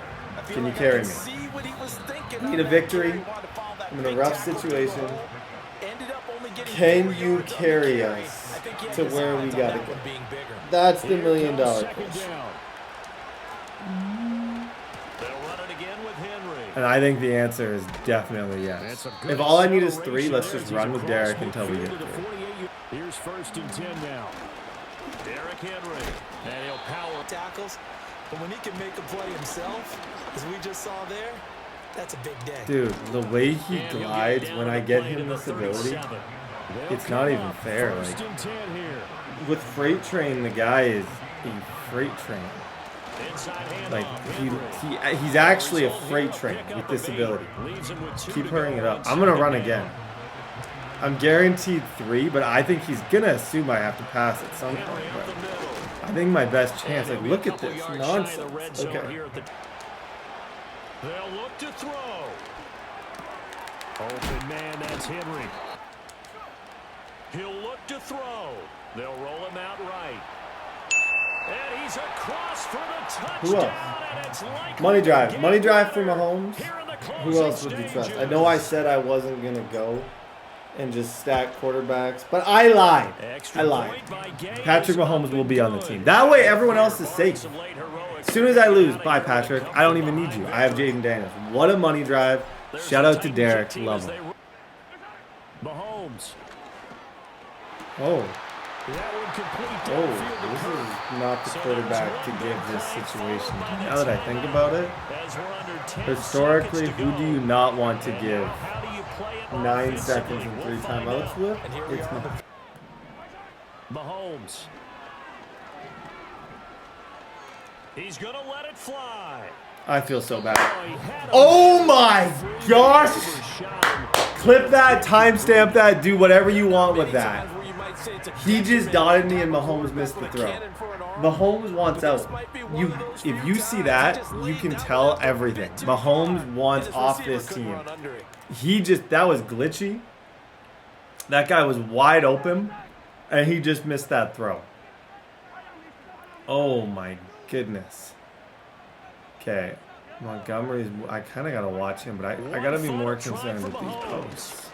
can you carry me? Need a victory. I'm in a rough situation. Can you carry us to where we gotta go? That's the $1 million Second question. down. They'll run it again with Henry. And I think the answer is definitely yes. If all I need is 3, let's just run with Derek until we get 3. Here's 1st and 10 now. Derrick Henry. And he'll power tackles. But when he can make a play himself, as we just saw there, that's a big day. Dude, the way he glides when I get him this ability, it's not even fair. Like, with Freight Train, the guy is a freight train. Like, he's actually a freight train with this ability. Keep hurrying it up. I'm going to run again. I'm guaranteed 3, but I think he's going to assume I have to pass at some point. But I think my best chance, like, look at this nonsense. Okay. They'll look to throw. Open man, that's Henry. He'll look to throw. They'll roll him out right. And he's across for the touchdown. Who else? Money drive. Money drive for Mahomes. Who else would you trust? I know I said I wasn't going to go and just stack quarterbacks, but I lied. I lied. Patrick Mahomes will be on the team. That way everyone else is safe. As soon as I lose, bye Patrick. I don't even need you. I have Jaden Daniels. What a money drive. Shout out to Derek. Love him. Mahomes. Oh. Oh, this is not the quarterback to give this situation. Now that I think about it, historically, who do you not want to give 9 seconds and 3 timeouts with? It's Mahomes. He's gonna let it fly. I feel so bad. Oh my gosh! Clip that, timestamp that, do whatever you want with that. He just dotted me and Mahomes missed the throw. Mahomes wants out. If you see that, you can tell everything. Mahomes wants off this team. That was glitchy. That guy was wide open, and he just missed that throw. Oh my goodness. Okay. Montgomery's, I kind of got to watch him, but I got to be more concerned with these posts.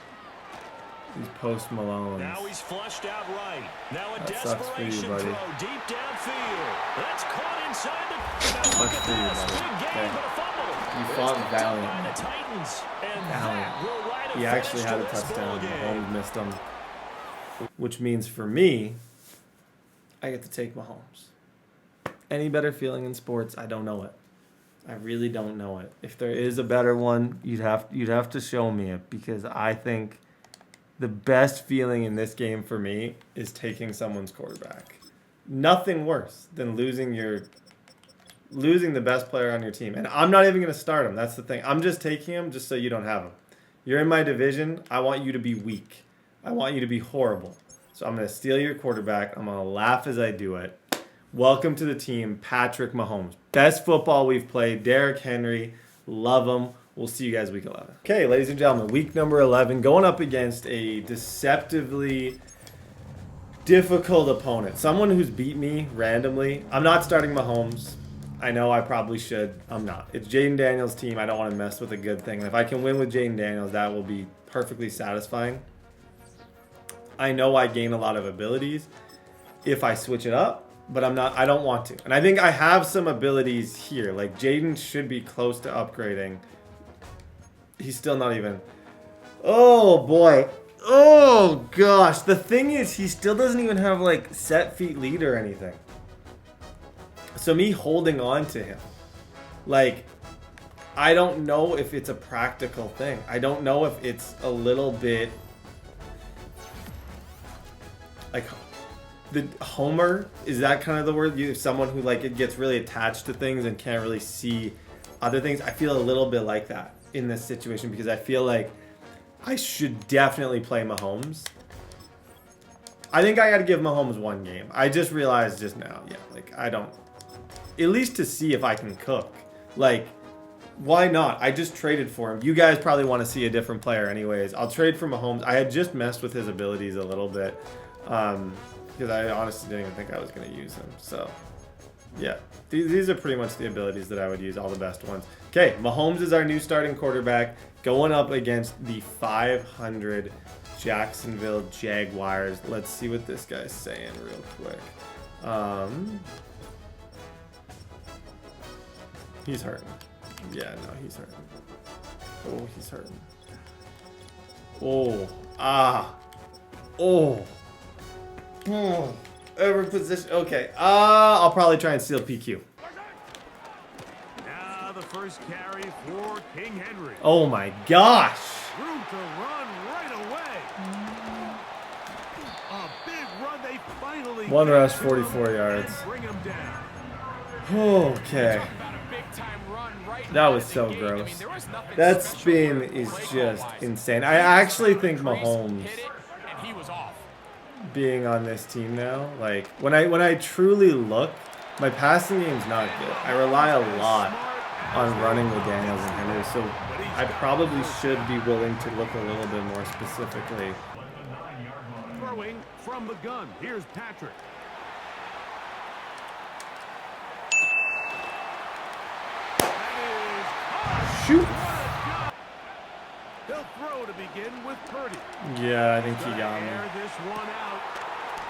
These post Malones. Now he's flushed out right. Now a that sucks for you, buddy. Deep downfield. That's caught inside the. Sucks for you, buddy. Okay. You fought valiantly. Valiant. He actually had a touchdown. Mahomes missed him. Which means for me, I get to take Mahomes. Any better feeling in sports? I don't know it. I really don't know it. If there is a better one, you'd have to show me it, because I think the best feeling in this game for me is taking someone's quarterback. Nothing worse than losing the best player on your team. And I'm not even going to start him. That's the thing. I'm just taking him just so you don't have him. You're in my division. I want you to be weak. I want you to be horrible. So I'm going to steal your quarterback. I'm going to laugh as I do it. Welcome to the team, Patrick Mahomes. Best football we've played. Derrick Henry. Love him. We'll see you guys week 11. Okay, ladies and gentlemen, week number 11, going up against a deceptively difficult opponent. Someone who's beat me randomly. I'm not starting Mahomes. I know I probably should. I'm not. It's Jaden Daniels' team. I don't want to mess with a good thing. And if I can win with Jaden Daniels, that will be perfectly satisfying. I know I gain a lot of abilities if I switch it up, but I don't want to. And I think I have some abilities here. Like, Jaden should be close to upgrading. He's still not even. Oh, boy. Oh, gosh. The thing is, he still doesn't even have, like, set feet lead or anything. So me holding on to him, like, I don't know if it's a practical thing. I don't know if it's a little bit, like, the homer, is that kind of the word? Someone who, like, it gets really attached to things and can't really see other things. I feel a little bit like that in this situation, because I feel like I should definitely play Mahomes. I think I got to give Mahomes one game. I just realized just now, yeah, like, I don't, at least to see if I can cook. Like, why not? I just traded for him. You guys probably want to see a different player anyways. I'll trade for Mahomes. I had just messed with his abilities a little bit, because I honestly didn't even think I was going to use him. So, yeah, these are pretty much the abilities that I would use, all the best ones. Okay, Mahomes is our new starting quarterback, going up against the 500 Jacksonville Jaguars. Let's see what this guy's saying real quick. He's hurting. Yeah, no, he's hurting. Oh, he's hurting. Oh. Ah. Oh. Every position. Okay. I'll probably try and steal PQ. Now the first carry for King Henry. Oh my gosh. Room to run right away. A big run. They finally One get rush, to 44 him yards. and bring him down. Okay. Talk about a big-time run right That out was of the so gate. gross. I mean, there was nothing That special spin here is break just ball-wise. insane. I actually think Mahomes Hit it, and he was off. being on this team now, like when I truly look, my passing game's not good. I rely a lot on running with Daniels and Henry, so I probably should be willing to look a little bit more specifically. Throwing from the gun. Here's Patrick. Shoot. They'll throw to begin with Purdy. Yeah, I think he got me. Air this one out.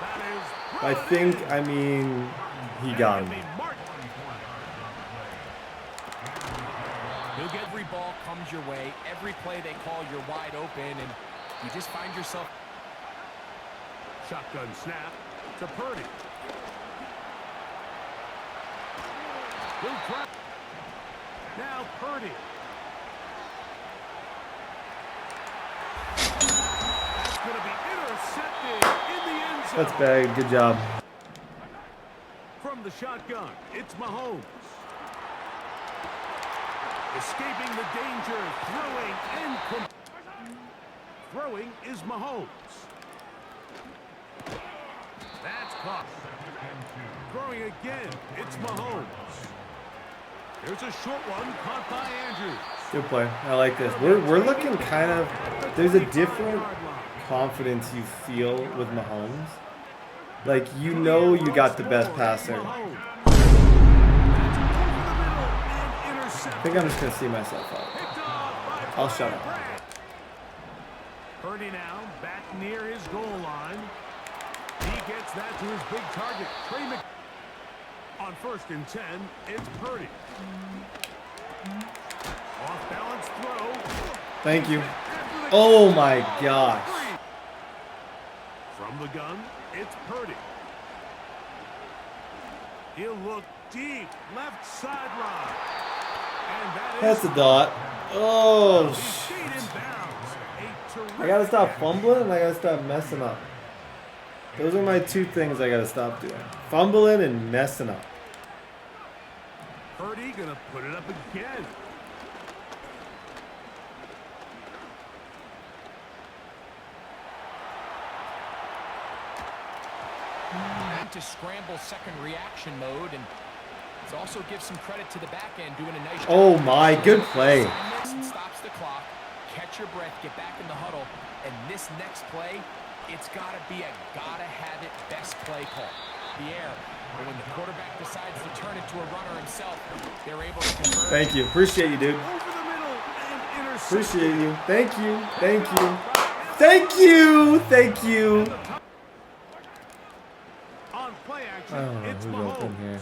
That is I think, I mean, he got me. Every ball comes your way. Every play they call, you're wide open, and you just find yourself. Shotgun snap to Purdy. He'll try. Now Purdy. That's going to be intercepted in the end zone. That's bad. Good job. From the shotgun, it's Mahomes. Escaping the danger, throwing is Mahomes. That's caught. Throwing again, it's Mahomes. There's a short one caught by Andrews. Good play. I like this. We're looking kind of. There's a different confidence you feel with Mahomes. Like, you know you got the best passer. I think I'm just going to see myself out. I'll shut up. Purdy now back near his goal line. He gets that to his big target. On 1st and 10, it's Purdy. Off balance throw. Thank you. Oh my gosh. From the gun, it's Purdy. He'll look deep, left sideline. And That's a dot. Oh, he's stayed in bounds. A terrific I gotta stop fumbling and I gotta stop messing up. Those are my two things I gotta stop doing. Fumbling and messing up. Purdy gonna put it up again. And to scramble second reaction mode, and it also gives some credit to the back end doing a nice job. Oh my, good play. Stops the clock, catch your breath, get back in the huddle, and this next play, it's gotta be a gotta have it best play call. The air, but when the quarterback decides to turn it to a runner himself, they're able to convert. Thank you. Appreciate you, dude. Over the middle and intercept. Appreciate you. Thank you. Thank you. Thank you. Thank you. On play action, I don't know it's who's Mahomes. open here.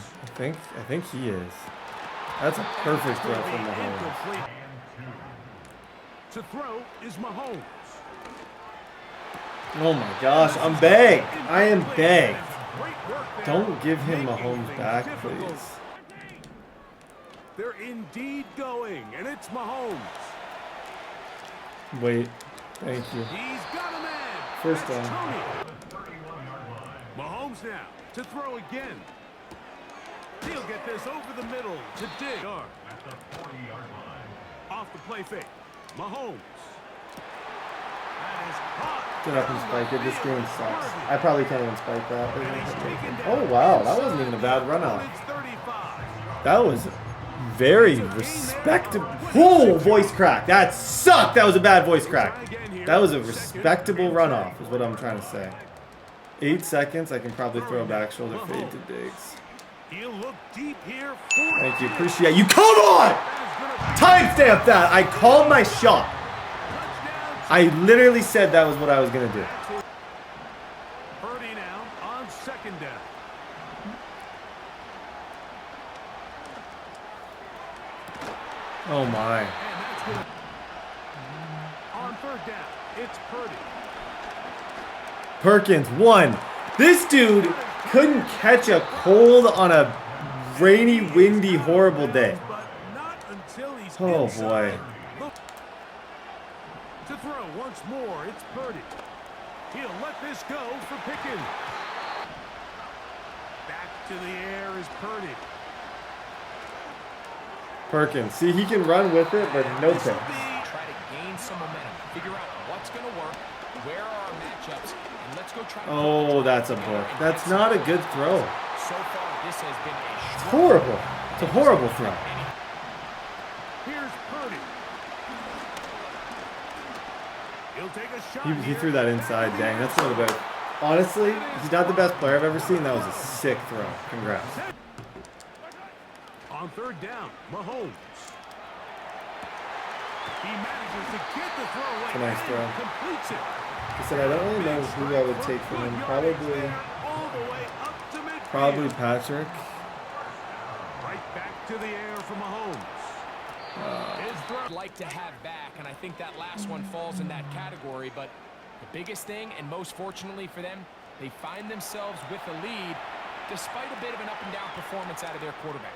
I think he is. That's a perfect throw from Mahomes. Incomplete. To throw is Mahomes. Oh my gosh, I'm begged. I am begged. Great work there. Don't give him Making Mahomes things back, difficult. please. They're indeed going, and it's Mahomes. Wait. Thank you. He's got a man. First That's down. Tony. Mahomes now to throw again. He'll get this over the middle to dig. Off the play fake. Mahomes. That is caught. Get up and spike it. This game sucks. I probably can't even spike that. And he's taken down. Oh wow, that wasn't even a bad run out. It's 35. That was very respectable. Oh, voice crack. That sucked. That was a bad voice crack. That was a respectable runoff, is what I'm trying to say. 8 seconds. I can probably throw a back shoulder fade to Diggs. He'll look deep here. Thank you. Appreciate you. Come on! Timestamp that. I called my shot. I literally said that was what I was going to do. Purdy now on 2nd down. Oh my. And that's gonna third down. It's Purdy. Perkins, 1. This dude couldn't catch a cold on a rainy, windy, horrible day. But not until he's Oh, inside. boy. Look. To throw once more, it's Purdy. He'll let this go for Pickens. Back to the air is Purdy. Perkins, see, he can run with it, but no picks. Try to gain some momentum. Figure out what's going to work. Where are our matchups? And let's go try to... Oh, that's a book. That's not a good throw. So far, this has been It's horrible. It's a horrible throw. Here's Purdy. He'll take a shot. He threw that inside. Dang, that's one of the best. Honestly, he's not the best player I've ever seen. That was a sick throw. Congrats. On third down, Mahomes. He manages to get the throw away. It's a nice throw. Completes it. I said I don't really know who I would take from him. Probably All the way up to midfield. Patrick. Right back to the air for Mahomes. His throw. I'd like to have back, and I think that last one falls in that category, but the biggest thing, and most fortunately for them, they find themselves with a lead despite a bit of an up-and-down performance out of their quarterback.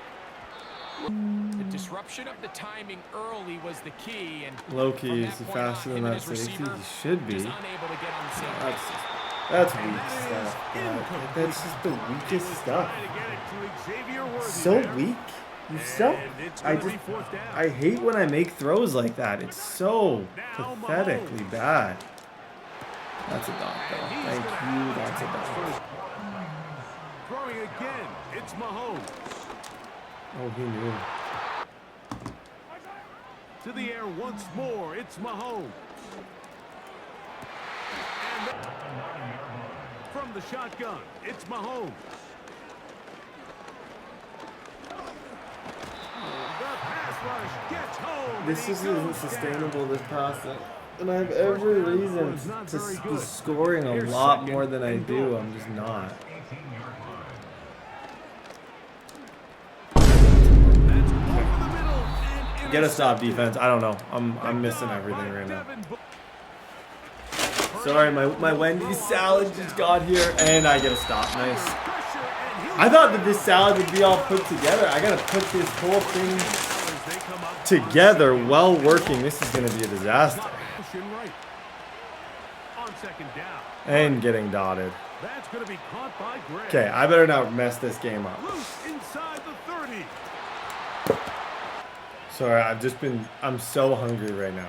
The disruption of the timing early was the key, and Low-key, is he faster than that safety? He should be. just unable to get on the same page. That's weak stuff. That's just the weakest stuff. Trying to get it to Xavier Worthy So there. weak. You so. And it's I gonna be just. fourth down. I hate when I make throws like that. It's so pathetically bad. That's a dot, though. Thank you. That's a dot. Throwing again, it's Mahomes. Oh, he knew. To the air once more, it's Mahomes. And from the shotgun, it's Mahomes. The pass rush gets home. This and he isn't goes sustainable, this passing. And I have every reason to be scoring a lot more than I do. I'm just not. Get a stop, defense. I don't know. I'm missing everything right now. Sorry, my Wendy's salad just got here, and I get a stop. Nice. I thought that this salad would be all put together. I gotta put this whole thing together while working. This is gonna be a disaster. And getting dotted. That's going to be caught by Gray. Okay, I better not mess this game up. Loose inside the 30. Sorry, I'm so hungry right now.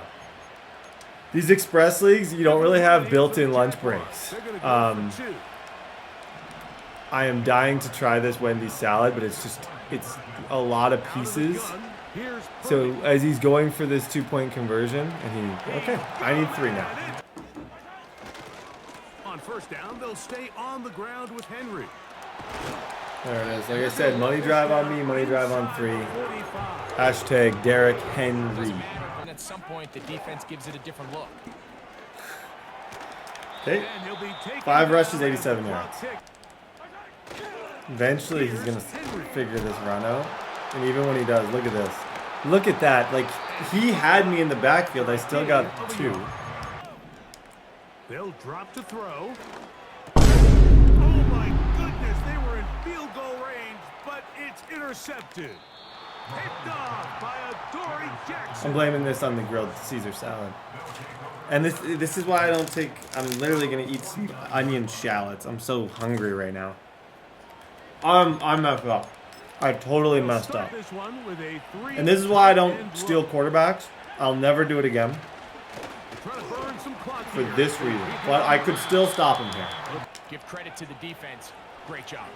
These express leagues, you don't really have built-in lunch breaks. I am dying to try this Wendy's salad, but it's a lot of pieces. So as he's going for this 2-point conversion, and okay, I need 3 now. On first down, they'll stay on the ground with Henry. There it is. Like I said, money drive on me, money drive on 3. Hashtag Derrick Henry. And at some point, the defense gives it a different look. Okay. 5 rushes, 87 yards. Eventually, he's going to figure this run out. And even when he does, look at this. Look at that. Like, he had me in the backfield. I still got 2. They'll drop to throw. Oh my goodness, they were in field goal range, but it's intercepted. Picked off by Adoree Jackson. I'm blaming this on the grilled Caesar salad. And this is why I don't take... I'm literally going to eat some onion shallots. I'm so hungry right now. I'm messed up. I totally messed up. And this is why I don't steal quarterbacks. I'll never do it again. For this reason. But I could still stop him here. Give credit to the defense. Great job.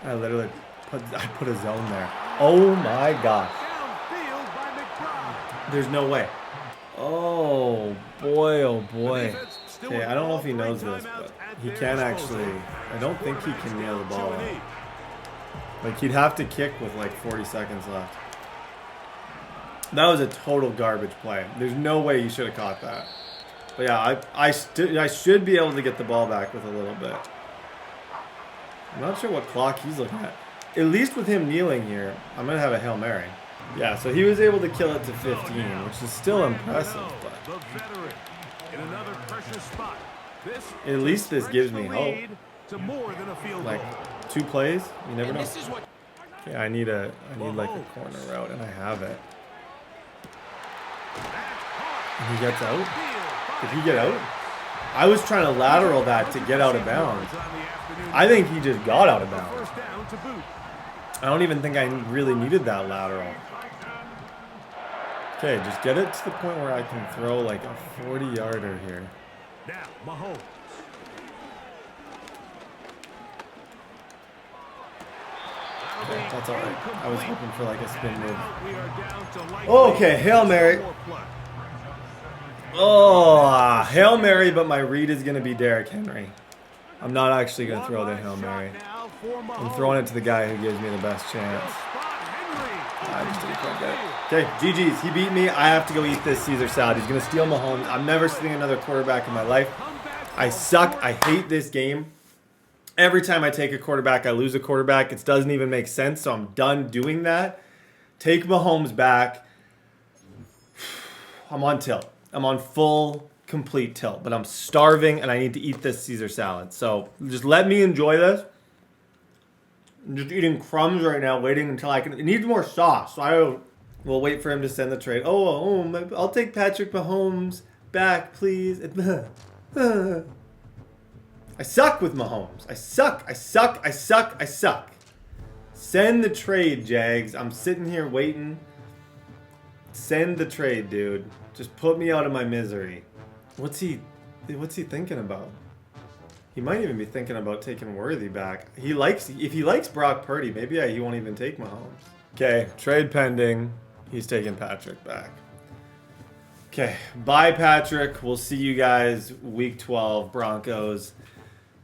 I literally put a zone there. Oh my gosh. There's no way. Oh boy, oh boy. Okay, I don't know if he knows this, but he can actually... I don't think he can nail the ball out. Like, he'd have to kick with like 40 seconds left. That was a total garbage play. There's no way you should have caught that. But yeah, I should be able to get the ball back with a little bit. I'm not sure what clock he's looking at. At least with him kneeling here, I'm going to have a Hail Mary. Yeah, so he was able to kill it to 15, which is still impressive. But The veteran in another pressure spot. at least this gives me hope. To more than a field Like goal. 2 plays, you never know. This is what Okay, I need like a corner route, and I have it. And he gets out. Did he get out? I was trying to lateral that to get out of bounds. I think he just got out of bounds. First down to boot. I don't even think I really needed that lateral. Okay, just get it to the point where I can throw like a 40-yarder here. Now, Mahomes. Okay, that's all right. I was hoping for like a spin move. We are down to light Okay, Hail Mary. Oh, Hail Mary, but my read is going to be Derrick Henry. I'm not actually going to throw the Hail Mary. I'm throwing it to the guy who gives me the best chance. I just didn't quite get it. Okay, GG's. He beat me. I have to go eat this Caesar salad. He's going to steal Mahomes. I'm never sitting another quarterback in my life. I suck. I hate this game. Every time I take a quarterback, I lose a quarterback. It doesn't even make sense, so I'm done doing that. Take Mahomes back. I'm on tilt. I'm on full, complete tilt. But I'm starving, and I need to eat this Caesar salad. So just let me enjoy this. I'm just eating crumbs right now, waiting until I can. It needs more sauce, so I will wait for him to send the trade. I'll take Patrick Mahomes back, please. I suck with Mahomes. I suck. Send the trade, Jags. I'm sitting here waiting. Send the trade, dude. Just put me out of my misery. What's he thinking about? He might even be thinking about taking Worthy back. If he likes Brock Purdy, maybe he won't even take Mahomes. Okay, trade pending. He's taking Patrick back. Okay, bye Patrick. We'll see you guys week 12 Broncos.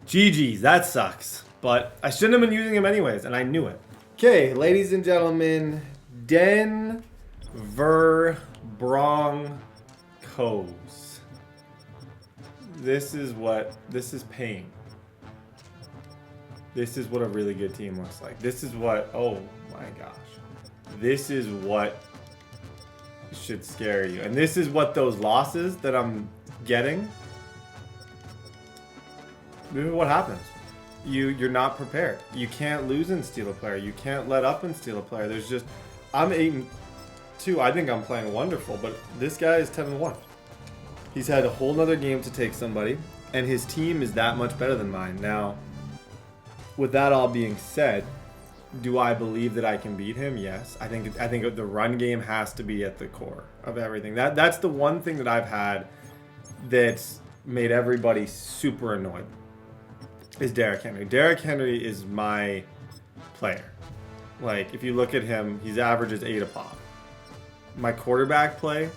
GG's, that sucks. But I shouldn't have been using him anyways, and I knew it. Okay, ladies and gentlemen, Denver Broncos. This is pain. This is what a really good team looks like. This is what, oh my gosh. This is what should scare you. And this is what those losses that I'm getting, this is what happens. You're not prepared. You can't lose and steal a player. You can't let up and steal a player. I'm 8-2. I think I'm playing wonderful, but this guy is 10-1. He's had a whole nother game to take somebody, and his team is that much better than mine. Now, with that all being said, do I believe that I can beat him? Yes. I think the run game has to be at the core of everything. That's the one thing that I've had that's made everybody super annoyed is Derrick Henry. Derrick Henry is my player. Like, if you look at him, he's averages 8 a pop. My quarterback play,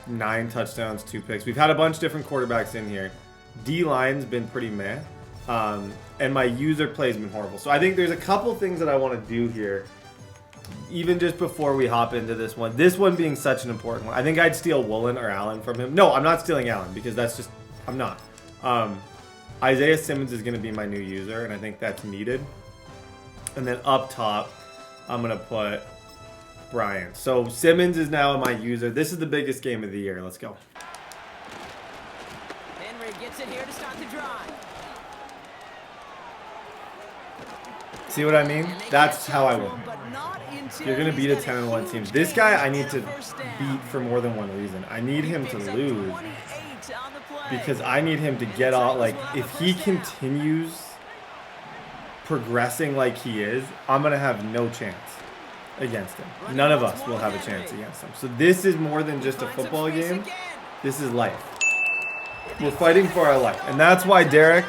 9 touchdowns, 2 picks. We've had a bunch of different quarterbacks in here. D-line's been pretty meh. And my user play's been horrible. So I think there's a couple things that I want to do here, even just before we hop into this one. This one being such an important one. I think I'd steal Woolen or Allen from him. No, I'm not stealing Allen because I'm not. Isaiah Simmons is going to be my new user, and I think that's needed. And then up top, I'm going to put Bryant. So Simmons is now my user. This is the biggest game of the year. Let's go. Henry gets it here to start the drive. See what I mean? That's how I win. You're going to beat a 10-1 team. This guy I need to beat for more than one reason. I need him to lose because I need him to get all, like, if he continues progressing like he is, I'm going to have no chance against him. None of us will have a chance against him. So this is more than just a football game. This is life. We're fighting for our life. And that's why Derek,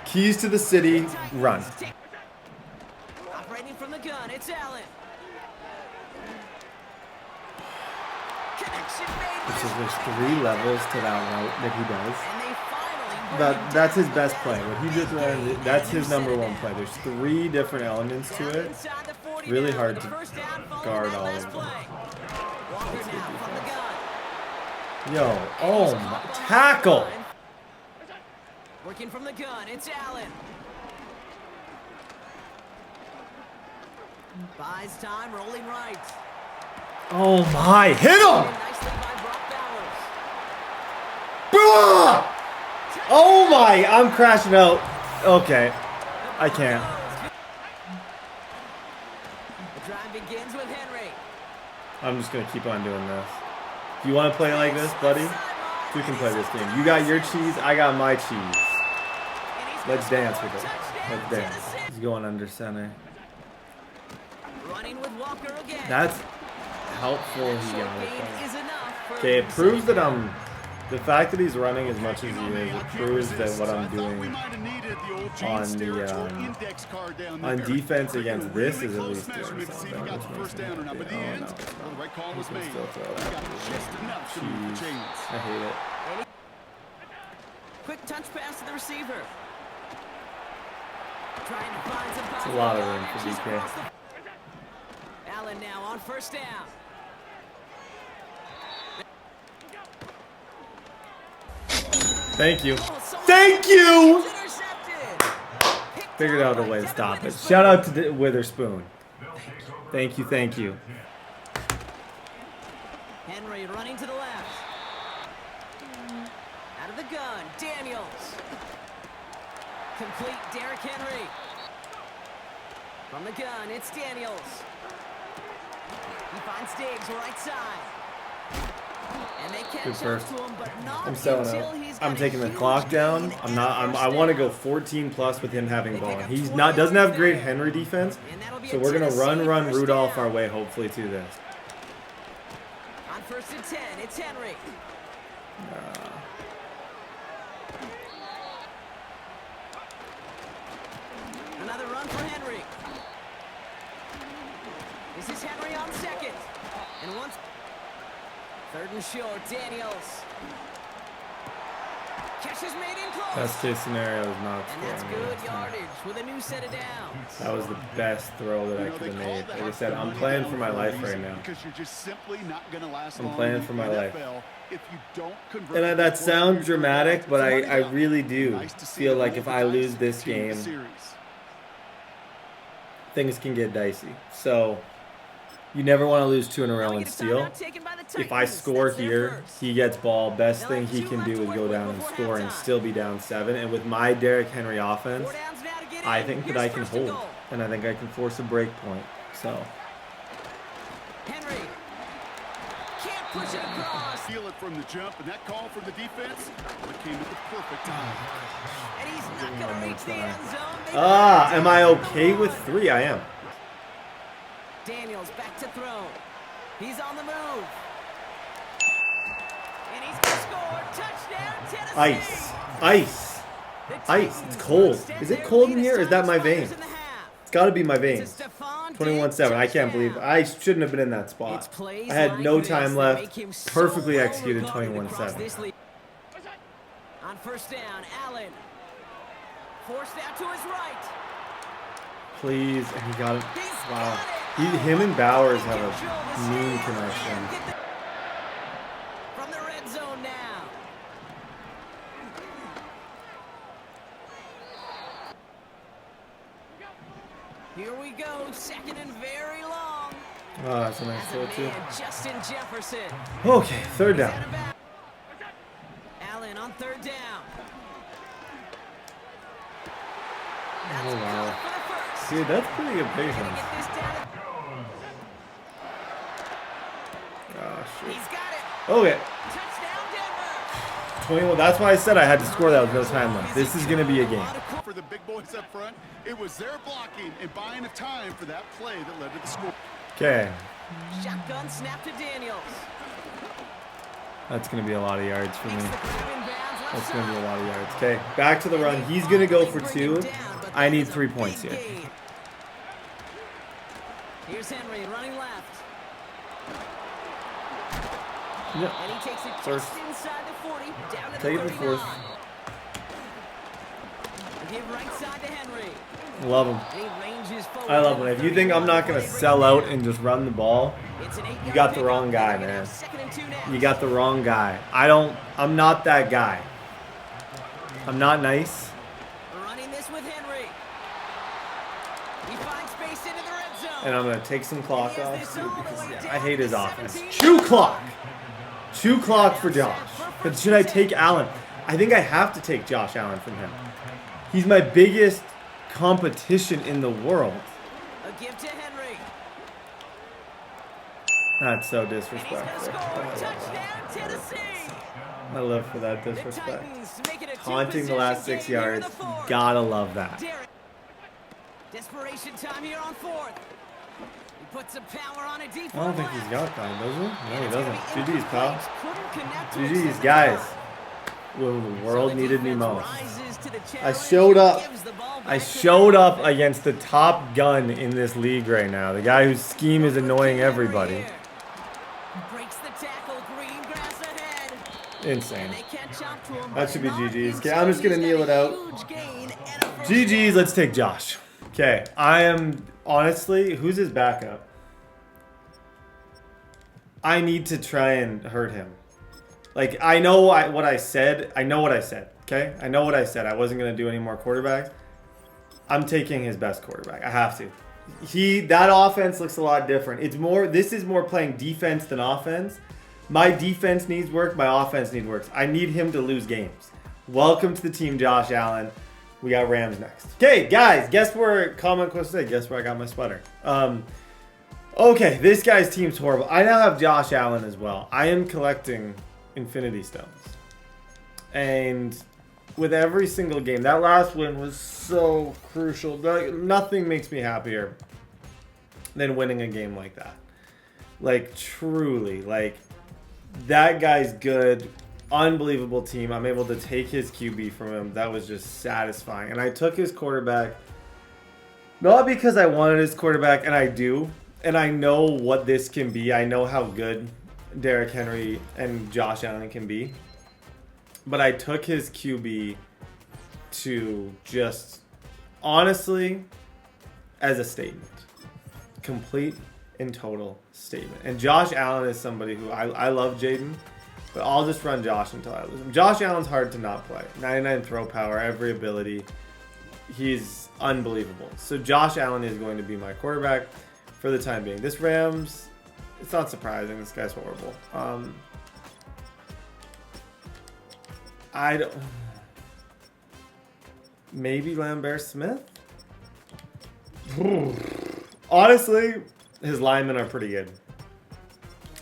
keys to the city, run. Operating from the gun, it's Allen. There's 3 levels to that route that he does. That's his best play. What he just learned, that's his number 1 play. There's 3 different elements to it. Really hard to guard all of them. That's good defense. Yo, oh my, tackle! Working from the gun, it's Allen. Buys time, rolling right. Oh my, hit him! Nicely by Brock Bowers. Bruh! Oh my, I'm crashing out. Okay, I can't. The drive begins with Henry. I'm just gonna keep on doing this. Do you want to play like this, buddy? We can play this game. You got your cheese, I got my cheese. Let's dance with it. Let's dance. He's going under center. Running with Walker again. That's helpful. He Short got gain it. is enough for Okay, it proves that the fact that he's running as much as he is, it proves that what I'm doing on defense against this is at least doing something. Which makes me happy. Oh no. He can still throw that. Jeez. I hate it. quick touch pass to the receiver. Trying to find some It's a lot of room for DK. Allen now on first down. Thank you. Thank you! Intercepted. Figured out a way to stop it. Shout out to Witherspoon. Thank you, thank you. Henry running to the left. Out of the gun, Daniels. Complete Derrick Henry. From the gun, it's Daniels. He finds Diggs right side. And they catch Good up first. to him, but not I'm selling until out. he's I'm got a taking the huge clock down. gain I'm and not. a first I want to down. go 14 plus with him having ball. He's not. Doesn't have great Henry defense. So we're gonna run Rudolph our way, hopefully, to this. On first and 10, it's Henry. Another run for Henry. This is Henry on second. And once. Third and short, Daniels. Catch is made in close. Best case scenario is not And that's scoring. good yardage with a new set of downs. That was the best throw that I could have made. Like I said, I'm playing for my life right now. Because you're just simply not going to last I'm long playing in for my the life. NFL if you don't convert And the that fourth sounds quarter. dramatic, but I Nice really do to see feel the like if I multiple lose times this continue the game, series. things can get dicey. So you never want to lose 2 in a row Now we and get a steal. timeout taken by the If I Titans. score That's their here, first. he gets ball. Best They'll thing have he 2 can left do to is work go with down and before score and halftime. still be down 7. And with my Derrick Henry offense, 4 downs now to get I in. think that Here's I can first and hold. goal. And I think I can force a break point. So Henry. Can't push it across. Feel it from the jump, and that call from the defense it came at the perfect time. And he's not going to reach the end zone. They am I okay with 3? I am. Daniels back to throw. He's on the move. And he's going to score. Touchdown, Tennessee. Ice. The Ice. Titans It's cold. extend Is it their cold in lead here? as Is that my time expires veins? in the half. It's got to be my It's a veins. Stephon 21-7. I can't believe touchdown. I shouldn't have been in that It's spot. plays I had like no this time that left. make him so Perfectly well executed regarded across 21-7. this league. On first down, Allen. Forced out to his right. Please, and he got it. He's Wow. got it. Him and Bowers have Control a the mean stadium. connection. Get the- From the red zone now. Here we go, second and very long. Oh, that's a nice As throw a too. man, Justin Jefferson. Okay, third He's down. out of bounds. Allen on third down. That's Oh, wow. good for the first. Dude, that's pretty good Gonna patience. get this down. Oh, shit. He's got it. Okay, Touchdown, Denver. 21. That's why I said I had to score that with no time left. This is going to be a game. For the big boys up front, it was their blocking and buying of time for that play that led to the score. Okay, Shotgun snap to Daniels. that's going to be a lot of yards for me. Makes the grab in bounds left That's going to be a side. lot of yards. Okay, back to the run. He's going to go for 2. I need 3 points here. Here's Henry running left. Yep. And he takes it First. just inside the 40, down to Take it the to 39. fourth. Give right side to Henry. Love him. And he ranges forward I love to him. the If you think I'm not going to 31. sell out and just run the ball, It's an 8-yard you got the pickup. wrong guy, They're gonna man. have second and 2 next. you got the wrong guy. I'm not that guy. I'm not nice. Running this with Henry. He finds space into the red zone. And I'm going to take some clock off too because I hate his offense. Chew clock! Chew clock for Josh. But should I take Allen? I think I have to take Josh Allen from him. He's my biggest competition in the world. A give to Henry. That's so disrespectful. Touchdown, Tennessee. I live for that The disrespect. Titans make it a Taunting the last 6 yards. Gotta love that. Desperation time here on fourth. He puts some power on a deep. I don't think he's got time, does he? No, he doesn't. GG's, pal. GG's, guys. When the world needed me most. I showed up. I showed up against the top gun in this league right now. The guy whose scheme is annoying everybody. Breaks the tackle, green grass ahead. Insane. They catch up to him. That should be GG's. Okay, I'm just going to kneel it out. GG's, let's take Josh. Okay, I am, honestly, who's his backup? I need to try and hurt him. Like, I know what I said. I know what I said, okay? I know what I said. I wasn't going to do any more quarterbacks. I'm taking his best quarterback. I have to. That offense looks a lot different. This is more playing defense than offense. My defense needs work. My offense needs work. I need him to lose games. Welcome to the team, Josh Allen. We got Rams next. Okay, guys, guess where, comment question, guess where I got my sputter. Okay, this guy's team's horrible. I now have Josh Allen as well. I am collecting Infinity Stones. And with every single game, that last win was so crucial. Nothing makes me happier than winning a game like that. Like, truly, like, that guy's good. Unbelievable team. I'm able to take his QB from him. That was just satisfying. And I took his quarterback, not because I wanted his quarterback, and I do. And I know what this can be. I know how good Derrick Henry and Josh Allen can be. But I took his QB to just, honestly, as a statement. Complete and total statement. And Josh Allen is somebody who I love Jaden. But I'll just run Josh until I lose him. Josh Allen's hard to not play. 99 throw power, every ability. He's unbelievable. So Josh Allen is going to be my quarterback for the time being. This Rams, it's not surprising. This guy's horrible. I don't... Maybe Lambert Smith? Honestly, his linemen are pretty good.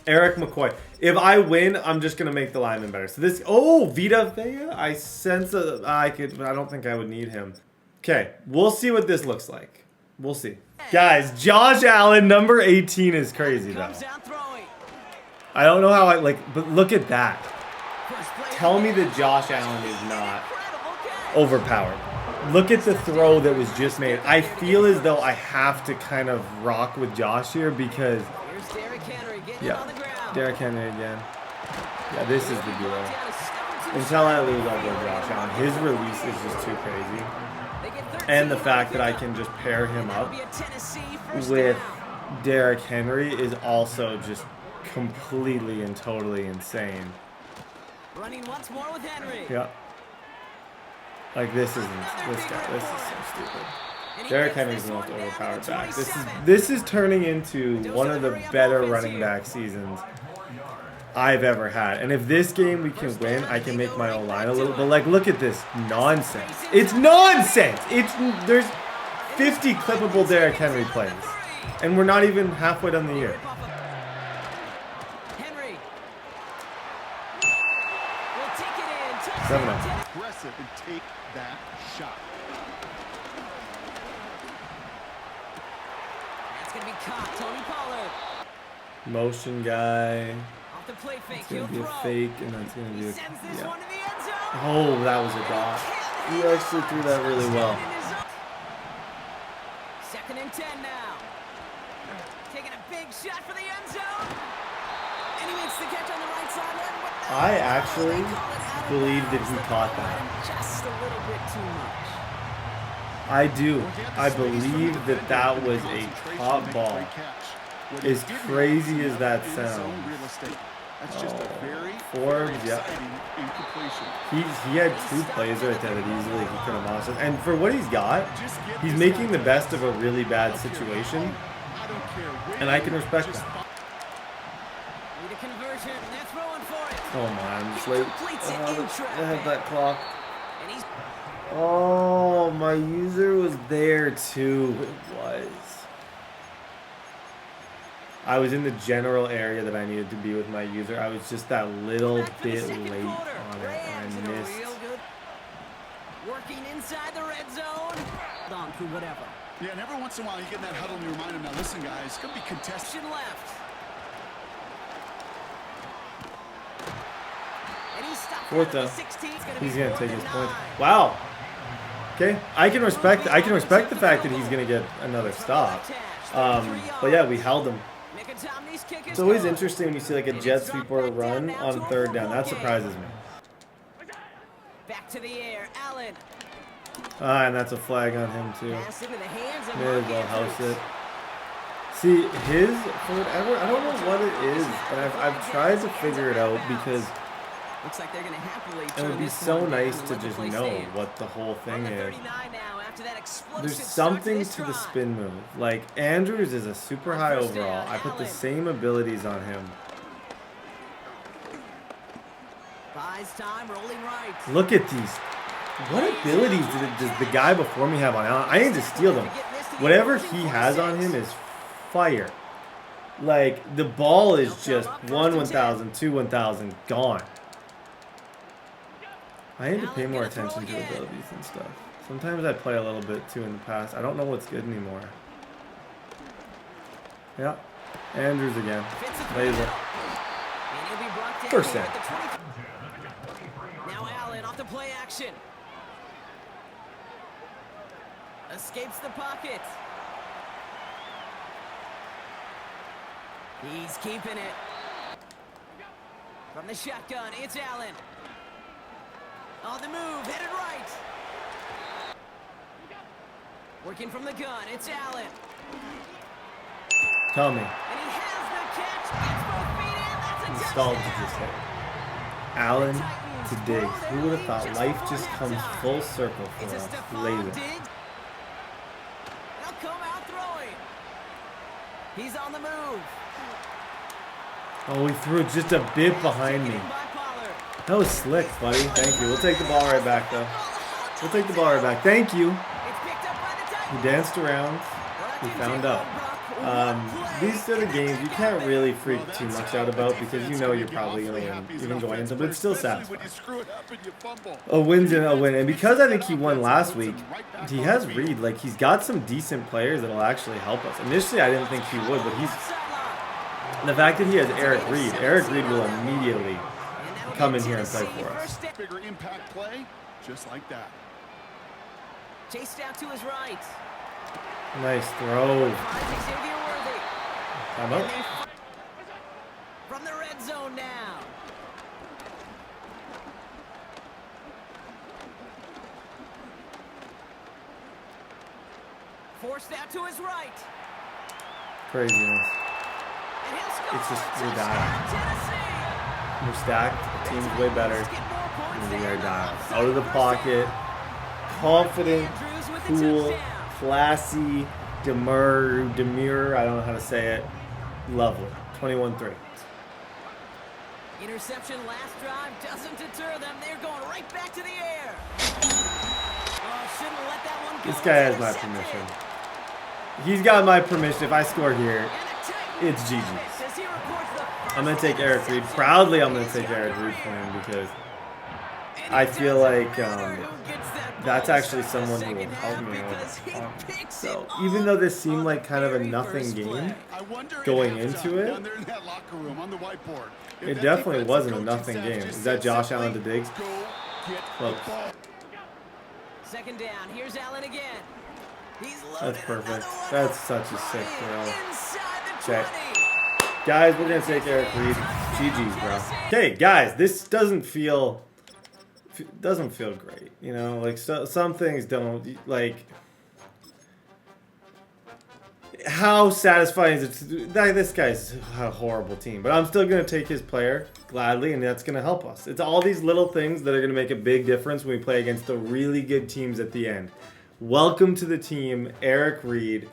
Eric McCoy. If I win, I'm just going to make the lineman better. So this... Oh, Vita Vea? I sense I could... But I don't think I would need him. Okay. We'll see what this looks like. We'll see. Guys, Josh Allen, number 18 is crazy, though. I don't know how I... But look at that. Tell me that Josh Allen is not overpowered. Look at the throw that was just made. I feel as though I have to kind of rock with Josh here because... Yeah, Derrick Henry again. Yeah, this is the duo. Until I lose, I'll go Josh Allen. His release is just too crazy. And the fact that I can just pair him up with Derrick Henry is also just completely and totally insane. Running once more with Henry. Yeah. Like this is so stupid. Derrick Henry's the most overpowered back. This is turning into one of the better running back seasons I've ever had. And if this game we can win, I can make my own line a little. But like, look at this nonsense. It's nonsense. There's 50 clippable Derrick Henry plays, and we're not even halfway done the year. Henry will take it in. 7-0. Aggressive and take that shot. That's going to be caught. Tony Pollard. Motion guy. Off the play fake. It's going to be a He'll fake, and that's going to be a... sends this Yeah. one to the end zone. Oh, that was a dot. He actually threw that really well. 2nd and 10 now. Taking a big shot for the end zone. And he makes the catch on the right sideline. I actually believe that he caught that. Just a little bit too much. I do. I believe that that was a top ball. As crazy as that sounds. Forbes, yeah. He had 2 plays right there that easily he could have lost it. And for what he's got, he's making the best of a really bad situation. I don't care. And I can respect Just that. Need a conversion. They're throwing for it. Oh my, I'm just late. Completes it I in have that clock. And he's Oh, my user was there too. It was. I was in the general area that I needed to be with my user. I was just that little back for the bit second late quarter. on it, Rams and in I a missed. real good. Working inside the red zone. On through whatever. Yeah, and every once in a while you get in that huddle and you remind them, now listen guys, it's going to be contested. Action left. And he's stopped Fourth at the down. 16. It's gonna He's be gonna fourth take and his point. 9. Wow. Okay, I can respect the fact that he's gonna get another stop. But yeah, we held him. It's always interesting when you see like a jet sweep or a run on third down. That surprises me. Back to the air, Allen. And that's a flag on him too. Pass into the hands of May as Mark well house Andrews. it. See, his for whatever, I don't know what it is, but I've tried to figure it out because Looks like they're gonna happily it turn would be this so one down nice and to let the just play know stand. what the whole thing On the is. 39 now after that explosive There's start something this to the drive. spin move. Like Andrews is a super high First down, overall. I put the Allen. same abilities on him. Buys time, rolling right. Look at these. What abilities does the guy before me have on Allen? I need to steal them. Whatever he has on him is fire. Like, the ball is just 1,000, 2,000, gone. I need to pay more attention to abilities and stuff. Sometimes I play a little bit too in the past. I don't know what's good anymore. Yeah. Andrews again. Laser. And he'll be brought down First here down. at the 20. Now Allen off the play action. Escapes the pocket. He's keeping it. From the shotgun, it's Allen. On the move, headed right. Working from the gun, it's Allen. Tell me. And he has the catch. Gets both feet in. That's a Installed to touchdown. just hit. Allen to Diggs. Who would have thought life just comes full circle for It's a us? Stephon Laser. Diggs. He'll come out throwing. He's on the move. Oh, he threw it just a bit behind me. Taken in by Pollard. That was slick, buddy. Thank you. We'll take the ball right back, though. We'll take the ball right back. Thank you. It's picked up by the Titans. He danced around. He found out. These are the games you can't really freak too much out about because you know you're probably going to win, even going into, but it's still satisfying. A win's a win. And because I think he won last week, he has Reed. Like, he's got some decent players that'll actually help us. Initially, I didn't think he would, but he's... The fact that he has Eric Reed will immediately come in here and play for us. Bigger impact play, just like that. Chased out to his right. Nice throw. Finds Xavier Worthy. Time out. From the red zone now. Forced out to his right. Craziness. And he'll score. It's just, we're Touchdown, dying. Tennessee. We're stacked. The team's way better. Let's get more points And we there. are dying. Out of the pocket. Confident, Andrews with the cool, touchdown. classy, demure, I don't know how to say it. Lovely. 21-3. Interception last drive doesn't deter them. They're going right back to the air. Oh, shouldn't have let that one go. This guy has my Intercepted. permission. He's got my permission. If I score here, And the Titans it's win GG's. it as he records the I'm going to first take Eric Reed. interception Proudly, I'm going of to take his Eric Reed career. for him because And I he feel doesn't like matter who gets that that's ball actually to start the someone who will second help half me because he over. picks So it even off though this seemed on like the kind of a very nothing first game, play. I wonder at going halftime, into it, down there in that locker room on the whiteboard, if it that definitely defensive wasn't a coaching nothing staff game. just Is that said Josh simply, Allen to Diggs? Go get Close. the ball. Second down. Here's Allen again. He's loaded. That's perfect. Another one. That's such a sick throw. Inside the Check. 20. Guys, we're going to take Eric Reed. GG's, bro. Okay, guys, this doesn't feel great. You know, like some things don't, like, how satisfying is it this guy's a horrible team, but I'm still going to take his player gladly, and that's going to help us. It's all these little things that are going to make a big difference when we play against the really good teams at the end. Welcome to the team, Eric Reed.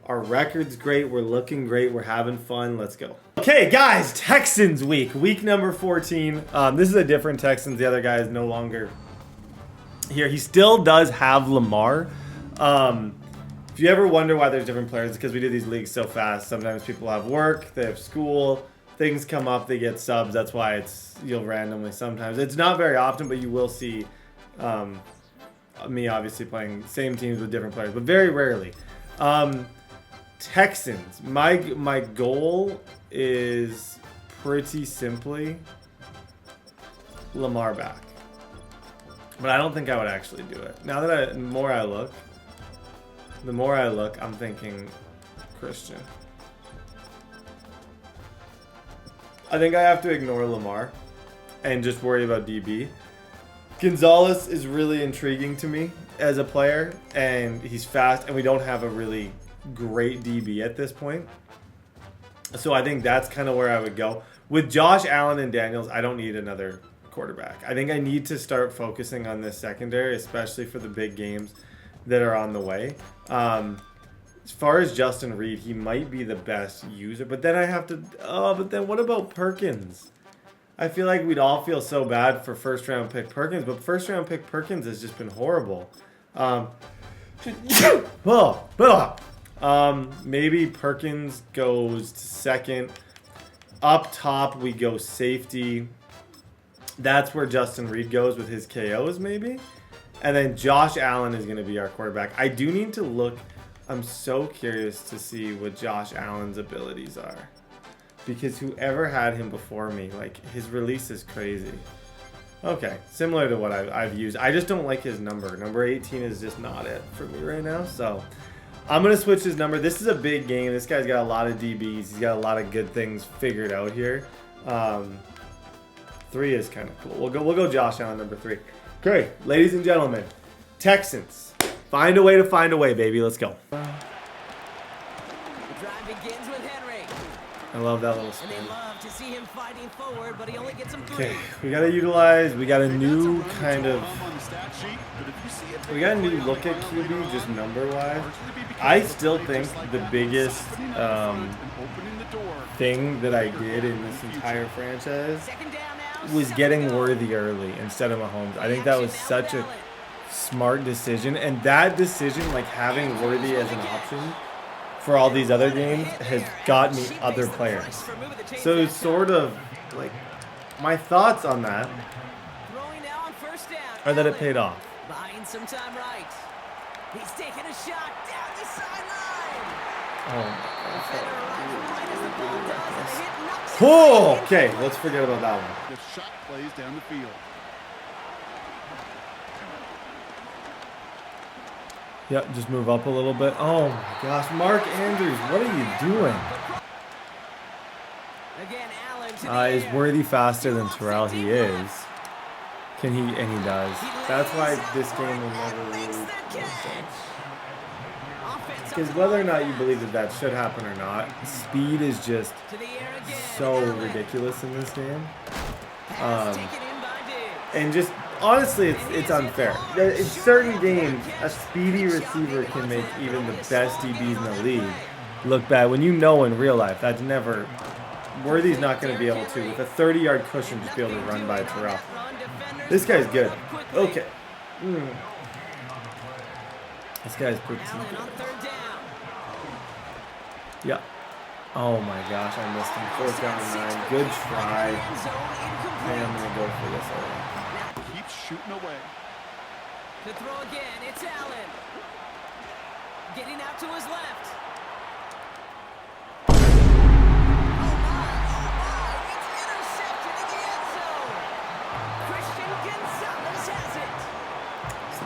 Our record's great. We're looking great. We're having fun. Let's go. Okay, guys, Texans week number 14. This is a different Texans. The other guy is no longer here. He still does have Lamar. If you ever wonder why there's different players, because we do these leagues so fast. Sometimes people have work, they have school, things come up, they get subs. That's why you'll randomly sometimes. It's not very often, but you will see me obviously playing same teams with different players, but very rarely. Texans. My goal is pretty simply Lamar back. But I don't think I would actually do it. Now that the more I look, I'm thinking Christian. I think I have to ignore Lamar and just worry about DB. Gonzalez is really intriguing to me as a player, and he's fast, and we don't have a really great DB at this point. So I think that's kind of where I would go. With Josh Allen and Daniels, I don't need another quarterback. I think I need to start focusing on this secondary, especially for the big games that are on the way. As far as Justin Reed, he might be the best user, but then I have to, but then what about Perkins? I feel like we'd all feel so bad for first round pick Perkins, but first round pick Perkins has just been horrible. Maybe Perkins goes to second. Up top, we go safety. That's where Justin Reed goes with his KOs, maybe. And then Josh Allen is going to be our quarterback. I do need to look. I'm so curious to see what Josh Allen's abilities are. Because whoever had him before me, like, his release is crazy. Okay, similar to what I've used. I just don't like his number. Number 18 is just not it for me right now. So I'm going to switch his number. This is a big game. This guy's got a lot of DBs. He's got a lot of good things figured out here. 3 is kind of cool. We'll go Josh Allen, number 3. Great. Ladies and gentlemen, Texans. Find a way to find a way, baby. Let's go. The drive begins with Henry. I love that little spin. And they love to see him fighting forward, but he only gets him 3. Okay, we got a new kind of, we got a new look at QB, just number-wise. I still think the biggest thing that I did in this entire franchise was getting Worthy early instead of Mahomes. I think that was such a smart decision, and that decision, like having Worthy as an option for all these other games, has got me other players. So it's sort of like, my thoughts on that are that it paid off. Buying some time right. He's taking a shot down the sideline. Oh, okay, let's forget about that one. The shot plays down the field. Yep, just move up a little bit. Oh my gosh, Mark Andrews, what are you doing? Again, Allen Is Worthy faster than Terrell? He is. Can he? And he does. That's why this game will never really make sense. Because whether or not you believe that that should happen or not, speed is just so ridiculous in this game. And just honestly, it's unfair. In certain games, a speedy receiver can make even the best DBs in the league look bad. When you know in real life, that's never. Worthy's not going to be able to, with a 30-yard cushion, just be able to run by Terrell. This guy's good. Okay. This guy's pretty good. Yeah. Oh my gosh, I missed him. 4th down and 9. Good try. I am going to go for this already. Keep shooting away. To throw again, it's Allen. Getting out to his left.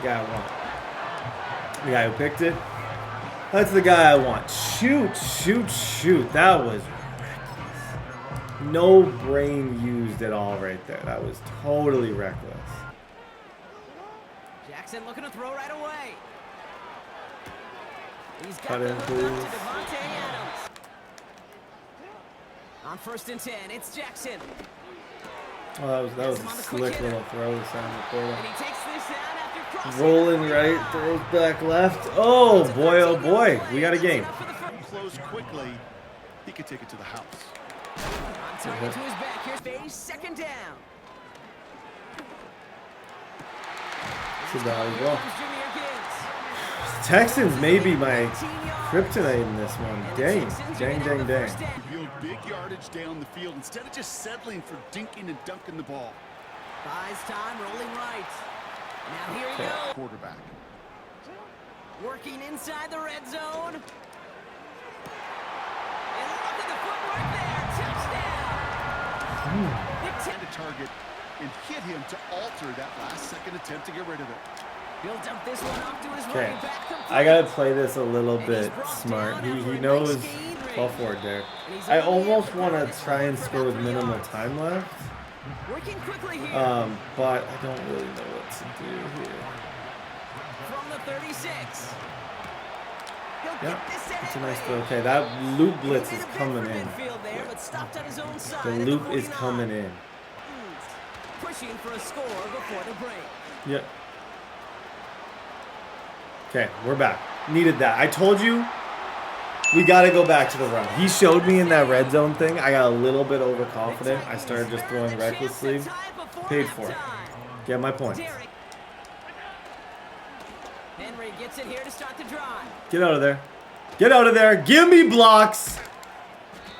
The guy I want. The guy who picked it. That's the guy I want. Shoot. That was reckless. No brain used at all right there. That was totally reckless. Jackson looking to throw right away. He's got Cut in, the please. hook up to Devontae Adams. On 1st and 10, it's Jackson. Oh, that was a slick little throw to Sam McCorda. And he takes this down after crossing. Rolling right, throws back left. Oh boy, we got a game. close quickly, he could take it to the house. On target to his back. Here's Bay's second down. Good dog, well. Comes Jahmyr Gibbs. Texans may be my kryptonite in this one. Dang, dang, dang, dang. You build big yardage down the field instead of just settling for dinking and dunking the ball. Buys time, rolling right. Now here he goes. Quarterback. Working inside the red zone. And look at the footwork there. Touchdown. Find a target and hit him to alter that last-second attempt to get rid of it. He'll dump this one off to his Okay, running back. Complete. I gotta play this a little bit smart. He knows. Fall forward, Derek. I almost want to try and score with minimal time left. Working quickly here. But I don't really know what to do here. From the 36. He'll Yeah, get this to it's a nice Henry. throw. Okay, that loop blitz He is made a bid coming for in. midfield there, but stopped on his own side The at loop is 49. coming in. Pushing for a score before the break. Yep. Okay, we're back. Needed that. I told you we got to go back to the run. He showed me in that red zone thing. I got a little bit overconfident. I started just throwing recklessly. Paid for it. Get my points. Henry gets it here to start the drive. Get out of there. Get out of there. Give me blocks.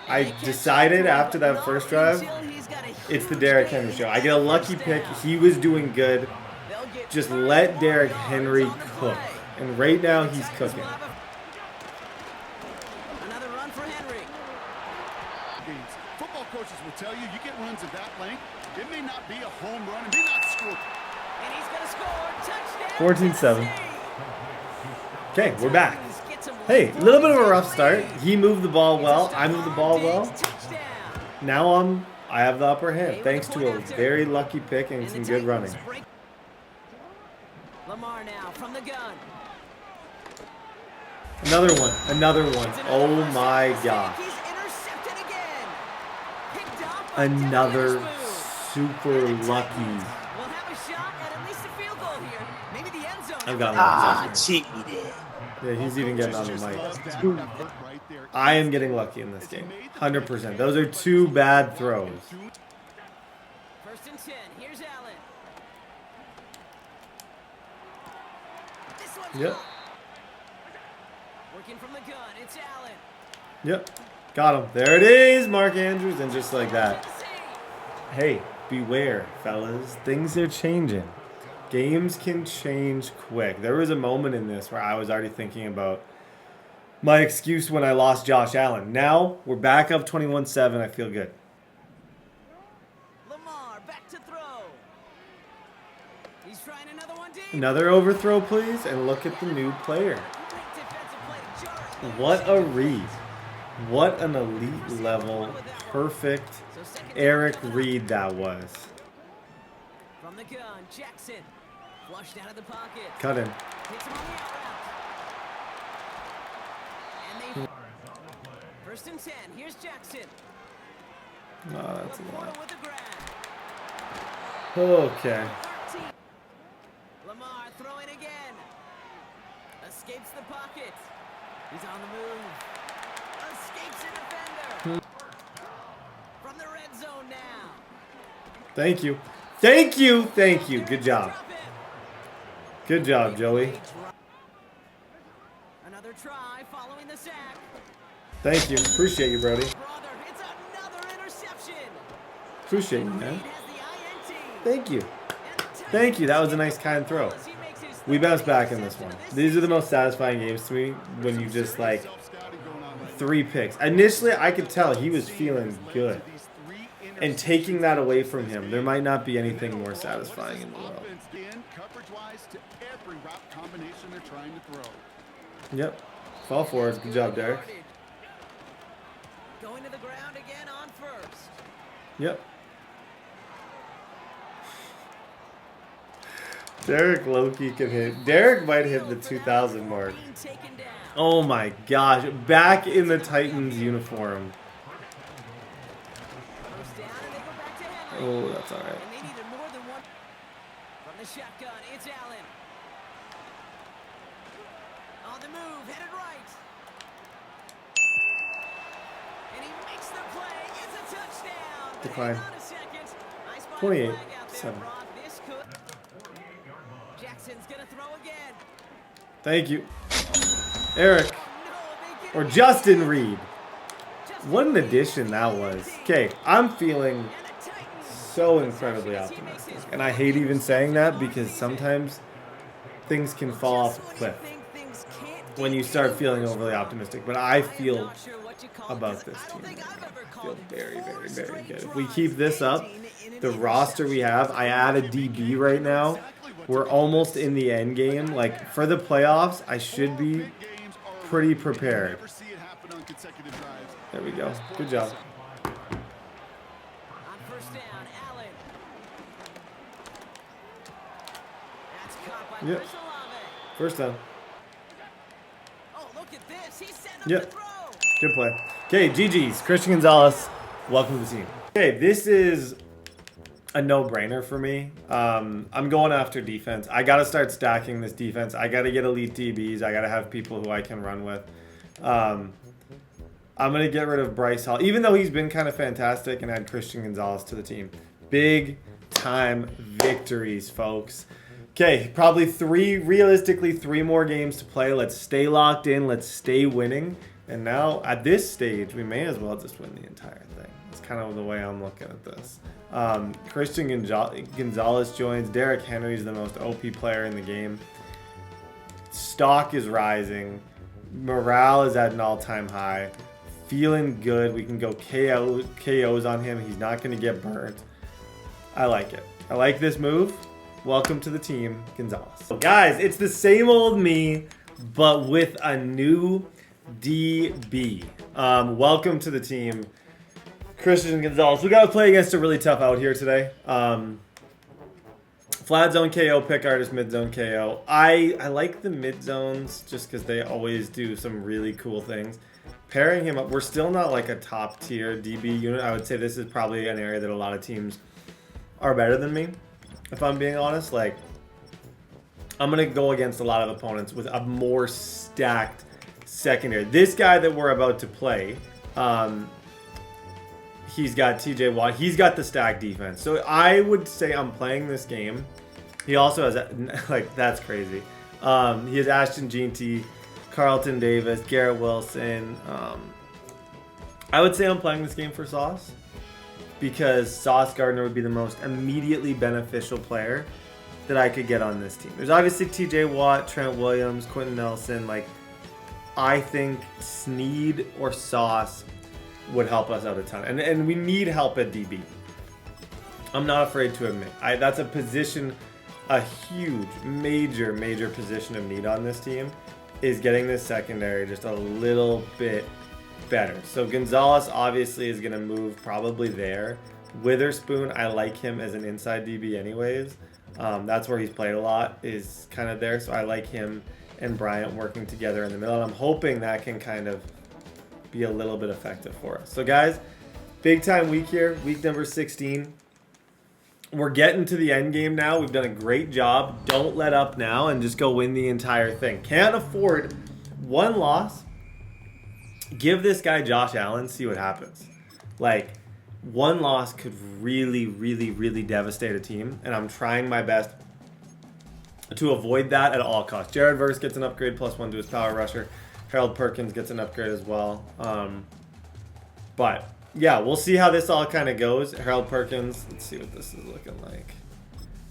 I decided after that first drive, it's the Derrick Henry show. I get a lucky pick. He was doing good. Just let Derrick Henry cook. And right now, he's cooking. Another run for Henry. Football coaches will tell you, you get runs of that length, it may not be a home run, it may not score. And he's going to score. Touchdown. 14-7. Okay, we're back. Hey, a little bit of a rough start. He moved the ball well. I moved the ball well. Now I have the upper hand, thanks to a very lucky pick and some good running. Lamar now from the gun. Another one. Another one. Oh my gosh. He's intercepted again. Picked up. Another super lucky. We'll have a shot at least a field goal here. Maybe the end zone. I've got one. Cheat me there. Yeah, he's even getting on the Just mic. love that effort right there. I am getting lucky in this game. 100%. Those are two bad throws. First and 10. Here's Allen. This one's Yep. caught. Working from the gun. It's Allen. Yep. Got him. There it is, Mark Andrews. And just like that. Hey, beware, fellas. Things are changing. Games can change quick. There was a moment in this where I was already thinking about my excuse when I lost Josh Allen. Now, we're back up 21-7. I feel good. Lamar back to throw. He's trying another one deep. Another overthrow, please. And look at the new player. Great defensive play. Jarring. What a read. What an elite level, perfect So second down, Eric another. Reed that was. From the gun, Jackson. Flushed out of the pocket. Cut in. Takes him on the out route. And they... First and 10. Here's Jackson. Oh, that's a Laporta lot. with the grab. Okay. 13. Lamar throwing again. Escapes the pocket. He's on the move. Escapes a defender. From the red zone now. Thank you. Thank you. Thank you. Good job. Good job, Joey. Another try following the sack. Thank you. Appreciate you, Brody. Brother, it's another interception. Appreciate you, man. Reed has the INT. Thank you. And the Thank you. That was a nice, kind throw. as he makes his We bounced third back in this interception one. of These are the most satisfying games to me when you just like Self-scouting going on right 3 picks. Initially, I could tell he was feeling good. And taking that away from him, there might not be anything more satisfying in the world. Offense in, coverage-wise, to every route combination they're trying to throw. Yep. Fall forwards. Good job, Derek. Going to the ground again on first. Yep. Derek Loki can hit. Derek might hit the 2,000 mark. Being taken down. Oh my gosh. Back in the Titans uniform. First down, and they go back to Henry. Oh, that's all right. And they needed more than one. From the shotgun, it's Allen. On the move, headed right. Makes the play. It's a touchdown. Decline. Hang on a second. I spotted a 28, flag out there, 7. Brock. This could. Jackson's gonna throw again. Thank you. Eric. No, they get Or it. Justin Reed. What an addition that was. Okay, I'm feeling And the Titans. so incredibly optimistic. And I hate even saying that because sometimes things can fall off a cliff when you start feeling overly optimistic. But I feel about this team right now. I feel very, very, very good. If we keep this up, the roster we have, I add a DB right now. We're almost in the end game. Like, for the playoffs, I should be pretty prepared. Never see it happen on consecutive drives. There we go. Good job. On first down, Allen. That's caught by Yep. Chris Olave. First down. Oh, look at this. He's setting up Yep. the throw. Good play. Okay, GG's. Christian Gonzalez, welcome to the team. Okay, this is a no-brainer for me. I'm going after defense. I got to start stacking this defense. I got to get elite DBs. I got to have people who I can run with. I'm going to get rid of Bryce Hall, even though he's been kind of fantastic, and add Christian Gonzalez to the team. Big time victories, folks. Okay, probably realistically three more games to play. Let's stay locked in. Let's stay winning. And now, at this stage, we may as well just win the entire thing. It's kind of the way I'm looking at this. Christian Gonzalez joins. Derrick Henry is the most OP player in the game. Stock is rising. Morale is at an all-time high. Feeling good. We can go KOs on him. He's not going to get burnt. I like it. I like this move. Welcome to the team, Gonzalez. So guys, it's the same old me, but with a new DB. Welcome to the team, Christian Gonzalez. We got to play against a really tough out here today. Flat zone KO, pick artist, mid zone KO. I like the mid zones just because they always do some really cool things. Pairing him up, we're still not like a top tier DB unit. I would say this is probably an area that a lot of teams are better than me. If I'm being honest, like, I'm going to go against a lot of opponents with a more stacked secondary. This guy that we're about to play, he's got TJ Watt. He's got the stacked defense. So I would say I'm playing this game. He also has, like, that's crazy. He has Ashton Jeanty, Carlton Davis, Garrett Wilson. I would say I'm playing this game for Sauce, because Sauce Gardner would be the most immediately beneficial player that I could get on this team. There's obviously TJ Watt, Trent Williams, Quentin Nelson. Like, I think Snead or Sauce would help us out a ton. And we need help at DB. I'm not afraid to admit. That's a position, a huge, major position of need on this team, is getting this secondary just a little bit better. So Gonzalez obviously is going to move probably there. Witherspoon, I like him as an inside DB anyways. That's where he's played a lot, is kind of there. So I like him and Bryant working together in the middle. And I'm hoping that can kind of be a little bit effective for us. So guys, big time week here, week number 16. We're getting to the end game now. We've done a great job. Don't let up now and just go win the entire thing. Can't afford one loss. Give this guy Josh Allen, see what happens. Like, one loss could really devastate a team, and I'm trying my best to avoid that at all costs. Jared Verse gets an upgrade, +1 to his power rusher. Harold Perkins gets an upgrade as well. But yeah, we'll see how this all kind of goes. Harold Perkins, let's see what this is looking like.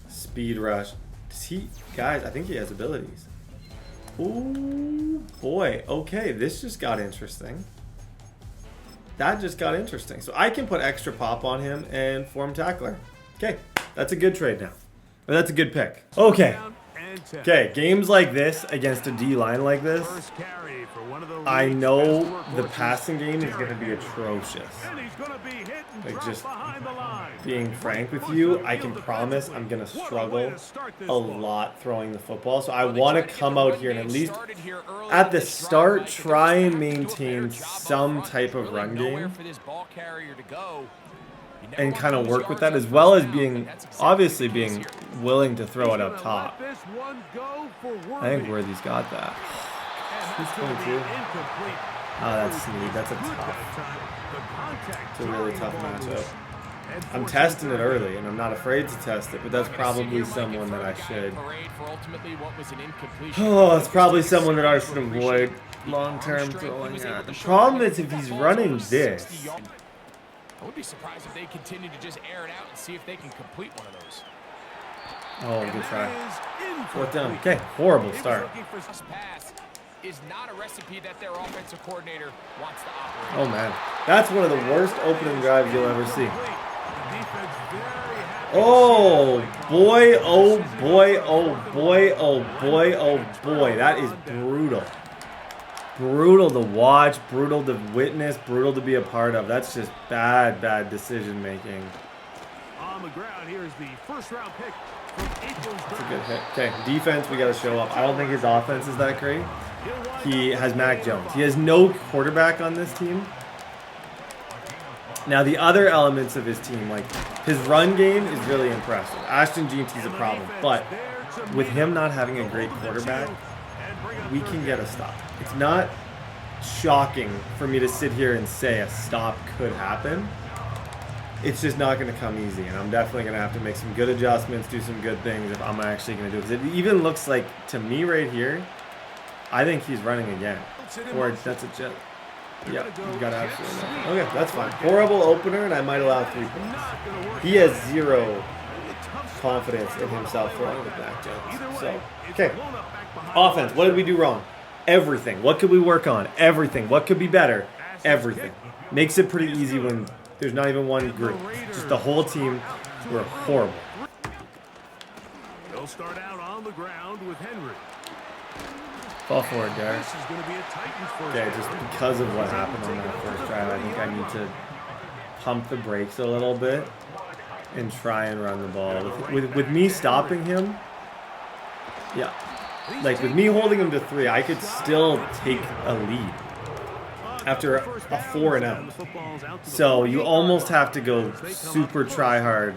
Speed rush. Does he, guys, I think he has abilities. Ooh, boy. Okay, this just got interesting. That just got interesting. So I can put extra pop on him and form tackler. Okay, that's a good trade now. Or that's a good pick. Okay. Okay, games like this against a D line like this, I know the passing game is going to be atrocious. Like, just being frank with you, I can promise I'm going to struggle a lot throwing the football. So I want to come out here and at least at the start try and maintain some type of run game and kind of work with that, as well as being, obviously being willing to throw it up top. I think Worthy's got that. He's 22. Oh, that's Snead. That's a really tough matchup. I'm testing it early, and I'm not afraid to test it, but that's probably someone that I should. Oh, it's probably someone that I should avoid long-term throwing at. The problem is if he's running this. I would be surprised if they continue to just air it out and see if they can complete one of those. Oh, good try. Fourth down. Okay, horrible start. Pass is not a recipe that their offensive coordinator wants to operate. Oh man, that's one of the worst opening drives you'll ever see. Oh boy, oh boy, oh boy, oh boy, oh boy. That is brutal. Brutal to watch, brutal to witness, brutal to be a part of. That's just bad decision making. On the ground, here's the first-round pick. That's a good hit. Okay, defense, we got to show up. I don't think his offense is that great. He has Mac Jones. He has no quarterback on this team. Now, the other elements of his team, like his run game is really impressive. Ashton Jeanty's a problem, but with him not having a great quarterback, we can get a stop. It's not shocking for me to sit here and say a stop could happen. It's just not going to come easy, and I'm definitely going to have to make some good adjustments, do some good things if I'm actually going to do it. Because it even looks like, to me right here, I think he's running again. Or that's a jet. Yep, you got absolutely nothing. Okay, that's fine. Horrible opener, and I might allow 3 points. He has zero confidence in himself throwing with Mac Jones. So, okay. Offense, what did we do wrong? Everything. What could we work on? Everything. What could be better? Everything. Makes it pretty easy when there's not even one group. Just the whole team. We're horrible. They'll start out on the ground with Henry. Fall forward, Derek. This is going to be a Titans first. Okay, just because of what happened on that first drive, I think I need to pump the brakes a little bit and try and run the ball. With me stopping him, yeah. Like, with me holding him to 3, I could still take a lead after a 4-and-out. So you almost have to go super try hard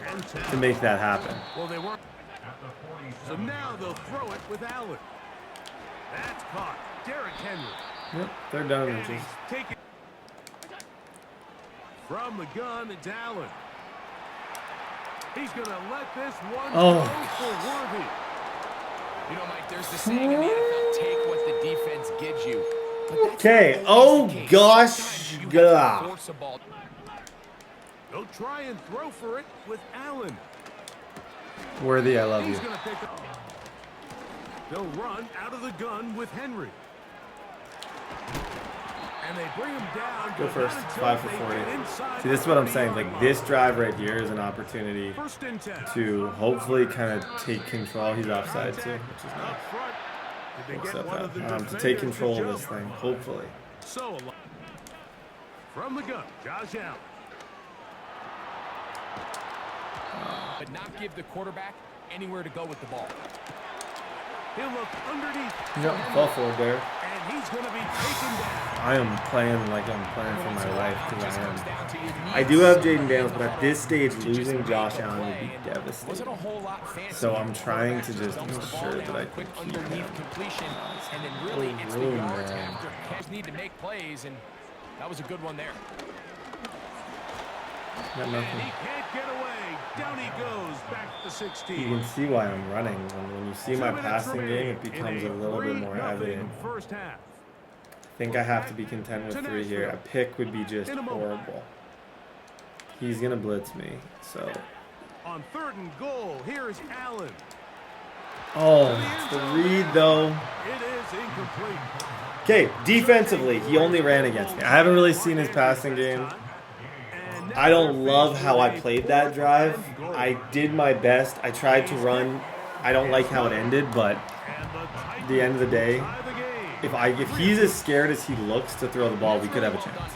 to make that happen. So now they'll throw it with Allen. That's caught. Derrick Henry. Yep, they're done. And he's taken from the gun, it's Allen. He's going to let this one go for Worthy. You know, Mike, there's the saying in the NFL, take what the defense gives you. Okay, oh gosh. They'll try and throw for it with Allen. Worthy, I love you. He's going to pick up. They'll run out of the gun with Henry. And they bring him down. Go first. 5 for 40. See, this is what I'm saying. Like, this drive right here is an opportunity to hopefully kind of take control. He's offside too, which is nice. To take control of this thing, hopefully. So, from the gun, Josh Allen. But not give the quarterback anywhere to go with the ball. He'll look underneath. Yep, fall forward there. And he's going to be taken down. I am playing like I'm playing for my life because I am. I do have Jaden Daniels, but at this stage, losing Josh Allen would be devastating. So I'm trying to just make sure that I can keep him. And then really, it's the yards after catch need to make plays, and that was a good one there. Got nothing. And he can't get away. Down he goes, back to 16. You can see why I'm running. When you see my passing game, it becomes a little bit more evident. First half. I think I have to be content with 3 here. A pick would be just horrible. He's going to blitz me, so. On 3rd and goal, here's Allen. Oh, it's the read, though. It is incomplete. Okay, defensively, he only ran against me. I haven't really seen his passing game. I don't love how I played that drive. I did my best. I tried to run. I don't like how it ended, but at the end of the day, if he's as scared as he looks to throw the ball, we could have a chance.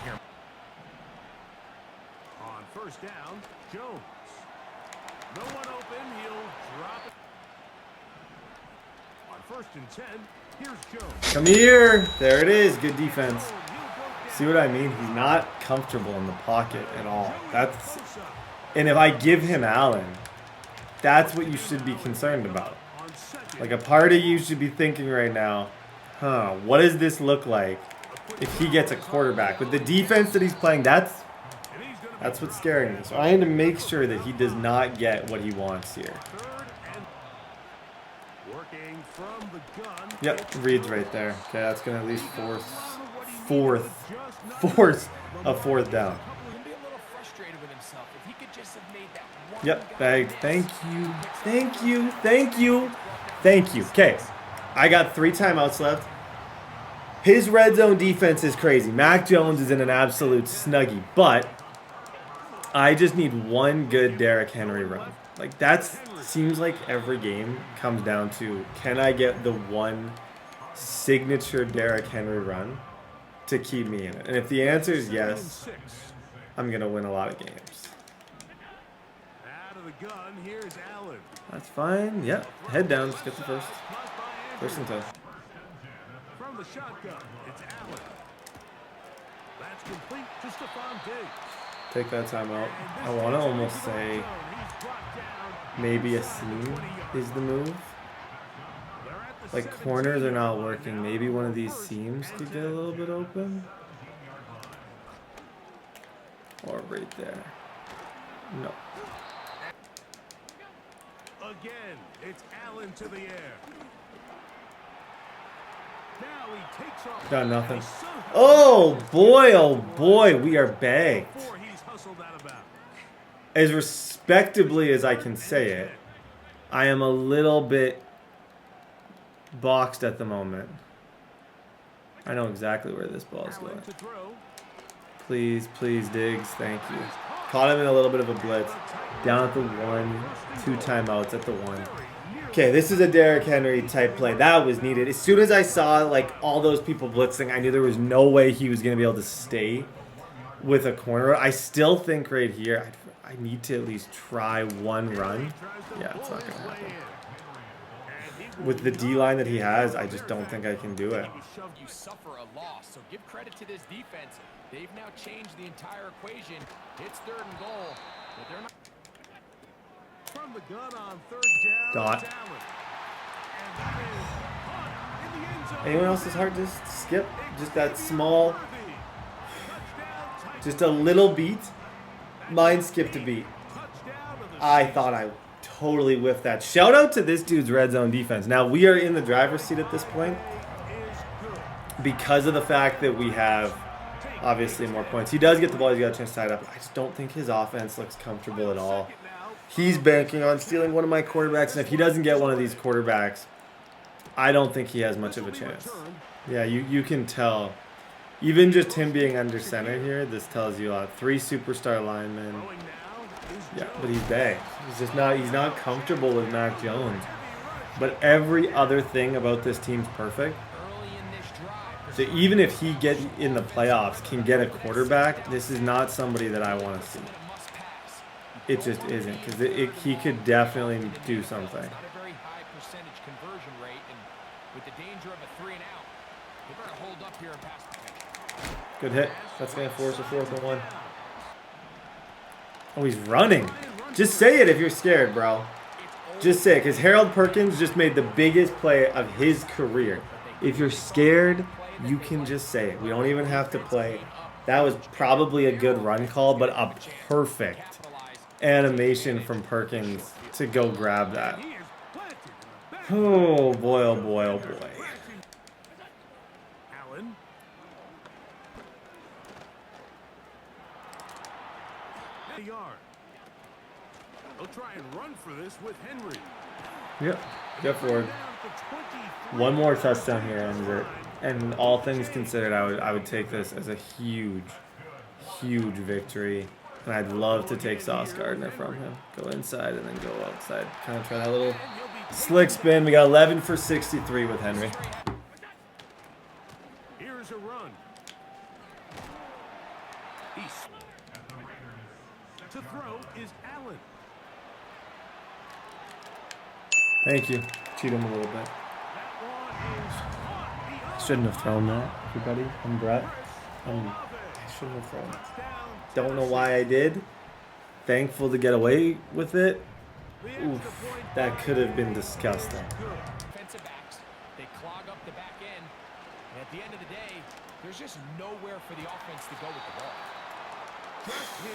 On 1st down, Jones. No one open, he'll drop it. On 1st and 10, here's Jones. Come here. There it is. Good defense. See what I mean? He's not comfortable in the pocket at all. And if I give him Allen, that's what you should be concerned about. Like, a part of you should be thinking right now, what does this look like if he gets a quarterback. With the defense that he's playing, that's what's scaring me. So I need to make sure that he does not get what he wants here. Yep, Reed's right there. Okay, that's going to at least force a fourth down. Yep, bagged. Thank you. Thank you. Thank you. Thank you. Okay, I got 3 timeouts left. His red zone defense is crazy. Mac Jones is in an absolute snuggie, but I just need one good Derrick Henry run. Like, that seems like every game comes down to, can I get the one signature Derrick Henry run to keep me in it? And if the answer is yes, I'm going to win a lot of games. That's fine. Yep. Head down. Just get the first. First and 10. From the shotgun, it's Allen. That's complete to Stephon Diggs. Take that time out. I want to almost say maybe a seam is the move. Like, corners are not working. Maybe one of these seams could get a little bit open. Or right there. No. Again, it's Allen to the air. Now he takes off. Got nothing. Oh boy, we are bagged. As respectably as I can say it, I am a little bit boxed at the moment. I know exactly where this ball is going. Please, please, Diggs. Thank you. Caught him in a little bit of a blitz. Down at the 1, 2 timeouts at the 1. Okay, this is a Derrick Henry type play. That was needed. As soon as I saw like all those people blitzing, I knew there was no way he was going to be able to stay with a corner. I still think right here, I need to at least try one run. Yeah, it's not going to happen. With the D-line that he has, I just don't think I can do it. You suffer a loss, so give credit to this defense. They've now changed the entire equation. It's 3rd and goal, but they're not. From the gun on 3rd down. Dot. Anyone else's hard to skip? Just that small, just a little beat. Mine skipped a beat. I thought I totally whiffed that. Shout out to this dude's red zone defense. Now, we are in the driver's seat at this point because of the fact that we have obviously more points. He does get the ball. He's got a chance to tie it up. I just don't think his offense looks comfortable at all. He's banking on stealing one of my quarterbacks, and if he doesn't get one of these quarterbacks, I don't think he has much of a chance. Yeah, you can tell. Even just him being under center here, this tells you a lot. 3 superstar linemen. Yeah, but he's back. He's not comfortable with Mac Jones. But every other thing about this team's perfect. So even if he gets in the playoffs, can get a quarterback, this is not somebody that I want to see. It just isn't, because he could definitely do something. Not a very high percentage conversion rate, and with the danger of a 3-and-out, they better hold up here and pass the pitch. Good hit. That's going to force a 4th and 1. Oh, he's running. Just say it if you're scared, bro. Just say it, because Harold Perkins just made the biggest play of his career. If you're scared, you can just say it. We don't even have to play. That was probably a good run call, but a perfect animation from Perkins to go grab that. Oh boy, oh boy, oh boy. Allen. Yard. They'll try and run for this with Henry. Yep. Get forward. One more touchdown here ends it. And all things considered, I would take this as a huge, huge victory. And I'd love to take Sauce Gardner from him. Go inside and then go outside. Kind of try that little slick spin. We got 11 for 63 with Henry. Here's a run. East. To throw is Allen. Thank you. Cheat him a little bit. Shouldn't have thrown that, everybody. I'm Brett. I shouldn't have thrown it. Don't know why I did. Thankful to get away with it. Oof, that could have been disgusting. Defensive backs, they clog up the back end. At the end of the day, there's just nowhere for the offense to go with the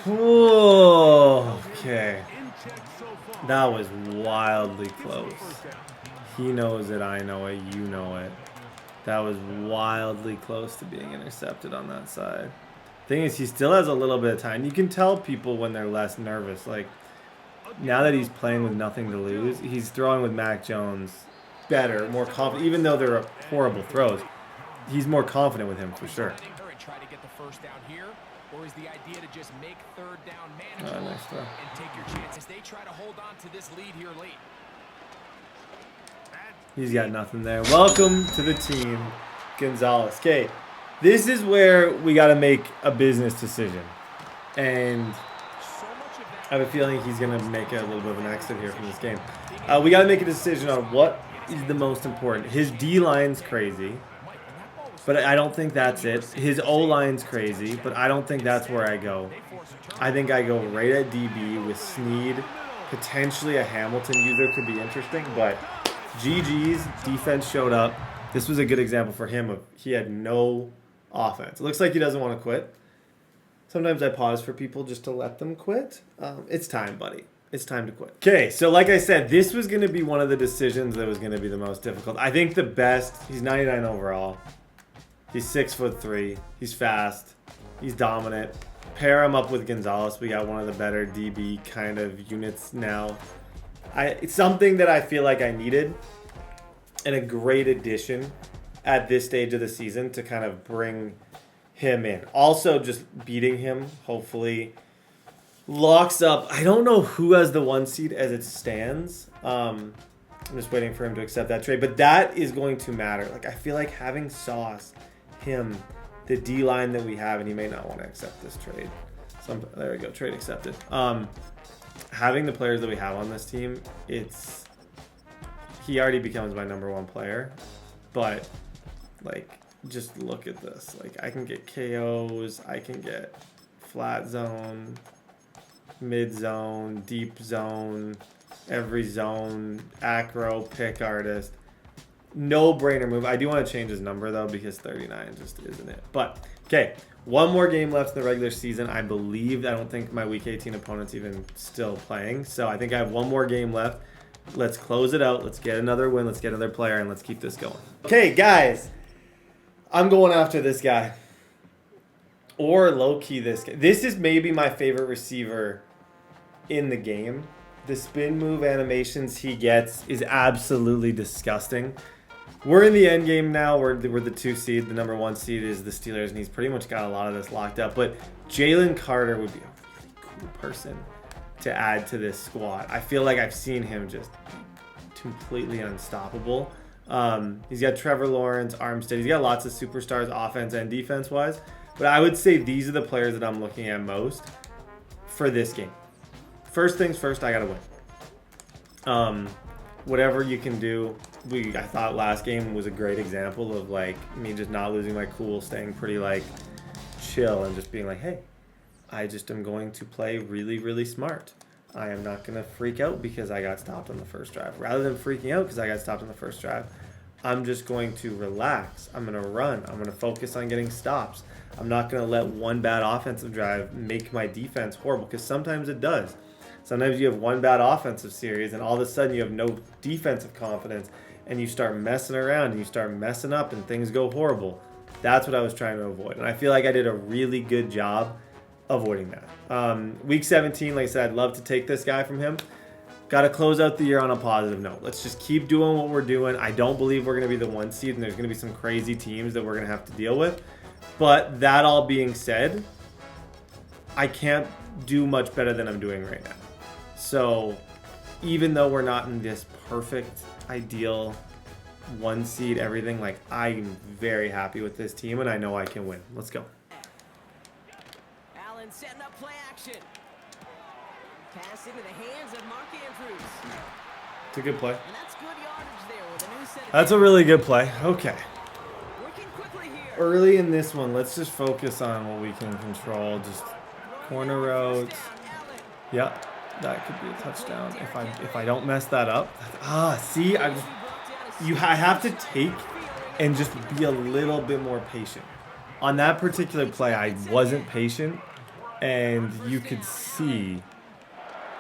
ball. Whoa, okay. That was wildly close. He knows it, I know it, you know it. That was wildly close to being intercepted on that side. Thing is, he still has a little bit of time. You can tell people when they're less nervous. Like, now that he's playing with nothing to lose, he's throwing with Mac Jones better, more confident. Even though they're horrible throws, he's more confident with him for sure. Try to get the first down here, or is the idea to just make third down manageable Nice throw. and take your chances? They try to hold on to this lead here late. He's got nothing there. Welcome to the team, Gonzalez. Okay, this is where we got to make a business decision. And I have a feeling he's going to make a little bit of an exit here from this game. We got to make a decision on what is the most important. His D-line's crazy, but I don't think that's it. His O-line's crazy, but I don't think that's where I go. I think I go right at DB with Snead. Potentially a Hamilton user could be interesting, but GG's defense showed up. This was a good example for him of he had no offense. It looks like he doesn't want to quit. Sometimes I pause for people just to let them quit. It's time, buddy. It's time to quit. Okay, so like I said, this was going to be one of the decisions that was going to be the most difficult. I think the best, he's 99 overall. He's 6'3". He's fast. He's dominant. Pair him up with Gonzalez. We got one of the better DB kind of units now. It's something that I feel like I needed, and a great addition at this stage of the season to kind of bring him in. Also, just beating him, hopefully, locks up. I don't know who has the 1 seed as it stands. I'm just waiting for him to accept that trade, but that is going to matter. Like, I feel like having Sauce, him, the D-line that we have, and he may not want to accept this trade. There we go, trade accepted. Having the players that we have on this team, he already becomes my #1 player, but like, just look at this. Like, I can get KOs, I can get flat zone, mid zone, deep zone, every zone, acro, pick artist. No brainer move. I do want to change his number though, because 39 just isn't it. But okay, one more game left in the regular season. I believe. I don't think my week 18 opponent's even still playing. So I think I have one more game left. Let's close it out. Let's get another win. Let's get another player, and let's keep this going. Okay, guys. I'm going after this guy. Or low-key this guy. This is maybe my favorite receiver in the game. The spin move animations he gets is absolutely disgusting. We're in the end game now. We're the 2 seed. The #1 seed is the Steelers, and he's pretty much got a lot of this locked up. But Jalen Carter would be a really cool person to add to this squad. I feel like I've seen him just completely unstoppable. He's got Trevor Lawrence, Armstead. He's got lots of superstars offense and defense-wise. But I would say these are the players that I'm looking at most for this game. First things first, I got to win. Whatever you can do. I thought last game was a great example of like me just not losing my cool, staying pretty like chill and just being like, hey, I just am going to play really, really smart. I am not going to freak out because I got stopped on the first drive. Rather than freaking out because I got stopped on the first drive, I'm just going to relax. I'm going to run. I'm going to focus on getting stops. I'm not going to let one bad offensive drive make my defense horrible, because sometimes it does. Sometimes you have one bad offensive series and all of a sudden you have no defensive confidence and you start messing around and you start messing up and things go horrible. That's what I was trying to avoid. And I feel like I did a really good job avoiding that. Week 17, like I said, I'd love to take this guy from him. Got to close out the year on a positive note. Let's just keep doing what we're doing. I don't believe we're going to be the 1 seed, and there's going to be some crazy teams that we're going to have to deal with. But that all being said, I can't do much better than I'm doing right now. So even though we're not in this perfect, ideal 1 seed, everything, like, I'm very happy with this team, and I know I can win. Let's go. Allen setting up play action. Pass into the hands of Mark Andrews. It's a good play. And that's good yardage there with a new set of... That's a really good play. Okay. Working quickly here. Early in this one, let's just focus on what we can control. Just corner routes. Yep. That could be a touchdown if I don't mess that up. I have to take and just be a little bit more patient. On that particular play, I wasn't patient, and you could see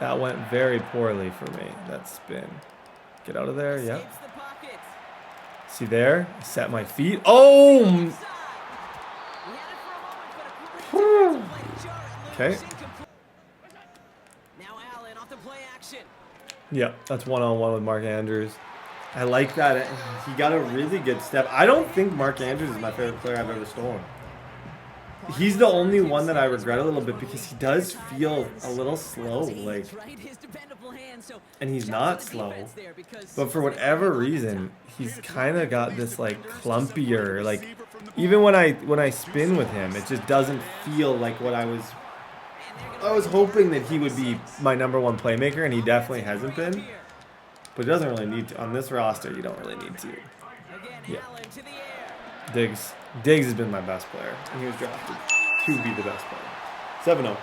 that went very poorly for me, that spin. Get out of there, yep. See there? Set my feet. Oh! Okay. Yep, that's one-on-one with Mark Andrews. I like that. He got a really good step. I don't think Mark Andrews is my favorite player I've ever stolen. He's the only one that I regret a little bit because he does feel a little slow, like, and he's not slow, but for whatever reason, he's kind of got this like clumpier, like, even when I spin with him, it just doesn't feel like what I was hoping that he would be my #1 playmaker, and he definitely hasn't been. But he doesn't really need to. On this roster, you don't really need to. Yeah. Diggs has been my best player, and he was drafted to be the best player. 7-0.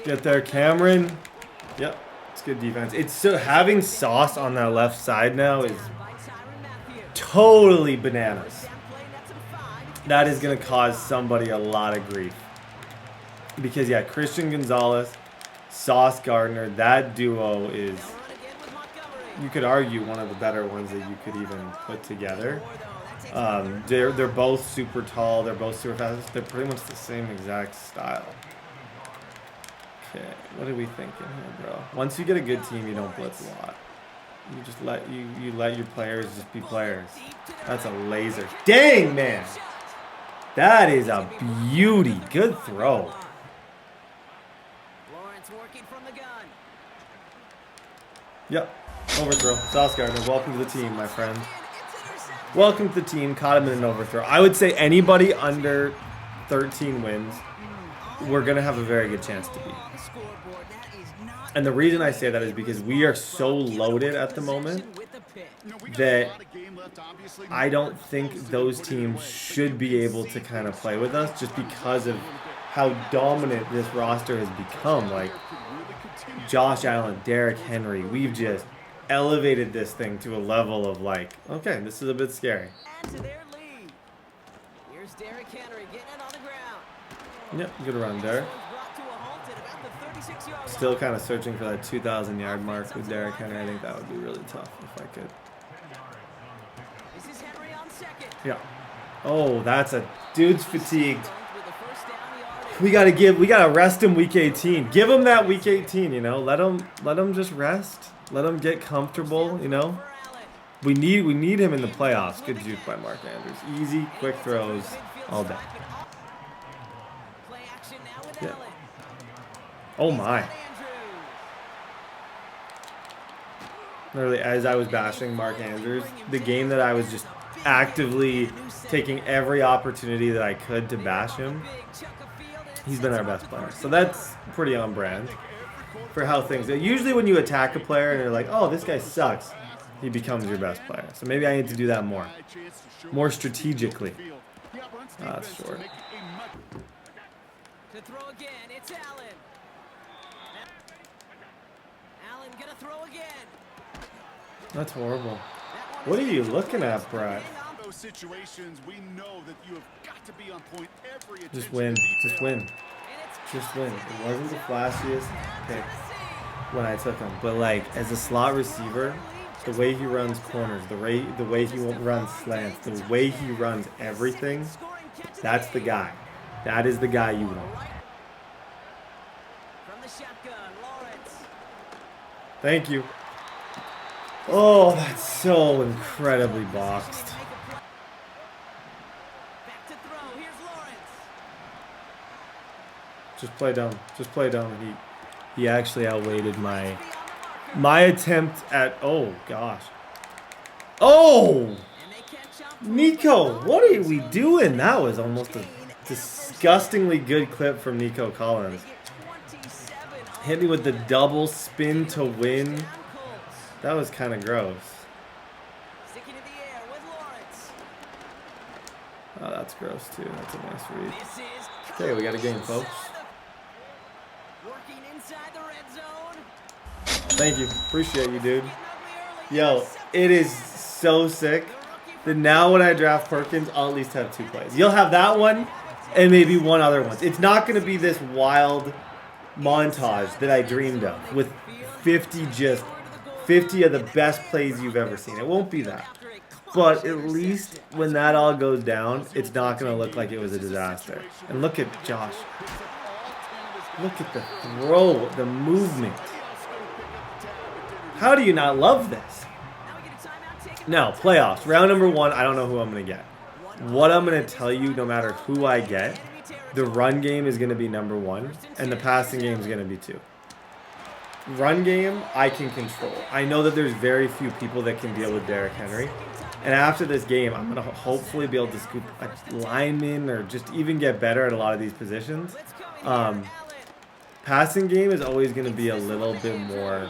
Get there, Cameron. Yep, it's good defense. It's so having Sauce on that left side now is totally bananas. That is going to cause somebody a lot of grief. Because, yeah, Christian Gonzalez, Sauce Gardner, that duo is, you could argue, one of the better ones that you could even put together. They're both super tall. They're both super fast. They're pretty much the same exact style. Okay, what are we thinking here, bro? Once you get a good team, you don't blitz a lot. You just let you let your players just be players. That's a laser. Dang, man. That is a beauty. Good throw. Yep. Overthrow. Sauce Gardner, welcome to the team, my friend. Welcome to the team. Caught him in an overthrow. I would say anybody under 13 wins, we're going to have a very good chance to beat. And the reason I say that is because we are so loaded at the moment that I don't think those teams should be able to kind of play with us just because of how dominant this roster has become. Like, Josh Allen, Derrick Henry, we've just elevated this thing to a level of like, okay, this is a bit scary. Yep, good run, Derrick. Still kind of searching for that 2,000-yard mark with Derrick Henry. I think that would be really tough if I could. Yeah. Oh, that's a dude's fatigued. We gotta rest him week 18. Give him that week 18, you know. Let him just rest. Let him get comfortable, you know. We need him in the playoffs. Good juke by Mark Andrews. Easy, quick throws all day. Yeah. Oh my. Literally, as I was bashing Mark Andrews, the game that I was just actively taking every opportunity that I could to bash him, he's been our best player. So that's pretty on brand for how things are. Usually when you attack a player and you're like, oh, this guy sucks, he becomes your best player. So maybe I need to do that more strategically. That's short. To throw again, it's Allen. Allen gonna throw again. That's horrible. What are you looking at, Brett? Those situations, we know that you have got to be on point every attention. Just win. Just win. Just win. It wasn't the flashiest pick when I took him, but like as a slot receiver, the way he runs corners, the way he runs slants, the way he runs everything, that's the guy. That is the guy you want. Thank you. Oh, that's so incredibly boxed. Just play down. Just play down. He actually outweighted my attempt at. Oh gosh. Oh, Nico, what are we doing? That was almost a disgustingly good clip from Nico Collins. Hit me with the double spin to win. That was kind of gross. Oh, that's gross too. That's a nice read. Okay, we got a game, folks. Thank you. Appreciate you, dude. Yo, it is so sick that now when I draft Perkins, I'll at least have 2 plays. You'll have that one and maybe one other one. It's not going to be this wild montage that I dreamed of with 50 of the best plays you've ever seen. It won't be that. But at least when that all goes down, it's not going to look like it was a disaster. And look at Josh. Look at the throw, the movement. How do you not love this? Now, playoffs. Round number 1, I don't know who I'm going to get. What I'm going to tell you, no matter who I get, the run game is going to be number 1, and the passing game is going to be 2. Run game, I can control. I know that there's very few people that can deal with Derrick Henry. And after this game, I'm going to hopefully be able to scoop a lineman or just even get better at a lot of these positions. Passing game is always going to be a little bit more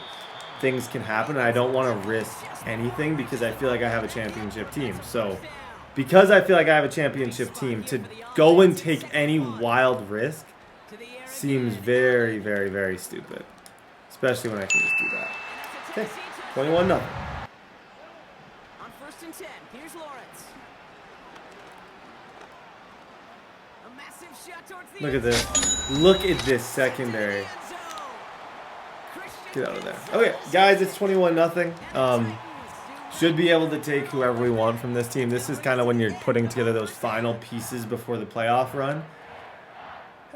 things can happen. And I don't want to risk anything because I feel like I have a championship team. So because I feel like I have a championship team, to go and take any wild risk seems very, very, very stupid. Especially when I can just do that. Okay, 21-0. Look at this. Look at this secondary. Get out of there. Okay, guys, it's 21-0. Should be able to take whoever we want from this team. This is kind of when you're putting together those final pieces before the playoff run.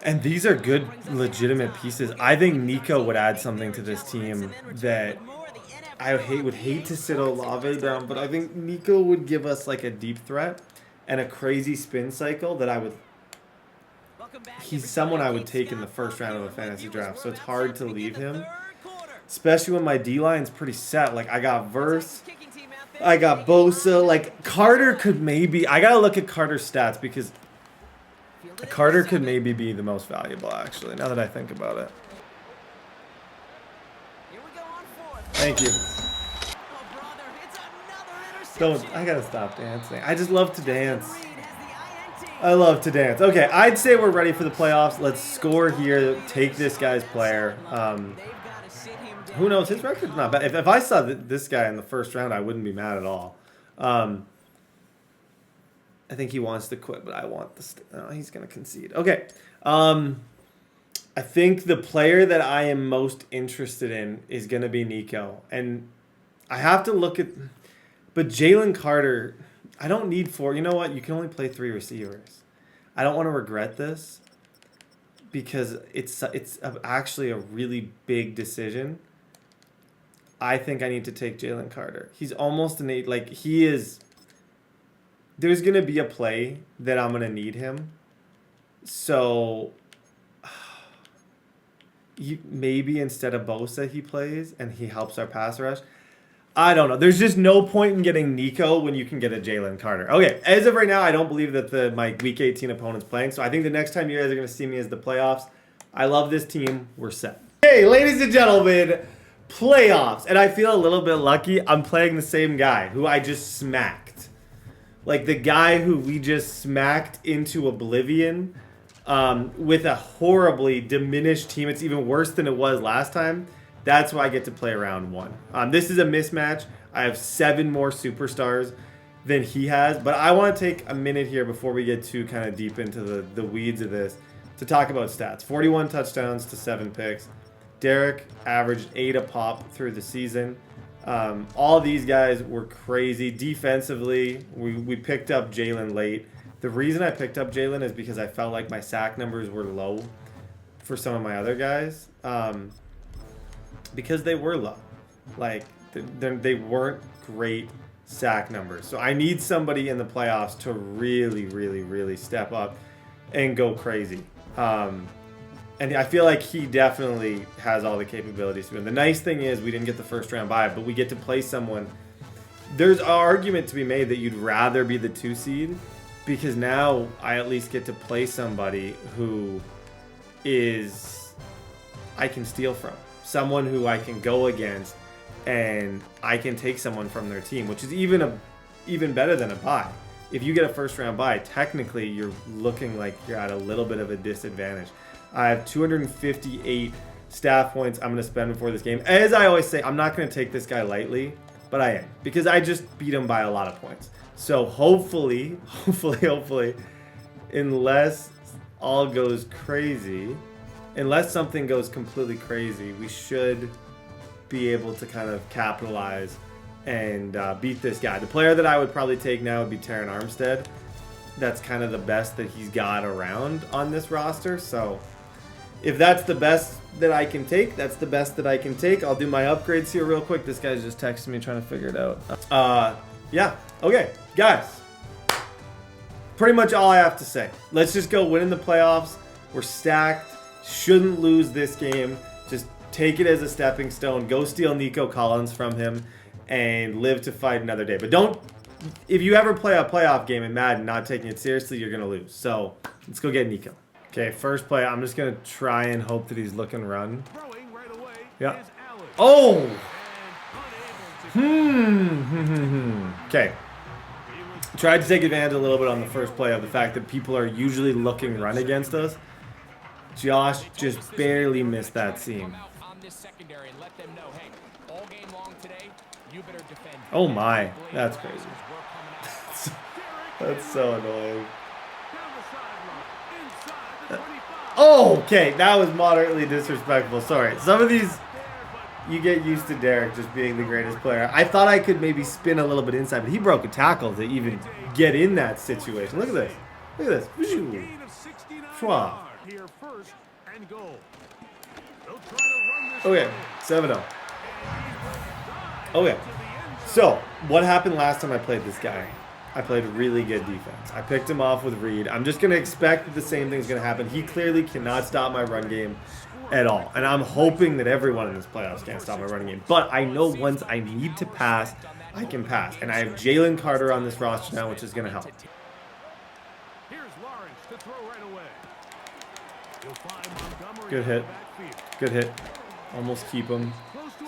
And these are good, legitimate pieces. I think Nico would add something to this team that I would hate to sit Olave down, but I think Nico would give us like a deep threat and a crazy spin cycle that I would. He's someone I would take in the first round of a fantasy draft, so it's hard to leave him. Especially when my D-line's pretty set. Like, I got Verse, I got Bosa. Like, Carter could maybe... I got to look at Carter's stats because Carter could maybe be the most valuable, actually, now that I think about it. Thank you. Don't... I got to stop dancing. I just love to dance. I love to dance. Okay, I'd say we're ready for the playoffs. Let's score here. Take this guy's player. Who knows? His record's not bad. If I saw this guy in the first round, I wouldn't be mad at all. I think he wants to quit, but I want the... he's going to concede. Okay. I think the player that I am most interested in is going to be Nico. And I have to look at... But Jalen Carter... I don't need 4. You know what? You can only play 3 receivers. I don't want to regret this because it's actually a really big decision. I think I need to take Jalen Carter. He's almost an 8. Like, he is... There's going to be a play that I'm going to need him. So, maybe instead of Bosa he plays and he helps our pass rush. I don't know. There's just no point in getting Nico when you can get a Jalen Carter. Okay, as of right now, I don't believe that my Week 18 opponent's playing. So I think the next time you guys are going to see me is the playoffs. I love this team. We're set. Hey, ladies and gentlemen, playoffs. And I feel a little bit lucky. I'm playing the same guy who I just smacked. Like the guy who we just smacked into oblivion with a horribly diminished team. It's even worse than it was last time. That's why I get to play round 1. This is a mismatch. I have 7 more superstars than he has. But I want to take a minute here before we get too kind of deep into the weeds of this to talk about stats. 41 touchdowns to 7 picks. Derrick averaged 8 a pop through the season. All these guys were crazy. Defensively, we picked up Jalen late. The reason I picked up Jalen is because I felt like my sack numbers were low for some of my other guys. Because they were low. Like, they weren't great sack numbers. So I need somebody in the playoffs to really, really, really step up and go crazy. And I feel like he definitely has all the capabilities to win. The nice thing is we didn't get the first round bye, but we get to play someone. There's an argument to be made that you'd rather be the 2 seed because now I at least get to play somebody who is I can steal from. Someone who I can go against and I can take someone from their team, which is even better than a bye. If you get a first round bye, technically you're looking like you're at a little bit of a disadvantage. I have 258 staff points I'm going to spend before this game. As I always say, I'm not going to take this guy lightly. but I am, because I just beat him by a lot of points. So hopefully, unless all goes crazy, unless something goes completely crazy, we should be able to kind of capitalize and beat this guy. The player that I would probably take now would be Taron Armstead. That's kind of the best that he's got around on this roster. So if that's the best that I can take, that's the best that I can take. I'll do my upgrades here real quick. This guy's just texting me trying to figure it out. Yeah. Okay, guys. Pretty much all I have to say. Let's just go win in the playoffs. We're stacked. Shouldn't lose this game. Just take it as a stepping stone. Go steal Nico Collins from him and live to fight another day. But don't, if you ever play a playoff game in Madden not taking it seriously, you're going to lose. So let's go get Nico. Okay, first play. I'm just going to try and hope that he's looking run. Yeah. Oh! Okay. Tried to take advantage a little bit on the first play of the fact that people are usually looking run against us. Josh just barely missed that seam. Oh my, that's crazy. That's so annoying. Oh, okay, that was moderately disrespectful. Sorry. Some of these, you get used to Derek just being the greatest player. I thought I could maybe spin a little bit inside, but he broke a tackle to even get in that situation. Look at this. Look at this. Schwab. Okay, 7-0. Okay, so what happened last time I played this guy? I played really good defense. I picked him off with Reed. I'm just going to expect that the same thing's going to happen. He clearly cannot stop my run game at all. And I'm hoping that everyone in this playoffs can't stop my running game. But I know once I need to pass, I can pass. And I have Jalen Carter on this roster now, which is going to help. Good hit. Good hit. Almost keep him.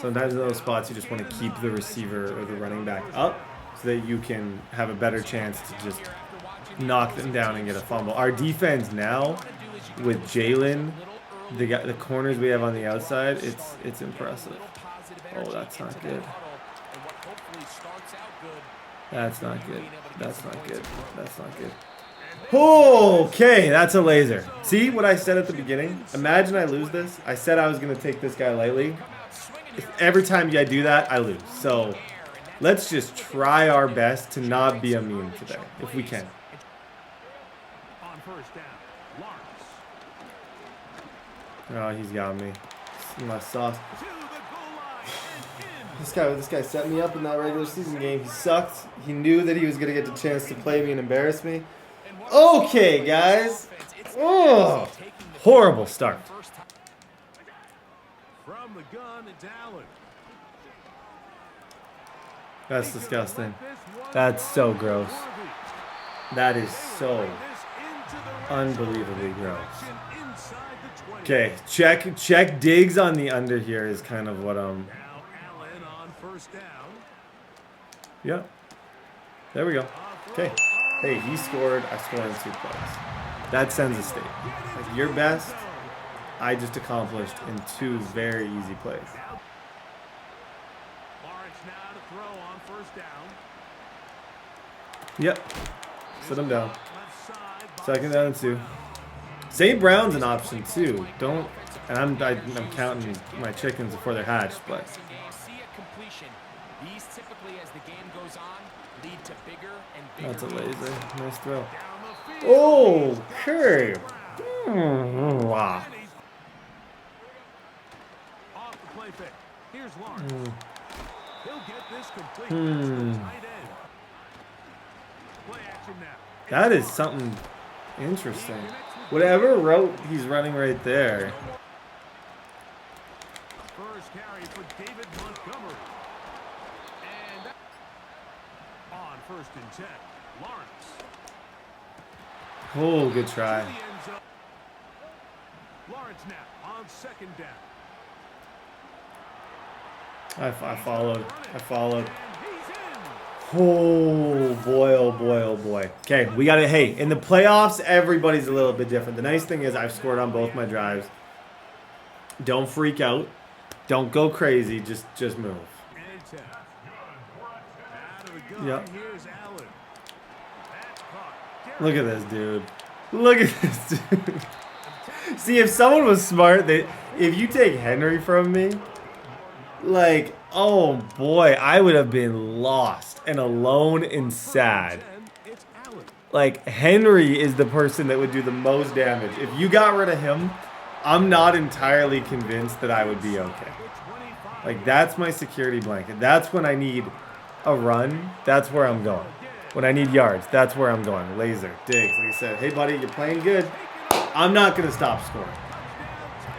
Sometimes in those spots, you just want to keep the receiver or the running back up so that you can have a better chance to just knock them down and get a fumble. Our defense now, with Jalen, the corners we have on the outside, it's impressive. Oh, that's not good. That's not good. That's not good. That's not good. Okay, that's a laser. See what I said at the beginning? Imagine I lose this. I said I was going to take this guy lightly. Every time I do that, I lose. So let's just try our best to not be a meme today, if we can. Oh, he's got me. My sauce. This guy set me up in that regular season game. He sucked. He knew that he was going to get the chance to play me and embarrass me. Okay, guys. Oh, horrible start. That's disgusting. That's so gross. That is so unbelievably gross. Okay, check Diggs on the under here is kind of what yeah. There we go. Okay. Hey, he scored. I scored in 2 plays. That sends a statement. Like, your best, I just accomplished in 2 very easy plays. Yep. Sit him down. 2nd down and 2. St. Brown's an option too. Don't. And I'm counting my chickens before they're hatched, but. That's a laser. Nice throw. Okay. Wow. That is something interesting. Whatever route he's running right there. First carry for David Montgomery. And on 1st and 10, Lawrence. Oh, good try. Lawrence now on 2nd down. I followed. Oh boy, oh boy, oh boy. Okay, we got it. Hey, in the playoffs, everybody's a little bit different. The nice thing is I've scored on both my drives. Don't freak out. Don't go crazy. Just move. Yep. Look at this dude. Look at this dude. See, if someone was smart, if you take Henry from me, like, oh boy, I would have been lost and alone and sad. Like, Henry is the person that would do the most damage. If you got rid of him, I'm not entirely convinced that I would be okay. Like, that's my security blanket. That's when I need a run. That's where I'm going. When I need yards, that's where I'm going. Laser, Diggs. Like I said, hey, buddy, you're playing good. I'm not going to stop scoring.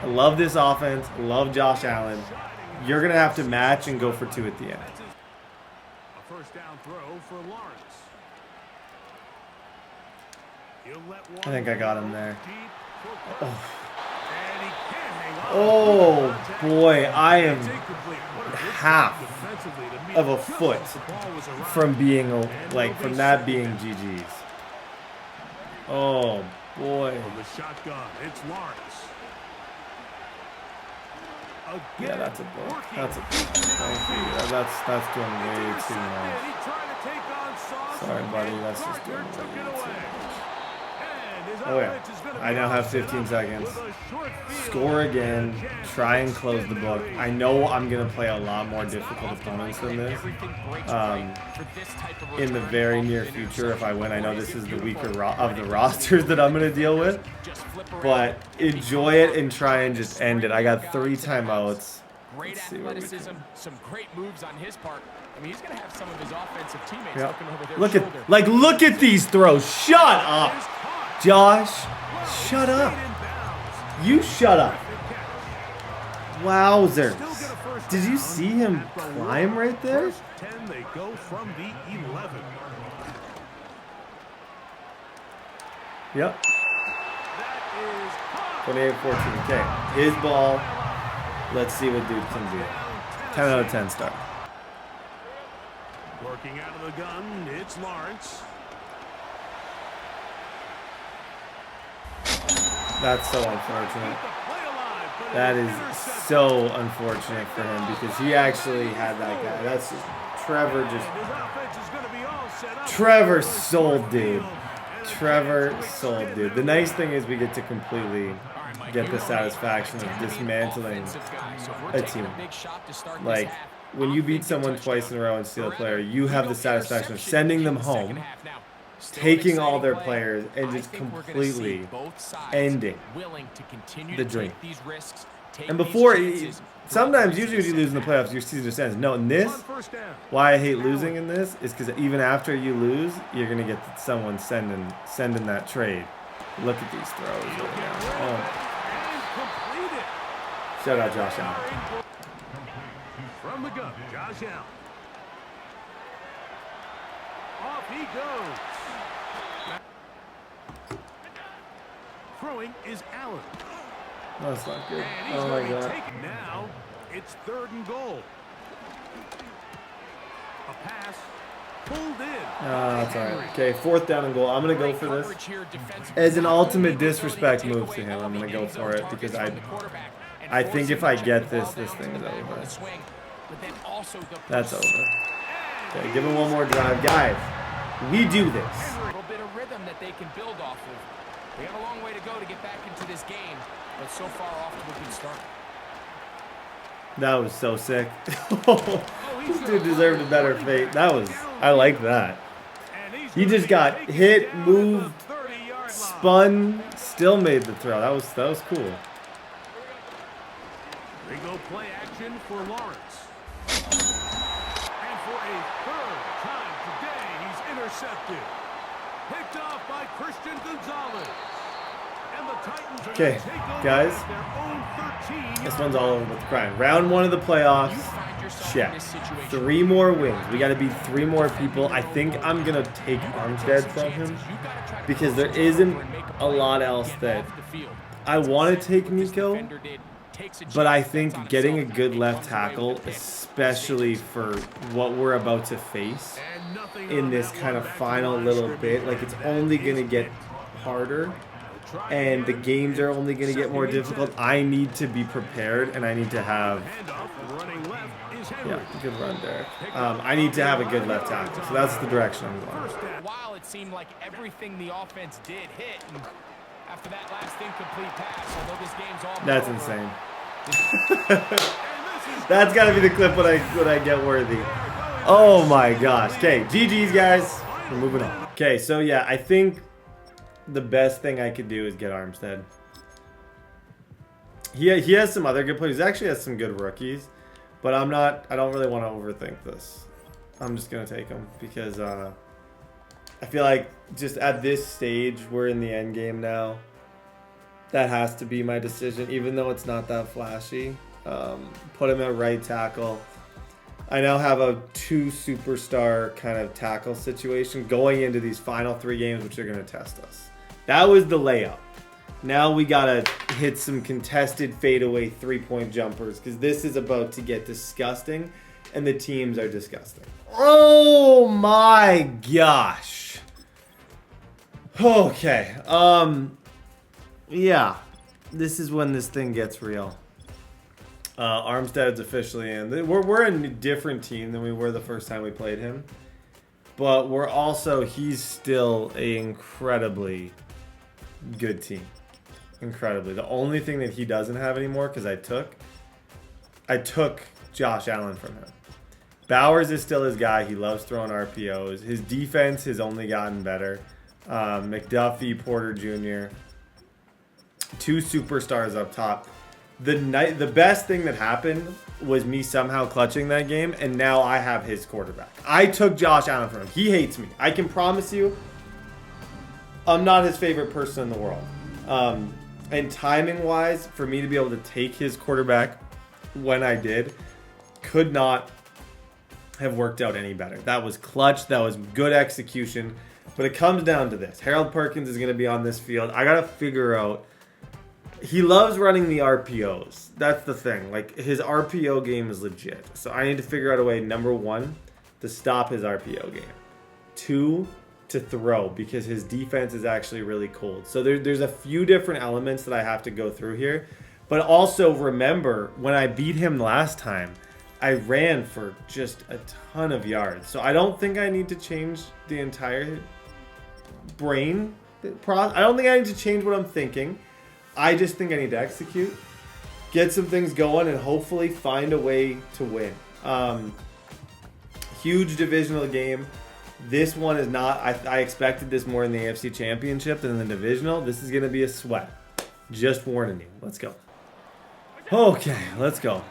I love this offense. Love Josh Allen. You're going to have to match and go for 2 at the end. A first down throw for Lawrence. I think I got him there. Oh boy, I am half of a foot from being from that being GG's. Oh boy. The shotgun, it's Lawrence. Yeah, that's a book. That's a book. Thank you. That's doing way too much. Sorry, buddy. That's just doing way too much. Oh yeah, I now have 15 seconds. Score again. Try and close the book. I know I'm going to play a lot more difficult opponents than this in the very near future if I win. I know this is the weaker of the rosters that I'm going to deal with. But enjoy it and try and just end it. I got 3 timeouts. Great athleticism, some great moves on his part. I mean, he's going to have some of his offensive teammates looking over their shoulder. Look at these throws. Shut up. Josh, shut up. You shut up. Wowzers. Did you see him climb right there? 10, they go from the 11. Yep. 28-14. Okay. His ball. Let's see what dude can do. 10 out of 10 start. Working out of the gun, it's Lawrence. That's so unfortunate. That is so unfortunate for him because he actually had that guy. That's just Trevor sold dude. Trevor sold dude. The nice thing is we get to completely get the satisfaction of dismantling a team. Like when you beat someone twice in a row and steal a player, you have the satisfaction of sending them home, taking all their players, and just completely ending the dream. And before, sometimes, usually when you lose in the playoffs, your season just ends. No, in this, why I hate losing in this is because even after you lose, you're going to get someone sending that trade. Look at these throws right now. Oh. Shout out Josh Allen. From the gun, Josh Allen. Off he goes. Throwing is Allen. Oh, that's not good. Oh my God. Now it's 3rd and goal. A pass pulled in. That's all right. Okay, 4th down and goal. I'm gonna go for this as an ultimate disrespect move to him. I'm gonna go for it because I think if I get this thing is over. That's over. Okay, give him one more drive, guys. We do this. A little bit of rhythm that they can build off of. They have a long way to go to get back into this game, but so far off to a good start. That was so sick. This dude deserved a better fate. I like that. He just got hit, moved, spun, still made the throw. That was cool. They go play action for Lawrence. And for a 3rd time today, he's intercepted. Picked off by Christian Gonzalez. And the Titans are okay, guys. This one's all over with the crying. Round 1 of the playoffs. Check. 3 more wins. We got to beat 3 more people. I think I'm going to take Armstead from him because there isn't a lot else that I want to take Nico. But I think getting a good left tackle, especially for what we're about to face in this kind of final little bit, like it's only going to get harder and the games are only going to get more difficult. I need to be prepared, and I need to have... Yeah, good run, Derek. I need to have a good left tackle, so that's the direction I'm going. While it seemed like everything the offense did hit, and after that last incomplete pass, although this game's all That's insane. That's got to be the clip when I get worthy. Oh my gosh. Okay, GG's guys. We're moving on. Okay, so yeah, I think the best thing I could do is get Armstead. He has some other good players. He actually has some good rookies, but I don't really want to overthink this. I'm just gonna take him because I feel like just at this stage, we're in the end game now. That has to be my decision, even though it's not that flashy. Put him at right tackle. I now have a 2 superstar kind of tackle situation going into these final 3 games, which are going to test us. That was the layup. Now we got to hit some contested fadeaway 3-point jumpers because this is about to get disgusting, and the teams are disgusting. Oh my gosh. Okay. Yeah. This is when this thing gets real. Armstead's officially in. We're a different team than we were the first time we played him. But he's still an incredibly good team. Incredibly. The only thing that he doesn't have anymore, because I took Josh Allen from him. Bowers is still his guy. He loves throwing RPOs. His defense has only gotten better. McDuffie, Porter Jr., 2 superstars up top. The best thing that happened was me somehow clutching that game, and now I have his quarterback. I took Josh Allen from him. He hates me. I can promise you I'm not his favorite person in the world. And timing-wise, for me to be able to take his quarterback when I did, could not have worked out any better. That was clutch. That was good execution. But it comes down to this. Harold Perkins is going to be on this field. I got to figure out... He loves running the RPOs. That's the thing. Like, his RPO game is legit. So I need to figure out a way, number 1, to stop his RPO game. 2, to throw, because his defense is actually really cold. So there's a few different elements that I have to go through here. But also remember, when I beat him last time, I ran for just a ton of yards. So I don't think I need to change the entire brain process. I don't think I need to change what I'm thinking. I just think I need to execute, get some things going, and hopefully find a way to win. Huge divisional game. This one is not... I expected this more in the AFC Championship than in the divisional. This is going to be a sweat. Just warning you. Let's go. Okay, let's go.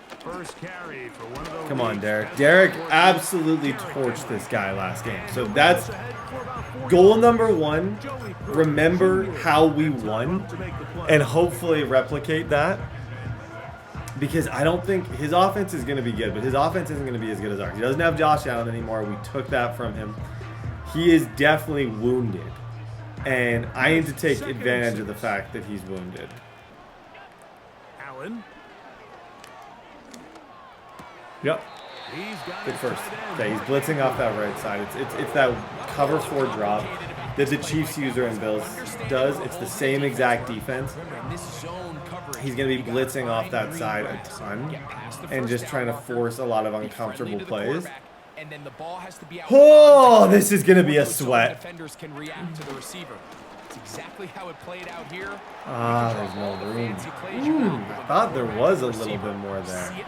Come on, Derek. Derek absolutely torched this guy last game. So that's goal number 1. Remember how we won and hopefully replicate that. Because I don't think his offense is going to be good, but his offense isn't going to be as good as ours. He doesn't have Josh Allen anymore. We took that from him. He is definitely wounded. And I need to take advantage of the fact that he's wounded. Allen. Yep. Good first. Okay, he's blitzing off that right side. It's that cover 4 drop that the Chiefs user and Bills does. It's the same exact defense. He's going to be blitzing off that side a ton and just trying to force a lot of uncomfortable plays. Oh, this is going to be a sweat. Exactly how it played out here. Ah, there's no room. I thought there was a little bit more there.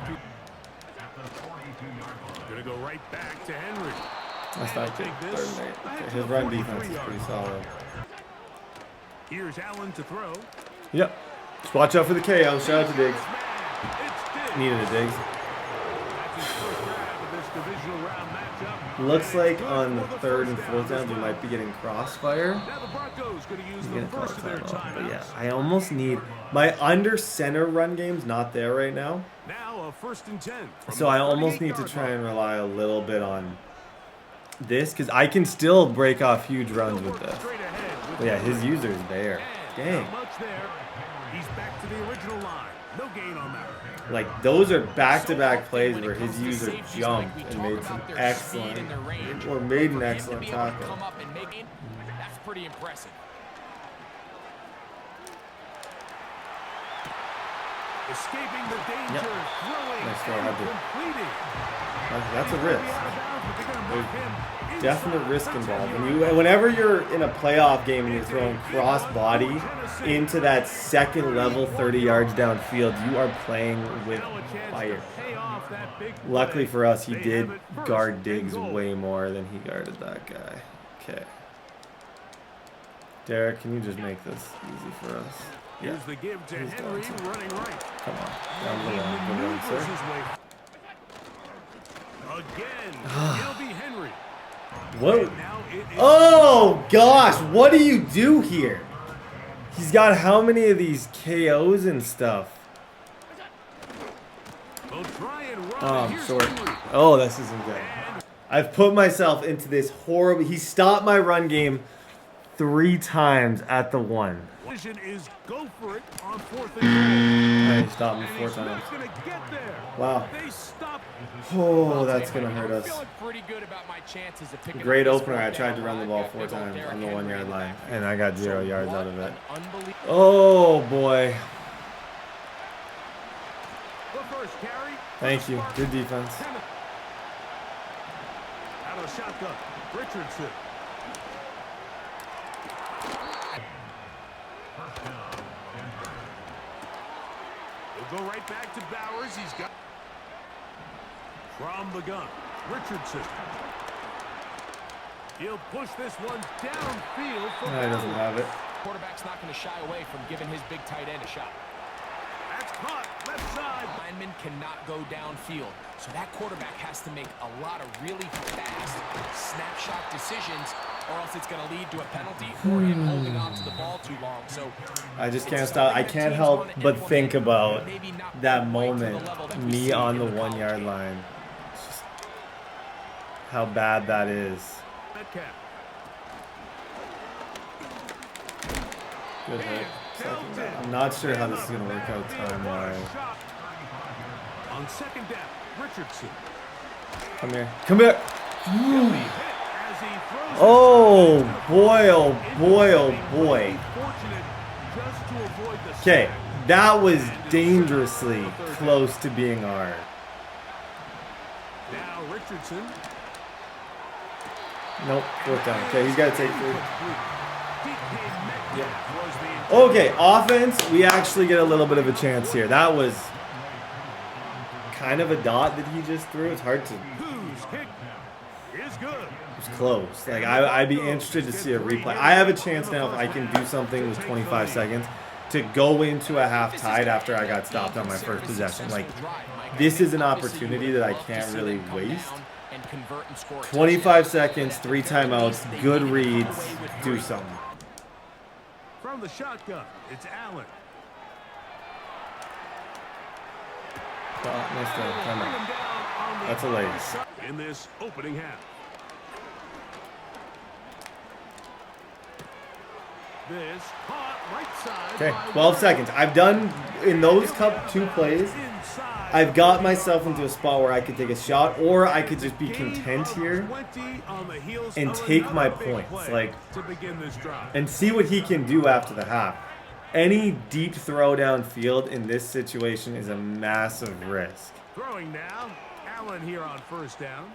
Gonna go right back to Henry. That's not good. Okay, his run defense is pretty solid. Here's Allen to throw. Yep. Just watch out for the KO. Shout out to Diggs. Needed a Diggs. Looks like on the 3rd and 4th downs we might be getting crossfire. But yeah, I almost need... My under center run game's not there right now. Now a 1st and 10. So I almost need to try and rely a little bit on this, because I can still break off huge runs with this. But yeah, his user's there. Dang. He's back to the original line. No gain on that. Like, those are back-to-back plays where his user jumped and made some excellent, or made an excellent tackle. That's pretty impressive. Escaping the danger. Yep. Throwing Nice throw, and had to. completing. That's a He'll be risk. out of bounds, but they're gonna mark him Definite inside risk the involved. 10-yard Whenever you're in a playoff game and you're throwing cross body into that second level 30 yards downfield, you are playing with Now a chance fire. to pay off that big play. Luckily for us, he They did have it first guard and Diggs goal. way more than he guarded that guy. Okay. Derek, can you just make this easy for us? Yeah. Here's the give to He's Henry, going to. running right. Come on. Down He the line. Good run, maneuvers sir. his way. Again, it'll be Henry. Whoa. And now it is Oh, gosh. What do you do here? He's got how many of these KOs and stuff? They'll try and run. Oh, I'm Here's short. Henry. Oh, this isn't good. I've put myself into this horrible... He stopped my run game 3 times at the 1. Vision is go for it on 4th and goal. And he stopped me And 4 he's times. not gonna get there. Wow. They stop. Oh, that's going to hurt I'm us. feeling pretty good about my chances of picking up Great this opener. I fourth tried down to run the run. ball Got 4 big old times Derrick on the Henry 1-yard in the line, backfield. and I got 0 So yards what out of it. an unbelievable- Oh, boy. The first carry. Thank you. Good defense. Out of the shotgun. Richardson. He'll go right back to Bowers. He's got from the gun. Richardson. He'll push this one downfield for No, he doesn't Bowers. have it. Quarterback's not going to shy away from giving his big tight end a shot. That's caught. Left side. Lineman cannot go downfield, so that quarterback has to make a lot of really fast snapshot decisions, or else it's going to lead to a penalty or him holding on to the ball too long. So I just it's can't stop. I something that can't teams help wanna but implement, think about maybe not that quite to the moment, level that we me see on the in college 1-yard game. line. It's just how bad that is. Metcalf. Good hit. Second down. I'm not sure how this is going to work out time-wise. On second down, Richardson. Come here. Come here. He'll be hit as he throws Oh, it. boy, oh, boy, oh, boy. Fortunate just to avoid the Okay, sack. that was dangerously close to being ours. Now Richardson. Nope, 4th down. Okay, he's got to take 3. DK Metcalf was the Okay, offense, we actually get a little bit of a chance here. That was kind of a dot that he just threw. It's hard to... whose kick is good. It was close. Like, I'd be interested to see a replay. I have a chance now if I can do something with 25 seconds to go into a half tied after I got stopped on my first possession. Like, this is an opportunity that I can't really waste. 25 seconds, 3 timeouts, good reads, do something. From the shotgun, it's Allen. Oh, nice throw. Timeout. Down on the That's a late. side in this opening half. This caught right side. Okay, by 12 seconds. I've done, in those 2 plays, inside. I've got myself into a spot where I could take a shot, or I could just be content here and take my points, like, to begin this drive. and see what he can do after the half. Any deep throw downfield in this situation is a massive risk. Throwing now, Allen here on first down.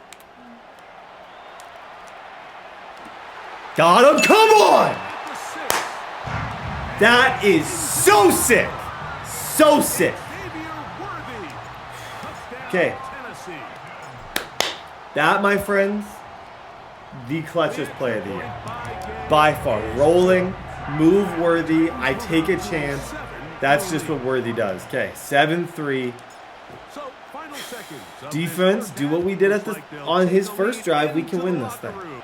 Got him! Come on! At the 6. That is so sick! So sick! Xavier Worthy. Touchdown, Okay. Tennessee. That, my friends, the clutchest play of the year. By far. Rolling, move Worthy, I take a chance. That's just what Worthy does. Okay, 7-3. So, final seconds of Defense, this first do what half. we did at Looks the like they'll on take his the first lead drive. We can into win the this thing. locker room.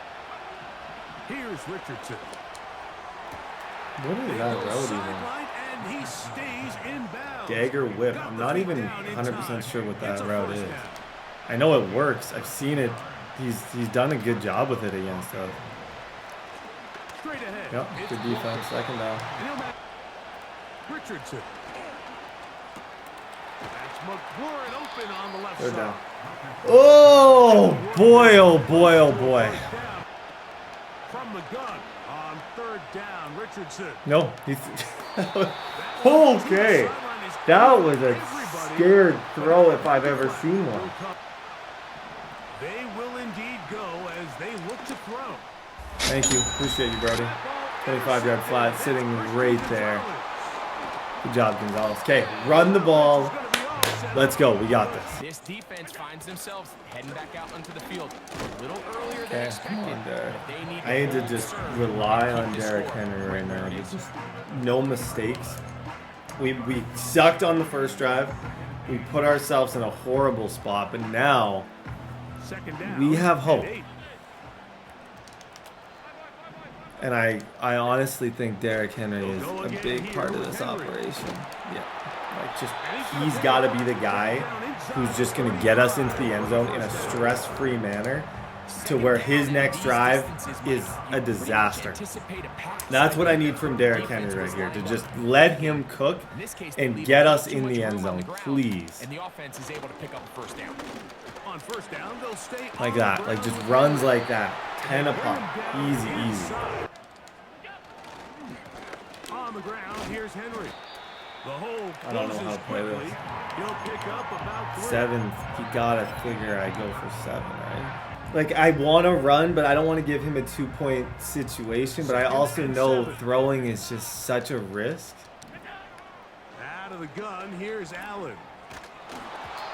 Here's Richardson. What is that route even? Sideline, and he stays inbounds. Dagger whip. Got I'm the not feet even down in 100% time. sure what that It's a route first is. down. I know it works. I've seen it. He's done a good job with it against us. Straight ahead. Yep, It's good defense. Second down. And he'll match Richardson. That's McLaurin open on the left 3rd side. down. Oh boy! Oh boy! Oh boy! Down from the gun on 3rd down, Richardson. No, he's okay. Sideline is That was a scared throw if I've ever seen one. They will indeed go as they look to throw. Thank you. Appreciate you, Brody. 25-yard flat sitting right there. Good job, Gonzalez. Okay, run the ball. Let's go. We got this. This defense finds themselves heading back out onto the field a little earlier than Okay, expected. come on, Derek. But they need I need to hold just serve rely and on keep this Derrick score. Henry right now. There's just no mistakes. We sucked on the first drive. We put ourselves in a horrible spot, but now Second down, we have hope. and 8. And I honestly think Derrick Henry is a big part of this operation. Yeah. Like just he's got to be the guy who's just going to get us into the end zone in a stress-free manner to where his next drive is a disaster. That's what I need from Derrick Henry right here, to just let him cook and get us in the end zone, please. And the offense is able to pick up a first down. On first down, they'll stay Like on that, the like ground. just runs like that. 10 a pop. Easy, easy. On the ground, here's Henry. The hole I don't know closes how to play quickly. this. He'll pick up about 3. 7, you gotta figure I go for 7, right? Like, I want to run, but I don't want to give him a 2-point situation, but I also know throwing is just such a risk. Out of the gun, here's Allen.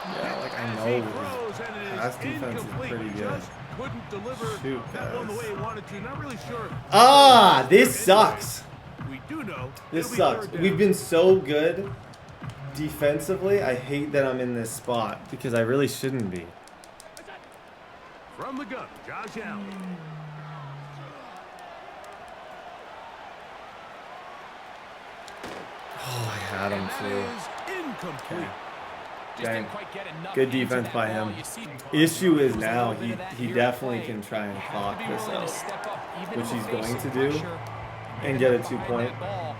Yeah, like I As know he his throws, and it is pass defense is incomplete. pretty good. Just couldn't deliver Shoot, that one the guys. way he wanted to. Not really sure. Ah, this sucks. We do know This it'll be sucks. third down. We've been so good defensively. I hate that I'm in this spot because I really shouldn't be. From the gun, Josh Allen. Oh, I had him And too. that is incomplete. Just Okay. didn't quite get enough Good into defense that by ball. him. You see- Issue is There's a now little bit of that he here definitely at play. can try and You have clock to be this willing to out step up, even which in he's the going face to of do, pressure, and get a behind 2-point. that ball.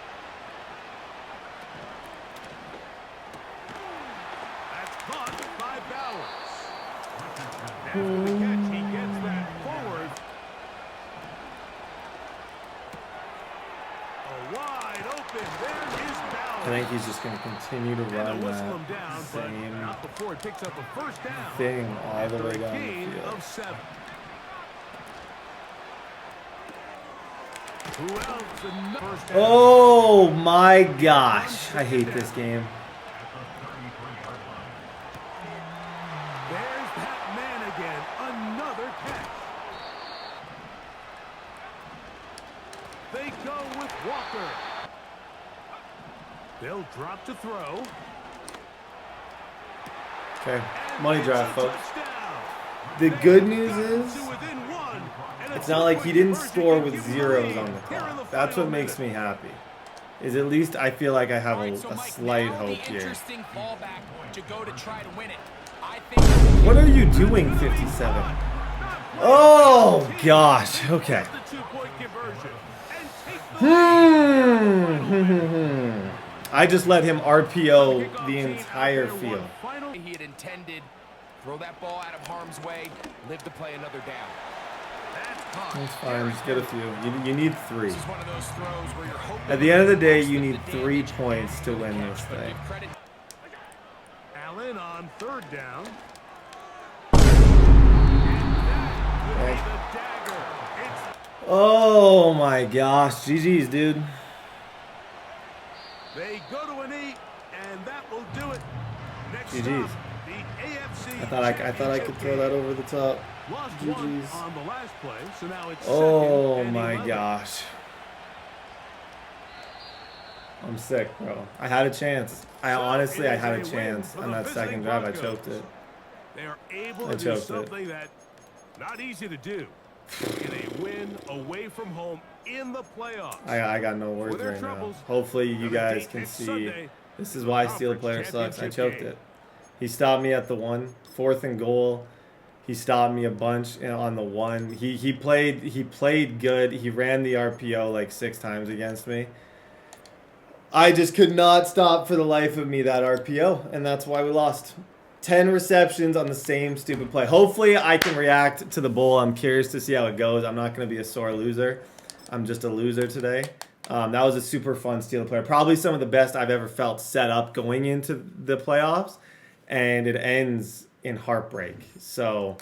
That's caught by Bowers. After the catch, he gets that forward. A wide open. There is Bowers. I think he's just going to continue to And run they'll whistle him that down, but same not before it picks up a first down. thing all the way After a down the gain field. of 7. Who else? Another first down. Oh my gosh. I hate this game. There's that man again. Another catch. They go with Walker. They'll drop to throw. Okay. And Money it's drive, a folks. touchdown. The They good news got is to within 1, and a it's not like he didn't 2-point score conversion with can give him zeros lead on the here in clock. the That's what final makes minute. me happy. Is at least I feel like I have All a right, so Mike, slight now hope the here. interesting fallback to go to try to win it. I think What are you doing, 57? Oh gosh. Okay. The 2-point conversion. And take the I just let him RPO the entire field. he had intended. Throw that ball out of harm's way. Live to play another down. That's fine. Just get a few. You need 3. This is one of those throws where you're hoping At the end of the day, most you of need the 3 damage points to will win catch, this but thing. give credit. Allen on 3rd down. Okay. The dagger. It's Oh my gosh. GG's, dude. They go to an 8, and that will do it. Next GG's. up, the AFC I thought I could throw that over the top. Lost GG's. one on the last play, so now it's Oh 2nd and my 11. gosh. I'm sick, bro. I had a chance. I honestly had a chance on that second drive. I choked it. They are able I to do choked it. something that not easy to do in a win away from home in the playoffs. I got no words With their right now. troubles, Hopefully you another guys date can next see. Sunday, This is why Steel Conference Player sucks. I Championship choked game. it. He stopped me at the 1, 4th and goal. He stopped me a bunch on the 1. He played good. He ran the RPO like 6 times against me. I just could not stop for the life of me that RPO, and that's why we lost. 10 receptions on the same stupid play. Hopefully I can react to the bowl. I'm curious to see how it goes. I'm not going to be a sore loser. I'm just a loser today. That was a super fun Steelers player. Probably some of the best I've ever felt set up going into the playoffs. And it ends in heartbreak. So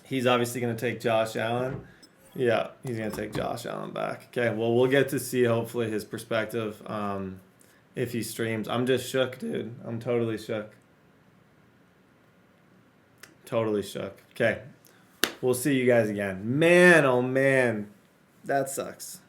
he's obviously going to take Josh Allen. Yeah, he's going to take Josh Allen back. Okay, well, we'll get to see, hopefully, his perspective if he streams. I'm just shook, dude. I'm totally shook. Totally shook. Okay, we'll see you guys again. Man, oh man, that sucks.